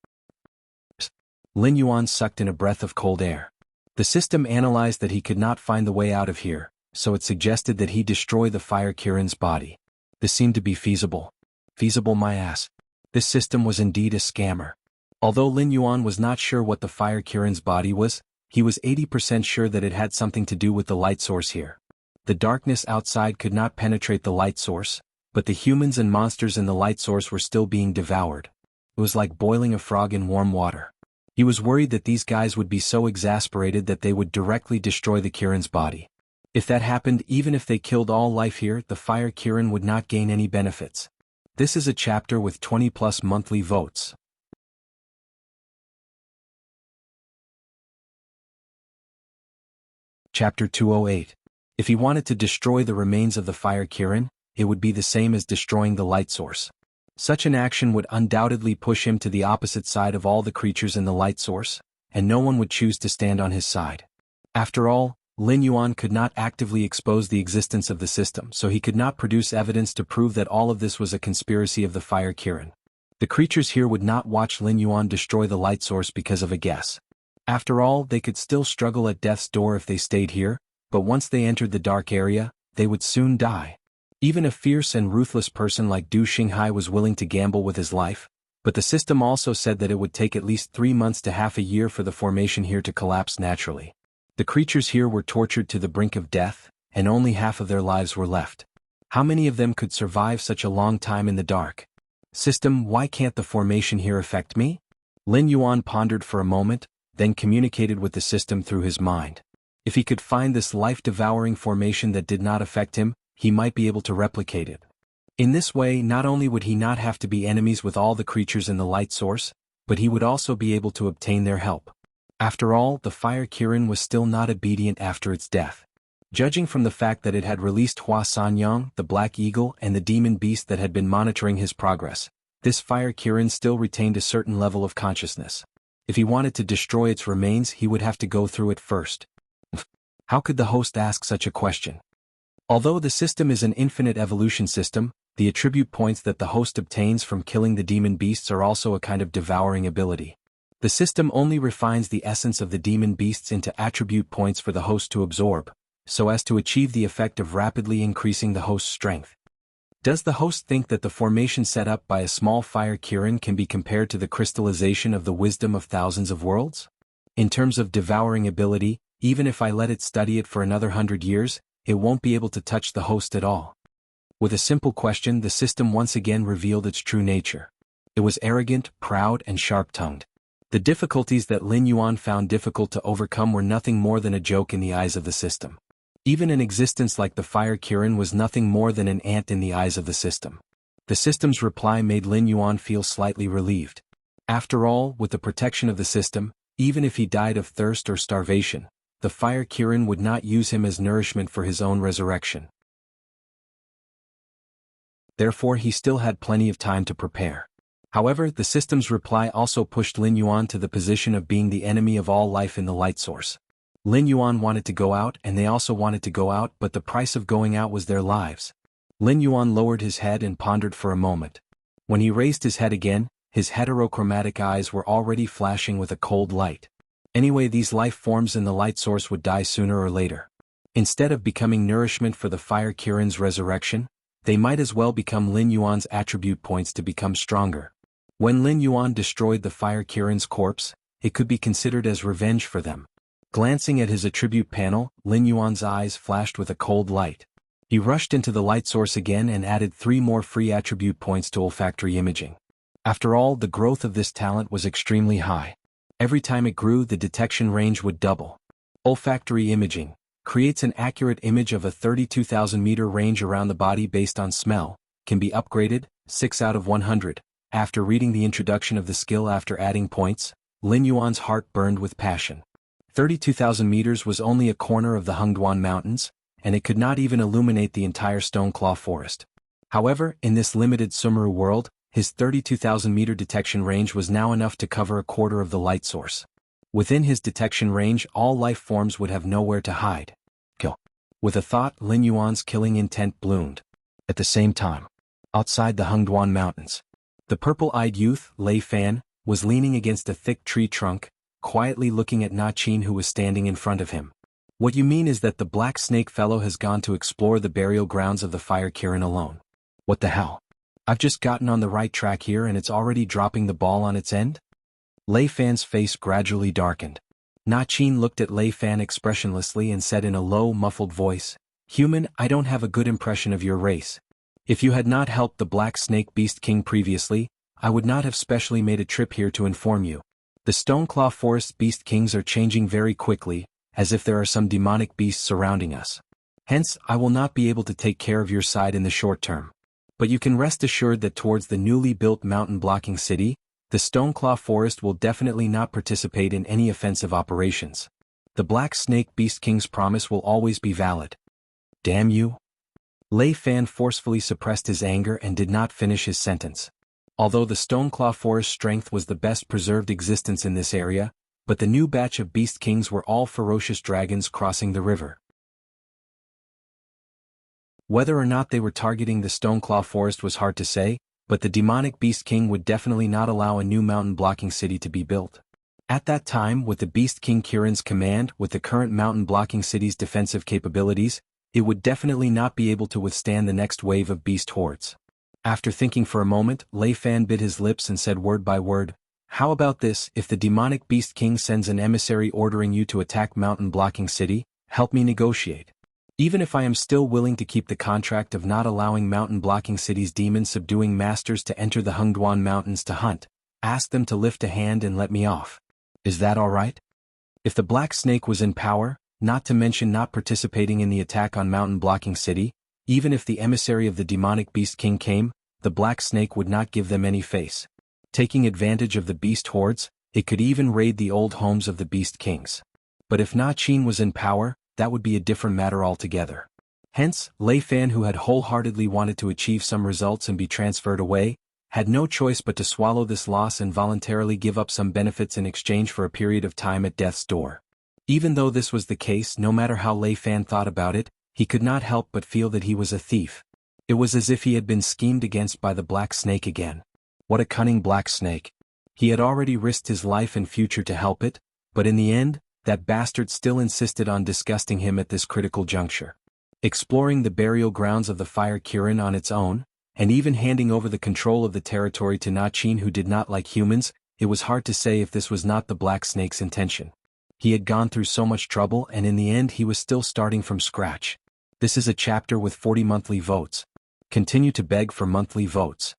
S1: Lin Yuan sucked in a breath of cold air. The system analyzed that he could not find the way out of here, so it suggested that he destroy the fire Kirin's body. This seemed to be feasible. Feasible my ass. This system was indeed a scammer. Although Lin Yuan was not sure what the fire Kirin's body was, he was 80% sure that it had something to do with the light source here. The darkness outside could not penetrate the light source, but the humans and monsters in the light source were still being devoured. It was like boiling a frog in warm water. He was worried that these guys would be so exasperated that they would directly destroy the Kirin's body. If that happened, even if they killed all life here, the fire Kirin would not gain any benefits. This is a chapter with 20+ monthly votes. Chapter 208. If he wanted to destroy the remains of the fire Kirin, it would be the same as destroying the light source. Such an action would undoubtedly push him to the opposite side of all the creatures in the light source, and no one would choose to stand on his side. After all, Lin Yuan could not actively expose the existence of the system, so he could not produce evidence to prove that all of this was a conspiracy of the fire Kirin. The creatures here would not watch Lin Yuan destroy the light source because of a guess. After all, they could still struggle at death's door if they stayed here, but once they entered the dark area, they would soon die. Even a fierce and ruthless person like Du Xinghai was willing to gamble with his life, but the system also said that it would take at least 3 months to half a year for the formation here to collapse naturally. The creatures here were tortured to the brink of death, and only half of their lives were left. How many of them could survive such a long time in the dark? System, why can't the formation here affect me? Lin Yuan pondered for a moment, then communicated with the system through his mind. If he could find this life-devouring formation that did not affect him, he might be able to replicate it. In this way, not only would he not have to be enemies with all the creatures in the light source, but he would also be able to obtain their help. After all, the fire Kirin was still not obedient after its death. Judging from the fact that it had released Hua Sanyang, the black eagle, and the demon beast that had been monitoring his progress, this fire Kirin still retained a certain level of consciousness. If he wanted to destroy its remains, he would have to go through it first. How could the host ask such a question? Although the system is an infinite evolution system, the attribute points that the host obtains from killing the demon beasts are also a kind of devouring ability. The system only refines the essence of the demon beasts into attribute points for the host to absorb, so as to achieve the effect of rapidly increasing the host's strength. Does the host think that the formation set up by a small fire Kirin can be compared to the crystallization of the wisdom of thousands of worlds? In terms of devouring ability, even if I let it study it for another 100 years, it won't be able to touch the host at all. With a simple question, the system once again revealed its true nature. It was arrogant, proud, and sharp-tongued. The difficulties that Lin Yuan found difficult to overcome were nothing more than a joke in the eyes of the system. Even an existence like the fire Kirin was nothing more than an ant in the eyes of the system. The system's reply made Lin Yuan feel slightly relieved. After all, with the protection of the system, even if he died of thirst or starvation, the fire Kirin would not use him as nourishment for his own resurrection. Therefore he still had plenty of time to prepare. However, the system's reply also pushed Lin Yuan to the position of being the enemy of all life in the light source. Lin Yuan wanted to go out and they also wanted to go out, but the price of going out was their lives. Lin Yuan lowered his head and pondered for a moment. When he raised his head again, his heterochromatic eyes were already flashing with a cold light. Anyway, these life forms in the light source would die sooner or later. Instead of becoming nourishment for the fire Kirin's resurrection, they might as well become Lin Yuan's attribute points to become stronger. When Lin Yuan destroyed the fire Kirin's corpse, it could be considered as revenge for them. Glancing at his attribute panel, Lin Yuan's eyes flashed with a cold light. He rushed into the light source again and added 3 more free attribute points to olfactory imaging. After all, the growth of this talent was extremely high. Every time it grew, the detection range would double. Olfactory imaging creates an accurate image of a 32,000-meter range around the body based on smell, can be upgraded, 6 out of 100. After reading the introduction of the skill after adding points, Lin Yuan's heart burned with passion. 32,000 meters was only a corner of the Xuanhuan Mountains, and it could not even illuminate the entire Stoneclaw Forest. However, in this limited Sumeru world, his 32,000-meter detection range was now enough to cover a quarter of the light source. Within his detection range, all life forms would have nowhere to hide. Kill. With a thought, Lin Yuan's killing intent bloomed. At the same time, outside the Xuanhuan Mountains, the purple-eyed youth, Lei Fan, was leaning against a thick tree trunk, quietly looking at Na Qin, who was standing in front of him. What you mean is that the black snake fellow has gone to explore the burial grounds of the fire Kirin alone. What the hell? I've just gotten on the right track here and it's already dropping the ball on its end? Lei Fan's face gradually darkened. Na Qin looked at Lei Fan expressionlessly and said in a low, muffled voice, "Human, I don't have a good impression of your race. If you had not helped the Black Snake Beast King previously, I would not have specially made a trip here to inform you. The Stoneclaw Forest Beast Kings are changing very quickly, as if there are some demonic beasts surrounding us. Hence, I will not be able to take care of your side in the short term. But you can rest assured that towards the newly built mountain-blocking city, the Stoneclaw Forest will definitely not participate in any offensive operations. The Black Snake Beast King's promise will always be valid." "Damn you." Lei Fan forcefully suppressed his anger and did not finish his sentence. Although the Stoneclaw Forest strength was the best preserved existence in this area, but the new batch of Beast Kings were all ferocious dragons crossing the river. Whether or not they were targeting the Stoneclaw Forest was hard to say, but the demonic Beast King would definitely not allow a new mountain-blocking city to be built. At that time, with the Beast King Kirin's command, with the current mountain-blocking city's defensive capabilities, it would definitely not be able to withstand the next wave of beast hordes. After thinking for a moment, Lei Fan bit his lips and said word by word, "How about this, if the demonic Beast King sends an emissary ordering you to attack mountain-blocking city, help me negotiate. Even if I am still willing to keep the contract of not allowing mountain-blocking city's demon-subduing masters to enter the Xuanhuan Mountains to hunt, ask them to lift a hand and let me off. Is that all right?" If the Black Snake was in power, not to mention not participating in the attack on mountain-blocking city, even if the emissary of the demonic Beast King came, the Black Snake would not give them any face. Taking advantage of the beast hordes, it could even raid the old homes of the Beast Kings. But if Na Qin was in power, that would be a different matter altogether. Hence, Lei Fan, who had wholeheartedly wanted to achieve some results and be transferred away, had no choice but to swallow this loss and voluntarily give up some benefits in exchange for a period of time at death's door. Even though this was the case, no matter how Lei Fan thought about it, he could not help but feel that he was a thief. It was as if he had been schemed against by the Black Snake again. What a cunning Black Snake. He had already risked his life and future to help it, but in the end, that bastard still insisted on disgusting him at this critical juncture. Exploring the burial grounds of the Fire Kirin on its own, and even handing over the control of the territory to Na Qin, who did not like humans, it was hard to say if this was not the Black Snake's intention. He had gone through so much trouble and in the end he was still starting from scratch. This is a chapter with 40 monthly votes. Continue to beg for monthly votes.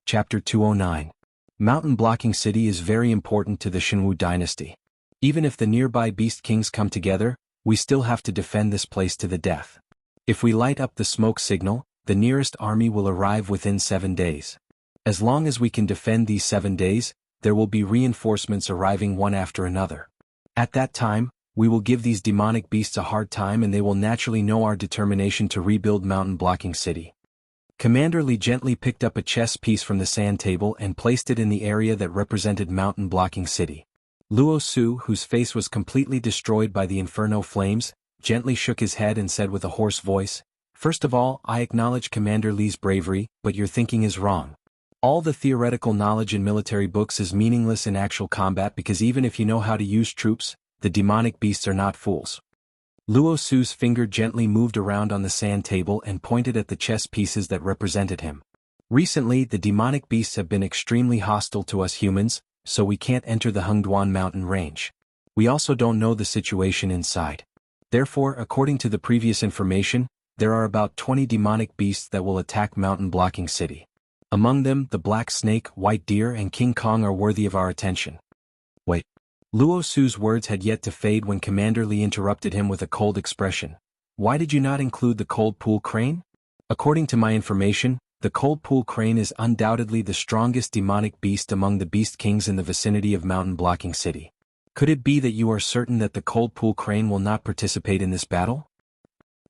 S1: Chapter 209. Mountain Blocking City is very important to the Xianhu dynasty. Even if the nearby Beast Kings come together, We still have to defend this place to the death. If we light up the smoke signal, the nearest army will arrive within 7 days. As long as we can defend these 7 days, there will be reinforcements arriving one after another. At that time, we will give these demonic beasts a hard time and they will naturally know our determination to rebuild Mountain Blocking City. Commander Li gently picked up a chess piece from the sand table and placed it in the area that represented Mountain Blocking City. Luo Su, whose face was completely destroyed by the inferno flames, gently shook his head and said with a hoarse voice, "First of all, I acknowledge Commander Li's bravery, but your thinking is wrong. All the theoretical knowledge in military books is meaningless in actual combat because even if you know how to use troops, the demonic beasts are not fools." Luo Su's finger gently moved around on the sand table and pointed at the chess pieces that represented him. Recently, the demonic beasts have been extremely hostile to us humans, so we can't enter the Xuanhuan mountain range. We also don't know the situation inside. Therefore, according to the previous information, there are about 20 demonic beasts that will attack Mountain Blocking City. Among them, the black snake, white deer and King Kong are worthy of our attention. Wait. Luo Su's words had yet to fade when Commander Li interrupted him with a cold expression. "Why did you not include the cold pool crane? According to my information, the cold pool crane is undoubtedly the strongest demonic beast among the beast kings in the vicinity of Mountain Blocking City. Could it be that you are certain that the cold pool crane will not participate in this battle?"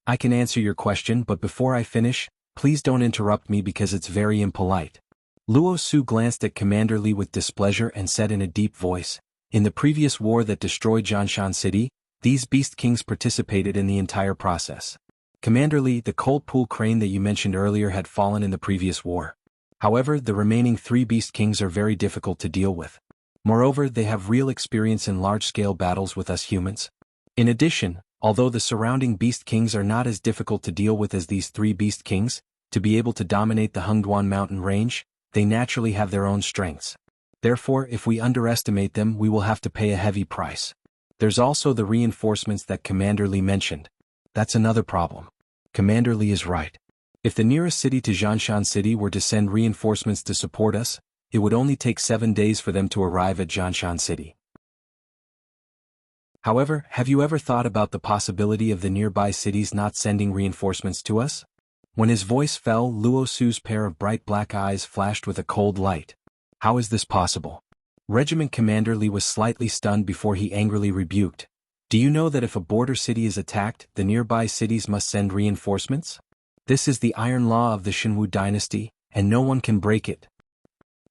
S1: "I can answer your question, but before I finish, please don't interrupt me because it's very impolite." Luo Su glanced at Commander Li with displeasure and said in a deep voice, "In the previous war that destroyed Jiangshan City, these beast kings participated in the entire process. Commander Li, the cold pool crane that you mentioned earlier had fallen in the previous war. However, the remaining 3 beast kings are very difficult to deal with. Moreover, they have real experience in large-scale battles with us humans. In addition, although the surrounding beast kings are not as difficult to deal with as these 3 beast kings, to be able to dominate the Xuanhuan mountain range, they naturally have their own strengths. Therefore, if we underestimate them, we will have to pay a heavy price. There's also the reinforcements that Commander Li mentioned. That's another problem." Commander Li is right. If the nearest city to Jiangshan City were to send reinforcements to support us, it would only take 7 days for them to arrive at Jiangshan City. However, have you ever thought about the possibility of the nearby cities not sending reinforcements to us? When his voice fell, Luo Su's pair of bright black eyes flashed with a cold light. "How is this possible?" Regiment Commander Li was slightly stunned before he angrily rebuked. "Do you know that if a border city is attacked, the nearby cities must send reinforcements? This is the iron law of the Xianhu dynasty, and no one can break it.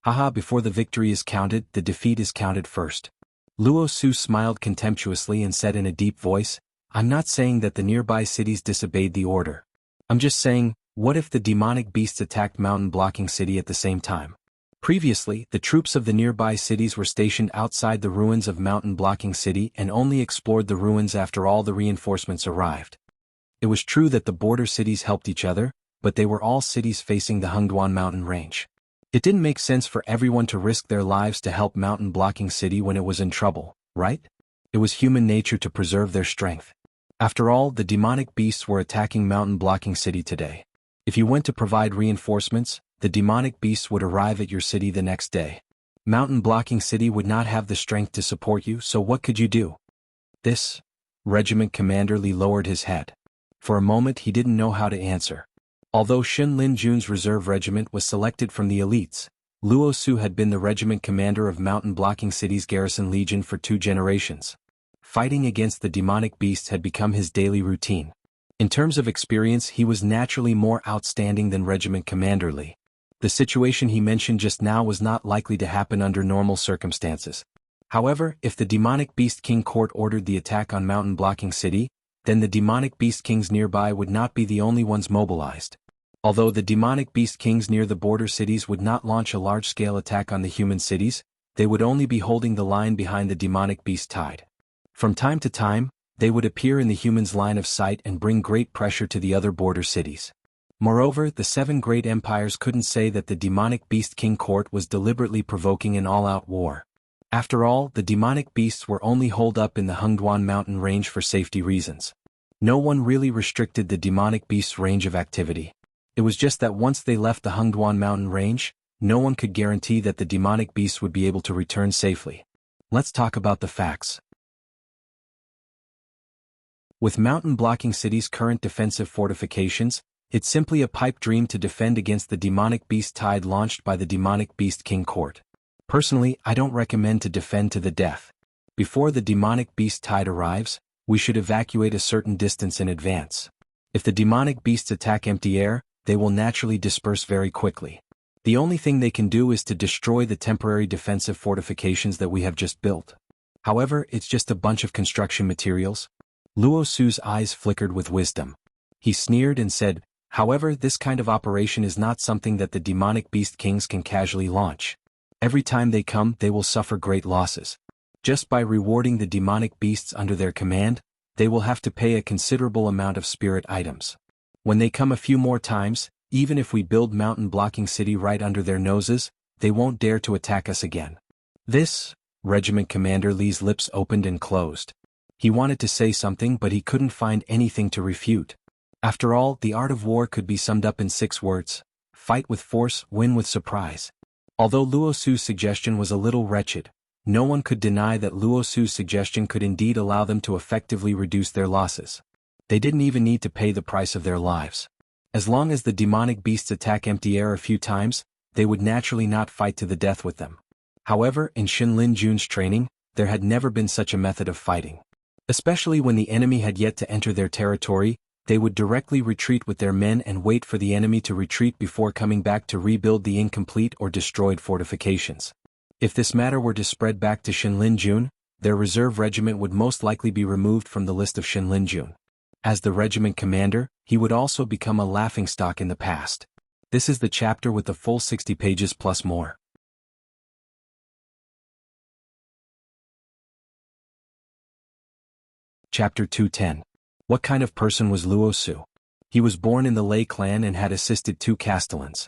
S1: Haha, before the victory is counted, the defeat is counted first." Luo Su smiled contemptuously and said in a deep voice, "I'm not saying that the nearby cities disobeyed the order. I'm just saying, what if the demonic beasts attacked Mountain Blocking City at the same time? Previously, the troops of the nearby cities were stationed outside the ruins of Mountain Blocking City and only explored the ruins after all the reinforcements arrived. It was true that the border cities helped each other, but they were all cities facing the Xuanhuan mountain range. It didn't make sense for everyone to risk their lives to help Mountain Blocking City when it was in trouble, right? It was human nature to preserve their strength. After all, the demonic beasts were attacking Mountain Blocking City today. If you went to provide reinforcements, the demonic beasts would arrive at your city the next day. Mountain Blocking City would not have the strength to support you, so what could you do?" "This?" Regiment Commander Li lowered his head. For a moment he didn't know how to answer. Although Shen Lin Jun's reserve regiment was selected from the elites, Luo Su had been the regiment commander of Mountain Blocking City's garrison legion for 2 generations. Fighting against the demonic beasts had become his daily routine. In terms of experience, he was naturally more outstanding than Regiment Commander Li. The situation he mentioned just now was not likely to happen under normal circumstances. However, if the demonic beast king court ordered the attack on Mountain Blocking City, then the demonic beast kings nearby would not be the only ones mobilized. Although the demonic beast kings near the border cities would not launch a large-scale attack on the human cities, they would only be holding the line behind the demonic beast tide. From time to time, they would appear in the humans' line of sight and bring great pressure to the other border cities. Moreover, the 7 great empires couldn't say that the demonic beast king court was deliberately provoking an all-out war. After all, the demonic beasts were only holed up in the Xuanhuan mountain range for safety reasons. No one really restricted the demonic beasts' range of activity. It was just that once they left the Xuanhuan mountain range, no one could guarantee that the demonic beasts would be able to return safely. Let's talk about the facts. With mountain blocking city's current defensive fortifications, it's simply a pipe dream to defend against the demonic beast tide launched by the demonic beast king court. Personally, I don't recommend to defend to the death. Before the demonic beast tide arrives, we should evacuate a certain distance in advance. If the demonic beasts attack empty air, they will naturally disperse very quickly. The only thing they can do is to destroy the temporary defensive fortifications that we have just built. However, it's just a bunch of construction materials. Luo Su's eyes flickered with wisdom. He sneered and said, however, this kind of operation is not something that the demonic beast kings can casually launch. Every time they come, they will suffer great losses. Just by rewarding the demonic beasts under their command, they will have to pay a considerable amount of spirit items. When they come a few more times, even if we build mountain blocking city right under their noses, they won't dare to attack us again. This, Regiment Commander Lee's lips opened and closed. He wanted to say something but he couldn't find anything to refute. After all, the art of war could be summed up in 6 words: fight with force, win with surprise. Although Luo Su's suggestion was a little wretched, no one could deny that Luo Su's suggestion could indeed allow them to effectively reduce their losses. They didn't even need to pay the price of their lives. As long as the demonic beasts attack empty air a few times, they would naturally not fight to the death with them. However, in Shinlin Jun's training, there had never been such a method of fighting. Especially when the enemy had yet to enter their territory, they would directly retreat with their men and wait for the enemy to retreat before coming back to rebuild the incomplete or destroyed fortifications. If this matter were to spread back to Shinlin Jun, their reserve regiment would most likely be removed from the list of Shinlin Jun. As the regiment commander, he would also become a laughingstock in the past. This is the chapter with the full 60 pages plus more. Chapter 210. What kind of person was Luo Su? He was born in the Lei clan and had assisted 2 castellans.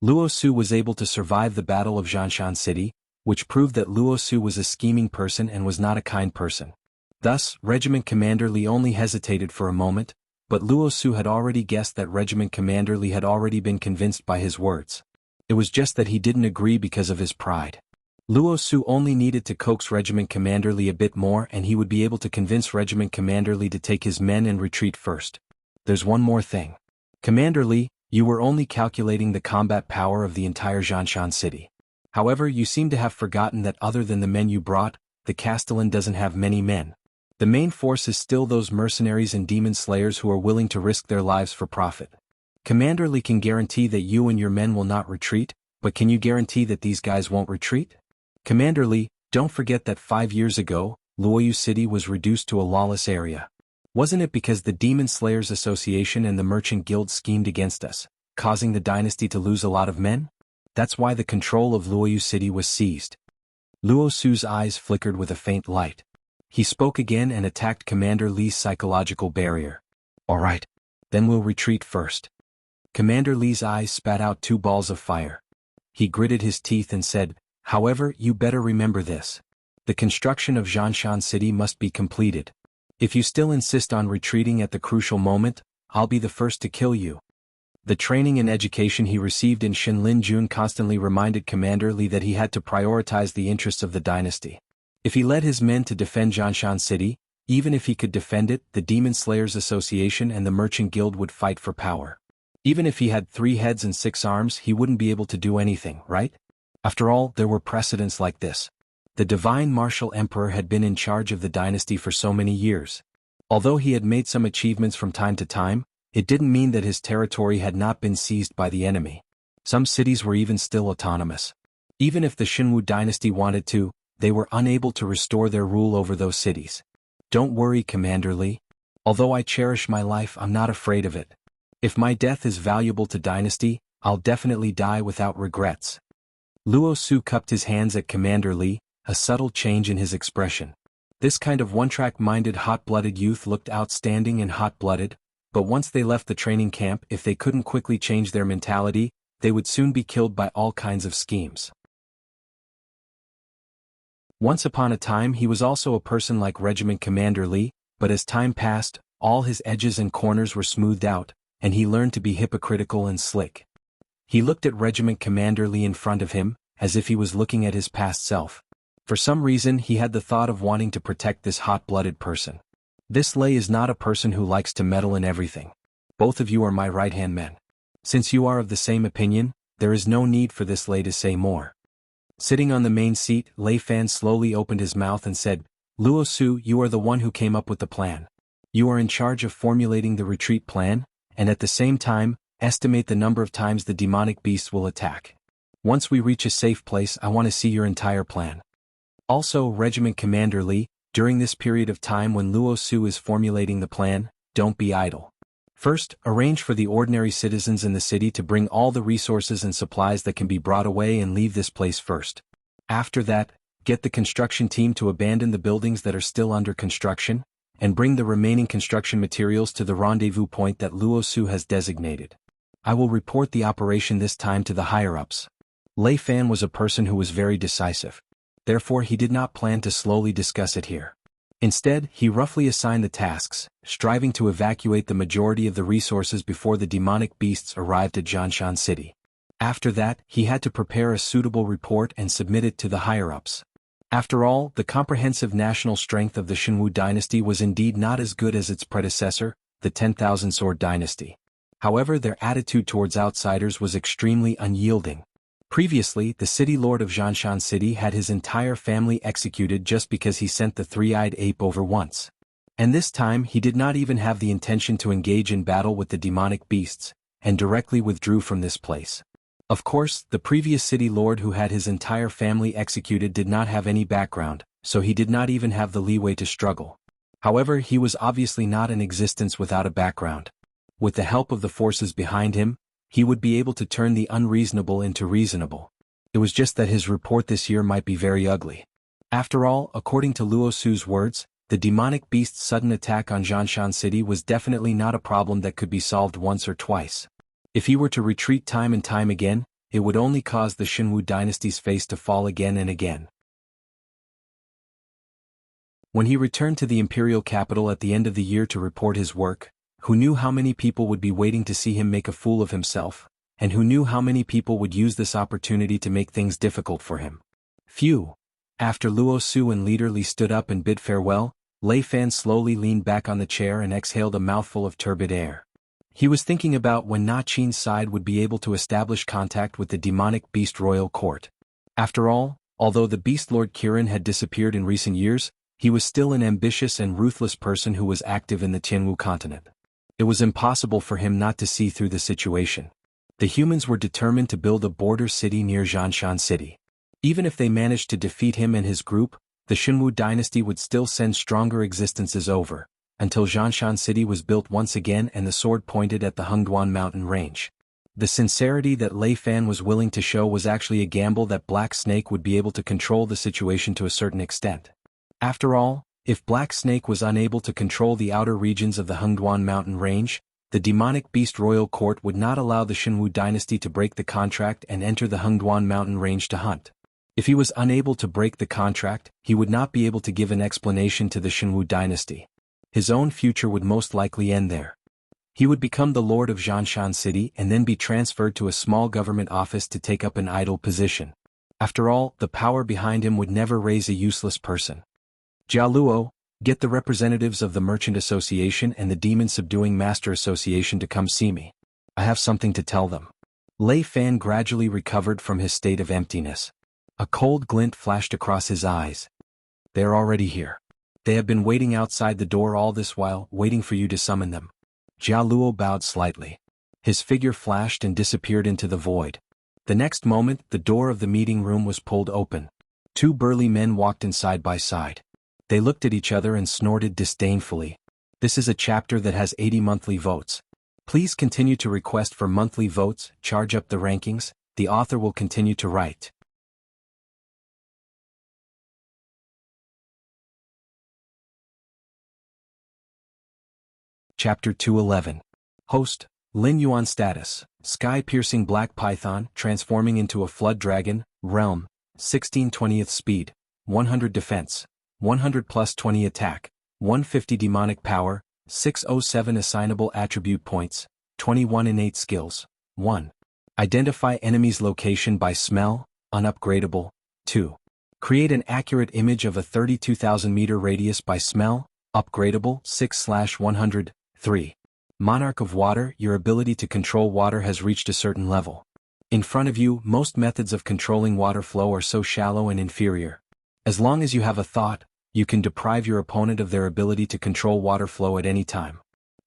S1: Luo Su was able to survive the Battle of Xianxia City, which proved that Luo Su was a scheming person and was not a kind person. Thus, Regiment Commander Li only hesitated for a moment, but Luo Su had already guessed that Regiment Commander Li had already been convinced by his words. It was just that he didn't agree because of his pride. Luo Su only needed to coax Regiment Commander Li a bit more and he would be able to convince Regiment Commander Li to take his men and retreat first. There's one more thing. Commander Li, you were only calculating the combat power of the entire Xianxia city. However, you seem to have forgotten that other than the men you brought, the Castellan doesn't have many men. The main force is still those mercenaries and demon slayers who are willing to risk their lives for profit. Commander Li can guarantee that you and your men will not retreat, but can you guarantee that these guys won't retreat? Commander Li, don't forget that 5 years ago, Luoyu City was reduced to a lawless area. Wasn't it because the Demon Slayers Association and the Merchant Guild schemed against us, causing the dynasty to lose a lot of men? That's why the control of Luoyu City was seized. Luo Su's eyes flickered with a faint light. He spoke again and attacked Commander Li's psychological barrier. Alright. Then we'll retreat first. Commander Li's eyes spat out 2 balls of fire. He gritted his teeth and said, however, you better remember this. The construction of Xianxia City must be completed. If you still insist on retreating at the crucial moment, I'll be the first to kill you. The training and education he received in Shinlin Jun constantly reminded Commander Li that he had to prioritize the interests of the dynasty. If he led his men to defend Xianxia City, even if he could defend it, the Demon Slayers Association and the Merchant Guild would fight for power. Even if he had 3 heads and 6 arms, he wouldn't be able to do anything, right? After all, there were precedents like this. The Divine Martial Emperor had been in charge of the dynasty for so many years. Although he had made some achievements from time to time, it didn't mean that his territory had not been seized by the enemy. Some cities were even still autonomous. Even if the Xinwu dynasty wanted to, they were unable to restore their rule over those cities. Don't worry, Commander Li. Although I cherish my life, I'm not afraid of it. If my death is valuable to dynasty, I'll definitely die without regrets. Luo Su cupped his hands at Commander Li, a subtle change in his expression. This kind of one-track-minded hot-blooded youth looked outstanding and hot-blooded, but once they left the training camp, if they couldn't quickly change their mentality, they would soon be killed by all kinds of schemes. Once upon a time he was also a person like Regiment Commander Li, but as time passed, all his edges and corners were smoothed out, and he learned to be hypocritical and slick. He looked at Regiment Commander Li in front of him, as if he was looking at his past self. For some reason he had the thought of wanting to protect this hot-blooded person. This Lei is not a person who likes to meddle in everything. Both of you are my right-hand men. Since you are of the same opinion, there is no need for this Lei to say more. Sitting on the main seat, Lei Fan slowly opened his mouth and said, Luo Su, you are the one who came up with the plan. You are in charge of formulating the retreat plan, and at the same time, estimate the number of times the demonic beasts will attack. Once we reach a safe place, I want to see your entire plan. Also, Regiment Commander Li, during this period of time when Luo Su is formulating the plan, don't be idle. First, arrange for the ordinary citizens in the city to bring all the resources and supplies that can be brought away and leave this place first. After that, get the construction team to abandon the buildings that are still under construction, and bring the remaining construction materials to the rendezvous point that Luo Su has designated. I will report the operation this time to the higher-ups. Lei Fan was a person who was very decisive. Therefore he did not plan to slowly discuss it here. Instead, he roughly assigned the tasks, striving to evacuate the majority of the resources before the demonic beasts arrived at Xianxia City. After that, he had to prepare a suitable report and submit it to the higher-ups. After all, the comprehensive national strength of the Xuanhu dynasty was indeed not as good as its predecessor, the 10,000 Sword dynasty. However, their attitude towards outsiders was extremely unyielding. Previously, the city lord of Xianxia City had his entire family executed just because he sent the three-eyed ape over once. And this time he did not even have the intention to engage in battle with the demonic beasts, and directly withdrew from this place. Of course, the previous city lord who had his entire family executed did not have any background, so he did not even have the leeway to struggle. However, he was obviously not in existence without a background. With the help of the forces behind him, he would be able to turn the unreasonable into reasonable. It was just that his report this year might be very ugly. After all, according to Luo Su's words, the demonic beast's sudden attack on Xianxia City was definitely not a problem that could be solved once or twice. If he were to retreat time and time again, it would only cause the Xuanhu dynasty's face to fall again and again. When he returned to the imperial capital at the end of the year to report his work, who knew how many people would be waiting to see him make a fool of himself, and who knew how many people would use this opportunity to make things difficult for him? Few. After Luo Su and Leader Li stood up and bid farewell, Lei Fan slowly leaned back on the chair and exhaled a mouthful of turbid air. He was thinking about when Na Qin's side would be able to establish contact with the demonic beast royal court. After all, although the beast lord Kirin had disappeared in recent years, he was still an ambitious and ruthless person who was active in the Tianwu continent. It was impossible for him not to see through the situation. The humans were determined to build a border city near Xianxia City. Even if they managed to defeat him and his group, the Xuanhu dynasty would still send stronger existences over, until Xianxia City was built once again and the sword pointed at the Xuanhuan mountain range. The sincerity that Lei Fan was willing to show was actually a gamble that Black Snake would be able to control the situation to a certain extent. After all, if Black Snake was unable to control the outer regions of the Xuanhuan mountain range, the demonic beast royal court would not allow the Xuanhu dynasty to break the contract and enter the Xuanhuan mountain range to hunt. If he was unable to break the contract, he would not be able to give an explanation to the Xuanhu dynasty. His own future would most likely end there. He would become the lord of Xianxia City and then be transferred to a small government office to take up an idle position. After all, the power behind him would never raise a useless person. Jia Luo, get the representatives of the Merchant Association and the Demon Subduing Master Association to come see me. I have something to tell them. Lei Fan gradually recovered from his state of emptiness. A cold glint flashed across his eyes. They are already here. They have been waiting outside the door all this while, waiting for you to summon them. Jia Luo bowed slightly. His figure flashed and disappeared into the void. The next moment, the door of the meeting room was pulled open. Two burly men walked in side by side. They looked at each other and snorted disdainfully. This is a chapter that has 80 monthly votes. Please continue to request for monthly votes, charge up the rankings, the author will continue to write. Chapter 211. Host, Lin Yuan status, sky-piercing black python transforming into a flood dragon, realm, 16/20th speed, 100 defense, 100 plus 20 attack, 150 demonic power, 607 assignable attribute points, 21 innate skills, 1. Identify enemy's location by smell, unupgradable, 2. Create an accurate image of a 32,000 meter radius by smell, Upgradable, 6/100, 3. Monarch of Water, your ability to control water has reached a certain level. In front of you, most methods of controlling water flow are so shallow and inferior. As long as you have a thought, you can deprive your opponent of their ability to control water flow at any time.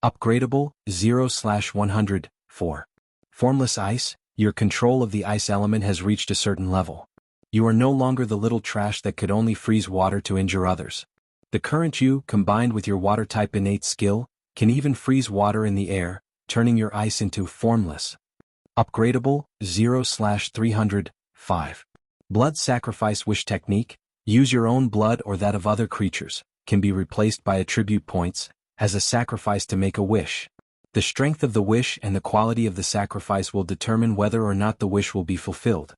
S1: Upgradable, 0/100, 4. Formless Ice, your control of the ice element has reached a certain level. You are no longer the little trash that could only freeze water to injure others. The current you, combined with your water-type innate skill, can even freeze water in the air, turning your ice into formless. Upgradable, 0/300, 5. Blood Sacrifice Wish Technique, use your own blood or that of other creatures, can be replaced by attribute points, as a sacrifice to make a wish. The strength of the wish and the quality of the sacrifice will determine whether or not the wish will be fulfilled.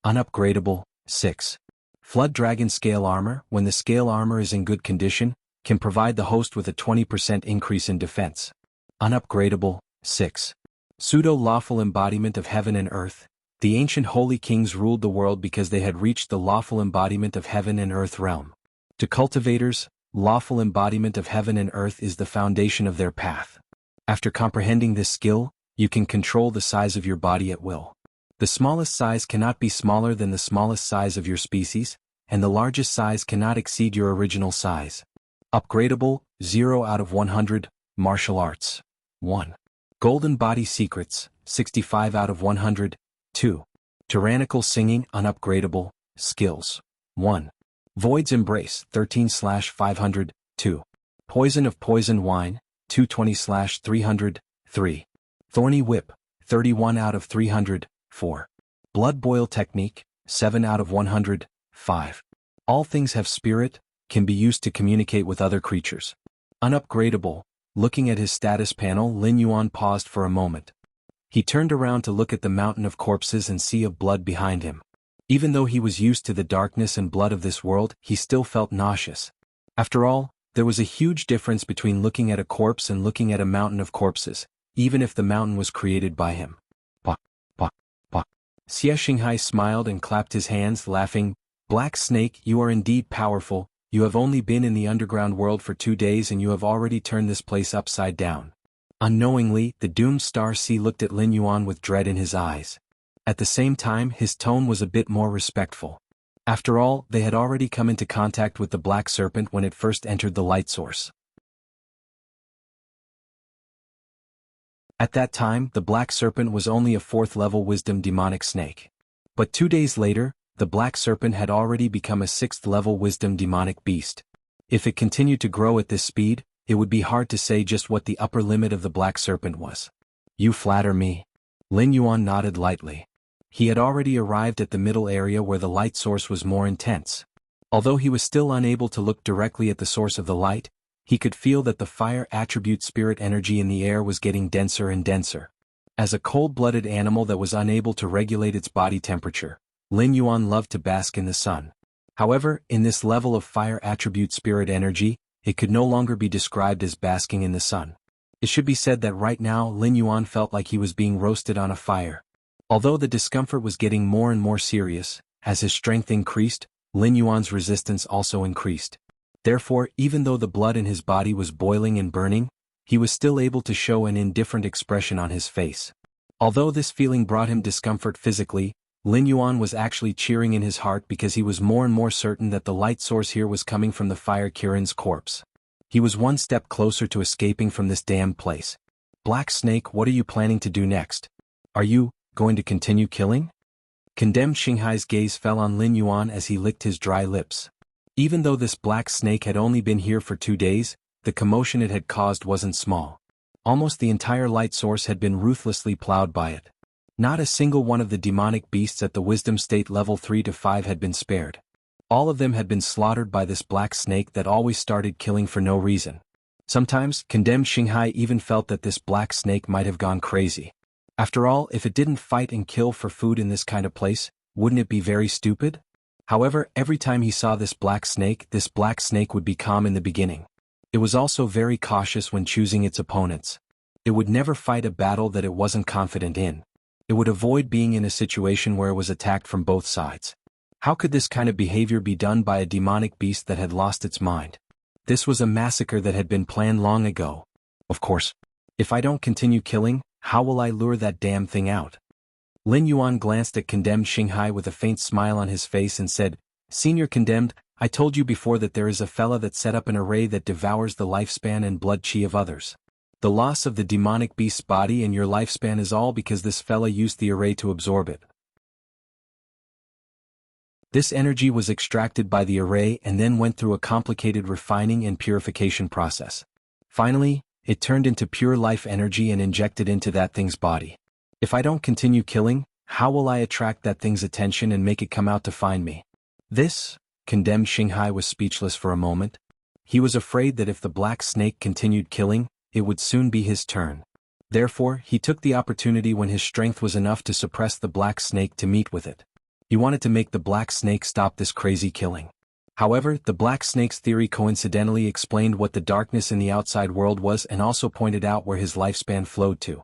S1: Unupgradable, 6. Flood Dragon Scale Armor, when the scale armor is in good condition, can provide the host with a 20% increase in defense. Unupgradable, 6. Pseudo-lawful embodiment of heaven and earth, the ancient holy kings ruled the world because they had reached the lawful embodiment of heaven and earth realm. To cultivators, lawful embodiment of heaven and earth is the foundation of their path. After comprehending this skill, you can control the size of your body at will. The smallest size cannot be smaller than the smallest size of your species, and the largest size cannot exceed your original size. Upgradable, 0/100, Martial Arts. 1. Golden Body Secrets, 65/100, 2. Tyrannical Singing, Unupgradable, Skills. 1. Void's Embrace, 13/500, 2. Poison of Poison Wine, 220/300, 3. Thorny Whip, 31/300, 4. Blood Boil Technique, 7/100, 5. All things have spirit, can be used to communicate with other creatures. Unupgradable, looking at his status panel, Lin Yuan paused for a moment. He turned around to look at the mountain of corpses and sea of blood behind him. Even though he was used to the darkness and blood of this world, he still felt nauseous. After all, there was a huge difference between looking at a corpse and looking at a mountain of corpses, even if the mountain was created by him. Xianxia smiled and clapped his hands, laughing. Black Snake, you are indeed powerful. You have only been in the underground world for 2 days and you have already turned this place upside down. Unknowingly, the doomed Star Sea looked at Lin Yuan with dread in his eyes. At the same time, his tone was a bit more respectful. After all, they had already come into contact with the Black Serpent when it first entered the light source. At that time, the Black Serpent was only a 4th-level wisdom demonic snake. But 2 days later, the Black Serpent had already become a 6th-level wisdom demonic beast. If it continued to grow at this speed, it would be hard to say just what the upper limit of the Black Serpent was. You flatter me. Lin Yuan nodded lightly. He had already arrived at the middle area where the light source was more intense. Although he was still unable to look directly at the source of the light, he could feel that the fire attribute spirit energy in the air was getting denser and denser. As a cold-blooded animal that was unable to regulate its body temperature, Lin Yuan loved to bask in the sun. However, in this level of fire attribute spirit energy, it could no longer be described as basking in the sun. It should be said that right now Lin Yuan felt like he was being roasted on a fire. Although the discomfort was getting more and more serious, as his strength increased, Lin Yuan's resistance also increased. Therefore, even though the blood in his body was boiling and burning, he was still able to show an indifferent expression on his face. Although this feeling brought him discomfort physically, Lin Yuan was actually cheering in his heart because he was more and more certain that the light source here was coming from the Fire Kirin's corpse. He was one step closer to escaping from this damned place. Black Snake, what are you planning to do next? Are you going to continue killing? Condemned Xinghai's gaze fell on Lin Yuan as he licked his dry lips. Even though this Black Snake had only been here for 2 days, the commotion it had caused wasn't small. Almost the entire light source had been ruthlessly plowed by it. Not a single one of the demonic beasts at the wisdom state level 3 to 5 had been spared. All of them had been slaughtered by this Black Snake that always started killing for no reason. Sometimes, condemned Xinghai even felt that this Black Snake might have gone crazy. After all, if it didn't fight and kill for food in this kind of place, wouldn't it be very stupid? However, every time he saw this Black Snake would be calm in the beginning. It was also very cautious when choosing its opponents. It would never fight a battle that it wasn't confident in. It would avoid being in a situation where it was attacked from both sides. How could this kind of behavior be done by a demonic beast that had lost its mind? This was a massacre that had been planned long ago. Of course. If I don't continue killing, how will I lure that damn thing out? Lin Yuan glanced at condemned Xinghai with a faint smile on his face and said, Senior Condemned, I told you before that there is a fella that set up an array that devours the lifespan and blood chi of others. The loss of the demonic beast's body and your lifespan is all because this fella used the array to absorb it. This energy was extracted by the array and then went through a complicated refining and purification process. Finally, it turned into pure life energy and injected into that thing's body. If I don't continue killing, how will I attract that thing's attention and make it come out to find me? This, condemned Xinghai was speechless for a moment. He was afraid that if the black snake continued killing, it would soon be his turn. Therefore, he took the opportunity when his strength was enough to suppress the black snake to meet with it. He wanted to make the black snake stop this crazy killing. However, the black snake's theory coincidentally explained what the darkness in the outside world was and also pointed out where his lifespan flowed to.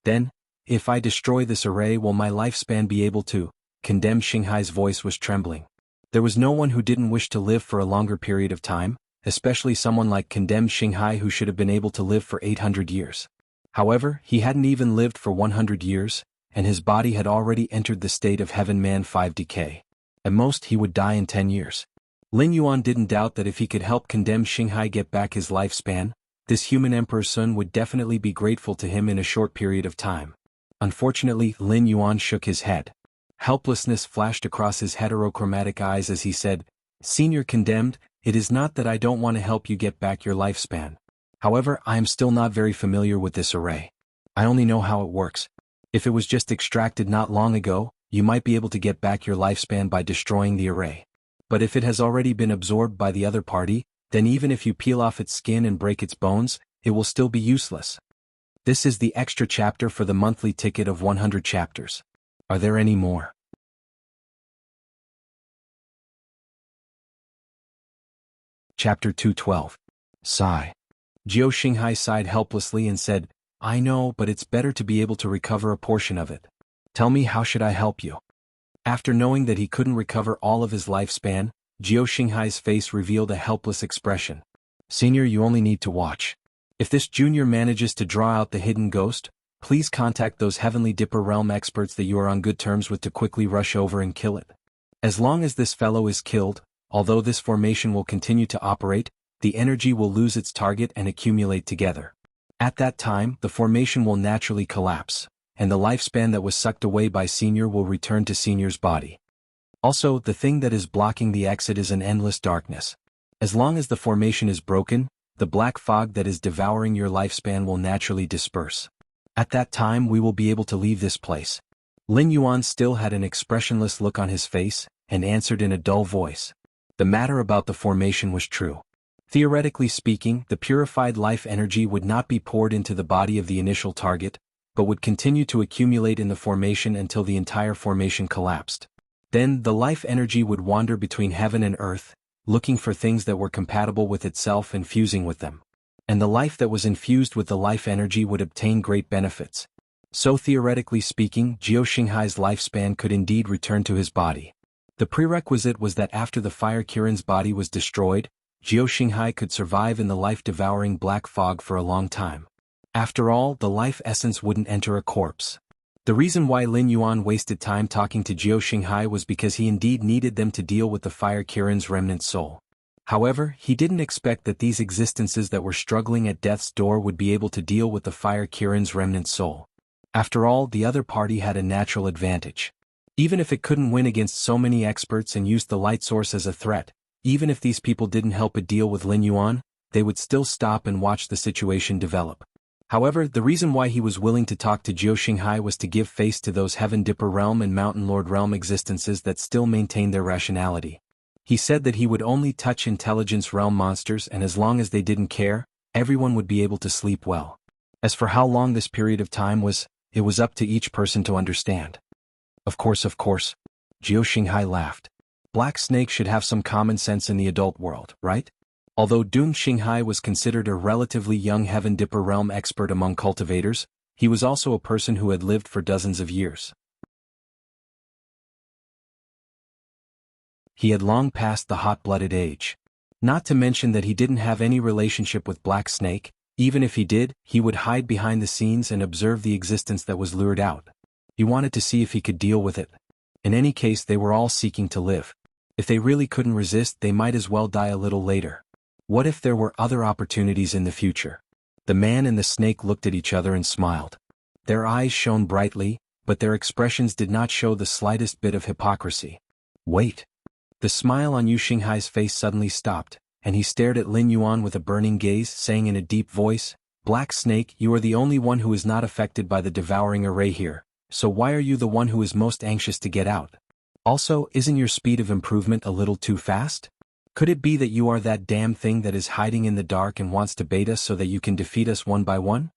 S1: Then, if I destroy this array, will my lifespan be able to? Condemned Xinghai's voice was trembling. There was no one who didn't wish to live for a longer period of time, especially someone like condemned Xinghai who should have been able to live for 800 years. However, he hadn't even lived for 100 years, and his body had already entered the state of Heaven Man 5 decay. At most he would die in 10 years. Lin Yuan didn't doubt that if he could help condemned Xinghai get back his lifespan, this human Emperor Sun would definitely be grateful to him in a short period of time. Unfortunately, Lin Yuan shook his head. Helplessness flashed across his heterochromatic eyes as he said, Senior Condemned, it is not that I don't want to help you get back your lifespan. However, I am still not very familiar with this array. I only know how it works. If it was just extracted not long ago, you might be able to get back your lifespan by destroying the array. But if it has already been absorbed by the other party, then even if you peel off its skin and break its bones, it will still be useless. This is the extra chapter for the monthly ticket of 100 chapters. Are there any more? Chapter 212. Sigh. Jiao Xinghai sighed helplessly and said, I know, but it's better to be able to recover a portion of it. Tell me, how should I help you? After knowing that he couldn't recover all of his lifespan, Jiao Xinghai's face revealed a helpless expression. Senior, you only need to watch. If this junior manages to draw out the hidden ghost, please contact those Heavenly Dipper Realm experts that you are on good terms with to quickly rush over and kill it. As long as this fellow is killed, although this formation will continue to operate, the energy will lose its target and accumulate together. At that time, the formation will naturally collapse, and the lifespan that was sucked away by Senior will return to Senior's body. Also, the thing that is blocking the exit is an endless darkness. As long as the formation is broken, the black fog that is devouring your lifespan will naturally disperse. At that time we will be able to leave this place. Lin Yuan still had an expressionless look on his face, and answered in a dull voice. The matter about the formation was true. Theoretically speaking, the purified life energy would not be poured into the body of the initial target, but would continue to accumulate in the formation until the entire formation collapsed. Then the life energy would wander between heaven and earth, looking for things that were compatible with itself and fusing with them. And the life that was infused with the life energy would obtain great benefits. So theoretically speaking, Jiao Xinghai's lifespan could indeed return to his body. The prerequisite was that after the Fire Kirin's body was destroyed, Jiao Xinghai could survive in the life-devouring black fog for a long time. After all, the life essence wouldn't enter a corpse. The reason why Lin Yuan wasted time talking to Jiao Xinghai was because he indeed needed them to deal with the Fire Kirin's remnant soul. However, he didn't expect that these existences that were struggling at death's door would be able to deal with the Fire Kirin's remnant soul. After all, the other party had a natural advantage. Even if it couldn't win against so many experts and used the light source as a threat, even if these people didn't help it deal with Lin Yuan, they would still stop and watch the situation develop. However, the reason why he was willing to talk to Jiao Xinghai was to give face to those Heaven Dipper Realm and Mountain Lord Realm existences that still maintained their rationality. He said that he would only touch Intelligence Realm monsters, and as long as they didn't care, everyone would be able to sleep well. As for how long this period of time was, it was up to each person to understand. Of course, Jiao Xinghai laughed. Black Snake should have some common sense in the adult world, right? Although doomed Xinghai was considered a relatively young Heaven Dipper Realm expert among cultivators, he was also a person who had lived for dozens of years. He had long passed the hot-blooded age. Not to mention that he didn't have any relationship with Black Snake. Even if he did, he would hide behind the scenes and observe the existence that was lured out. He wanted to see if he could deal with it. In any case, they were all seeking to live. If they really couldn't resist, they might as well die a little later. What if there were other opportunities in the future? The man and the snake looked at each other and smiled. Their eyes shone brightly, but their expressions did not show the slightest bit of hypocrisy. Wait. The smile on Yu Xinghai's face suddenly stopped, and he stared at Lin Yuan with a burning gaze, saying in a deep voice, "Black Snake, you are the only one who is not affected by the devouring array here, so why are you the one who is most anxious to get out? Also, isn't your speed of improvement a little too fast? Could it be that you are that damn thing that is hiding in the dark and wants to bait us so that you can defeat us one by one?"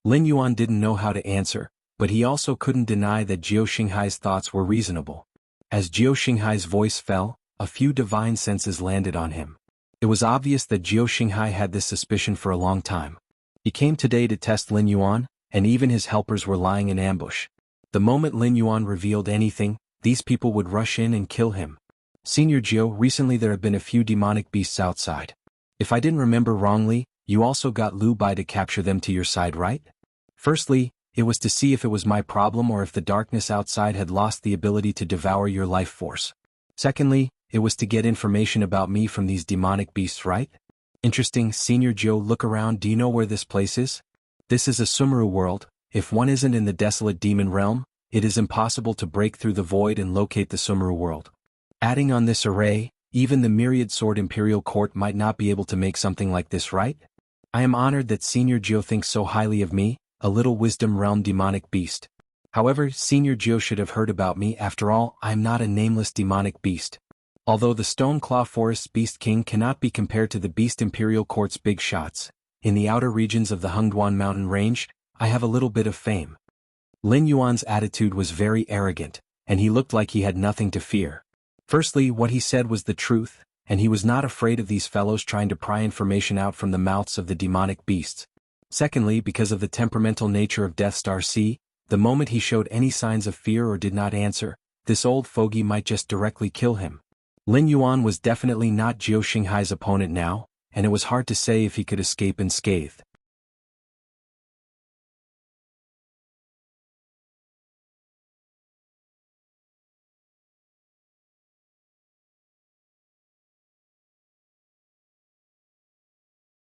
S1: Lin Yuan didn't know how to answer, but he also couldn't deny that Jiao Xinghai's thoughts were reasonable. As Jiao Xinghai's voice fell, a few divine senses landed on him. It was obvious that Jiao Xinghai had this suspicion for a long time. He came today to test Lin Yuan, and even his helpers were lying in ambush. The moment Lin Yuan revealed anything, these people would rush in and kill him. "Senior Jiao, recently there have been a few demonic beasts outside. If I didn't remember wrongly, you also got Lu Bai to capture them to your side, right? Firstly, it was to see if it was my problem or if the darkness outside had lost the ability to devour your life force. Secondly, it was to get information about me from these demonic beasts, right? Interesting. Senior Jiao, look around. Do you know where this place is? This is a Sumeru world. If one isn't in the desolate demon realm, it is impossible to break through the void and locate the Sumeru world. Adding on this array, even the myriad sword imperial court might not be able to make something like this, right? I am honored that Senior Jiao thinks so highly of me, a little wisdom realm demonic beast. However, Senior Jiao should have heard about me. After all, I am not a nameless demonic beast. Although the Stone Claw Forest's Beast King cannot be compared to the Beast Imperial Court's big shots, in the outer regions of the Hengduan mountain range, I have a little bit of fame." Lin Yuan's attitude was very arrogant, and he looked like he had nothing to fear. Firstly, what he said was the truth, and he was not afraid of these fellows trying to pry information out from the mouths of the demonic beasts. Secondly, because of the temperamental nature of Death Star C, the moment he showed any signs of fear or did not answer, this old fogey might just directly kill him. Lin Yuan was definitely not Jiao Xinghai's opponent now, and it was hard to say if he could escape unscathed.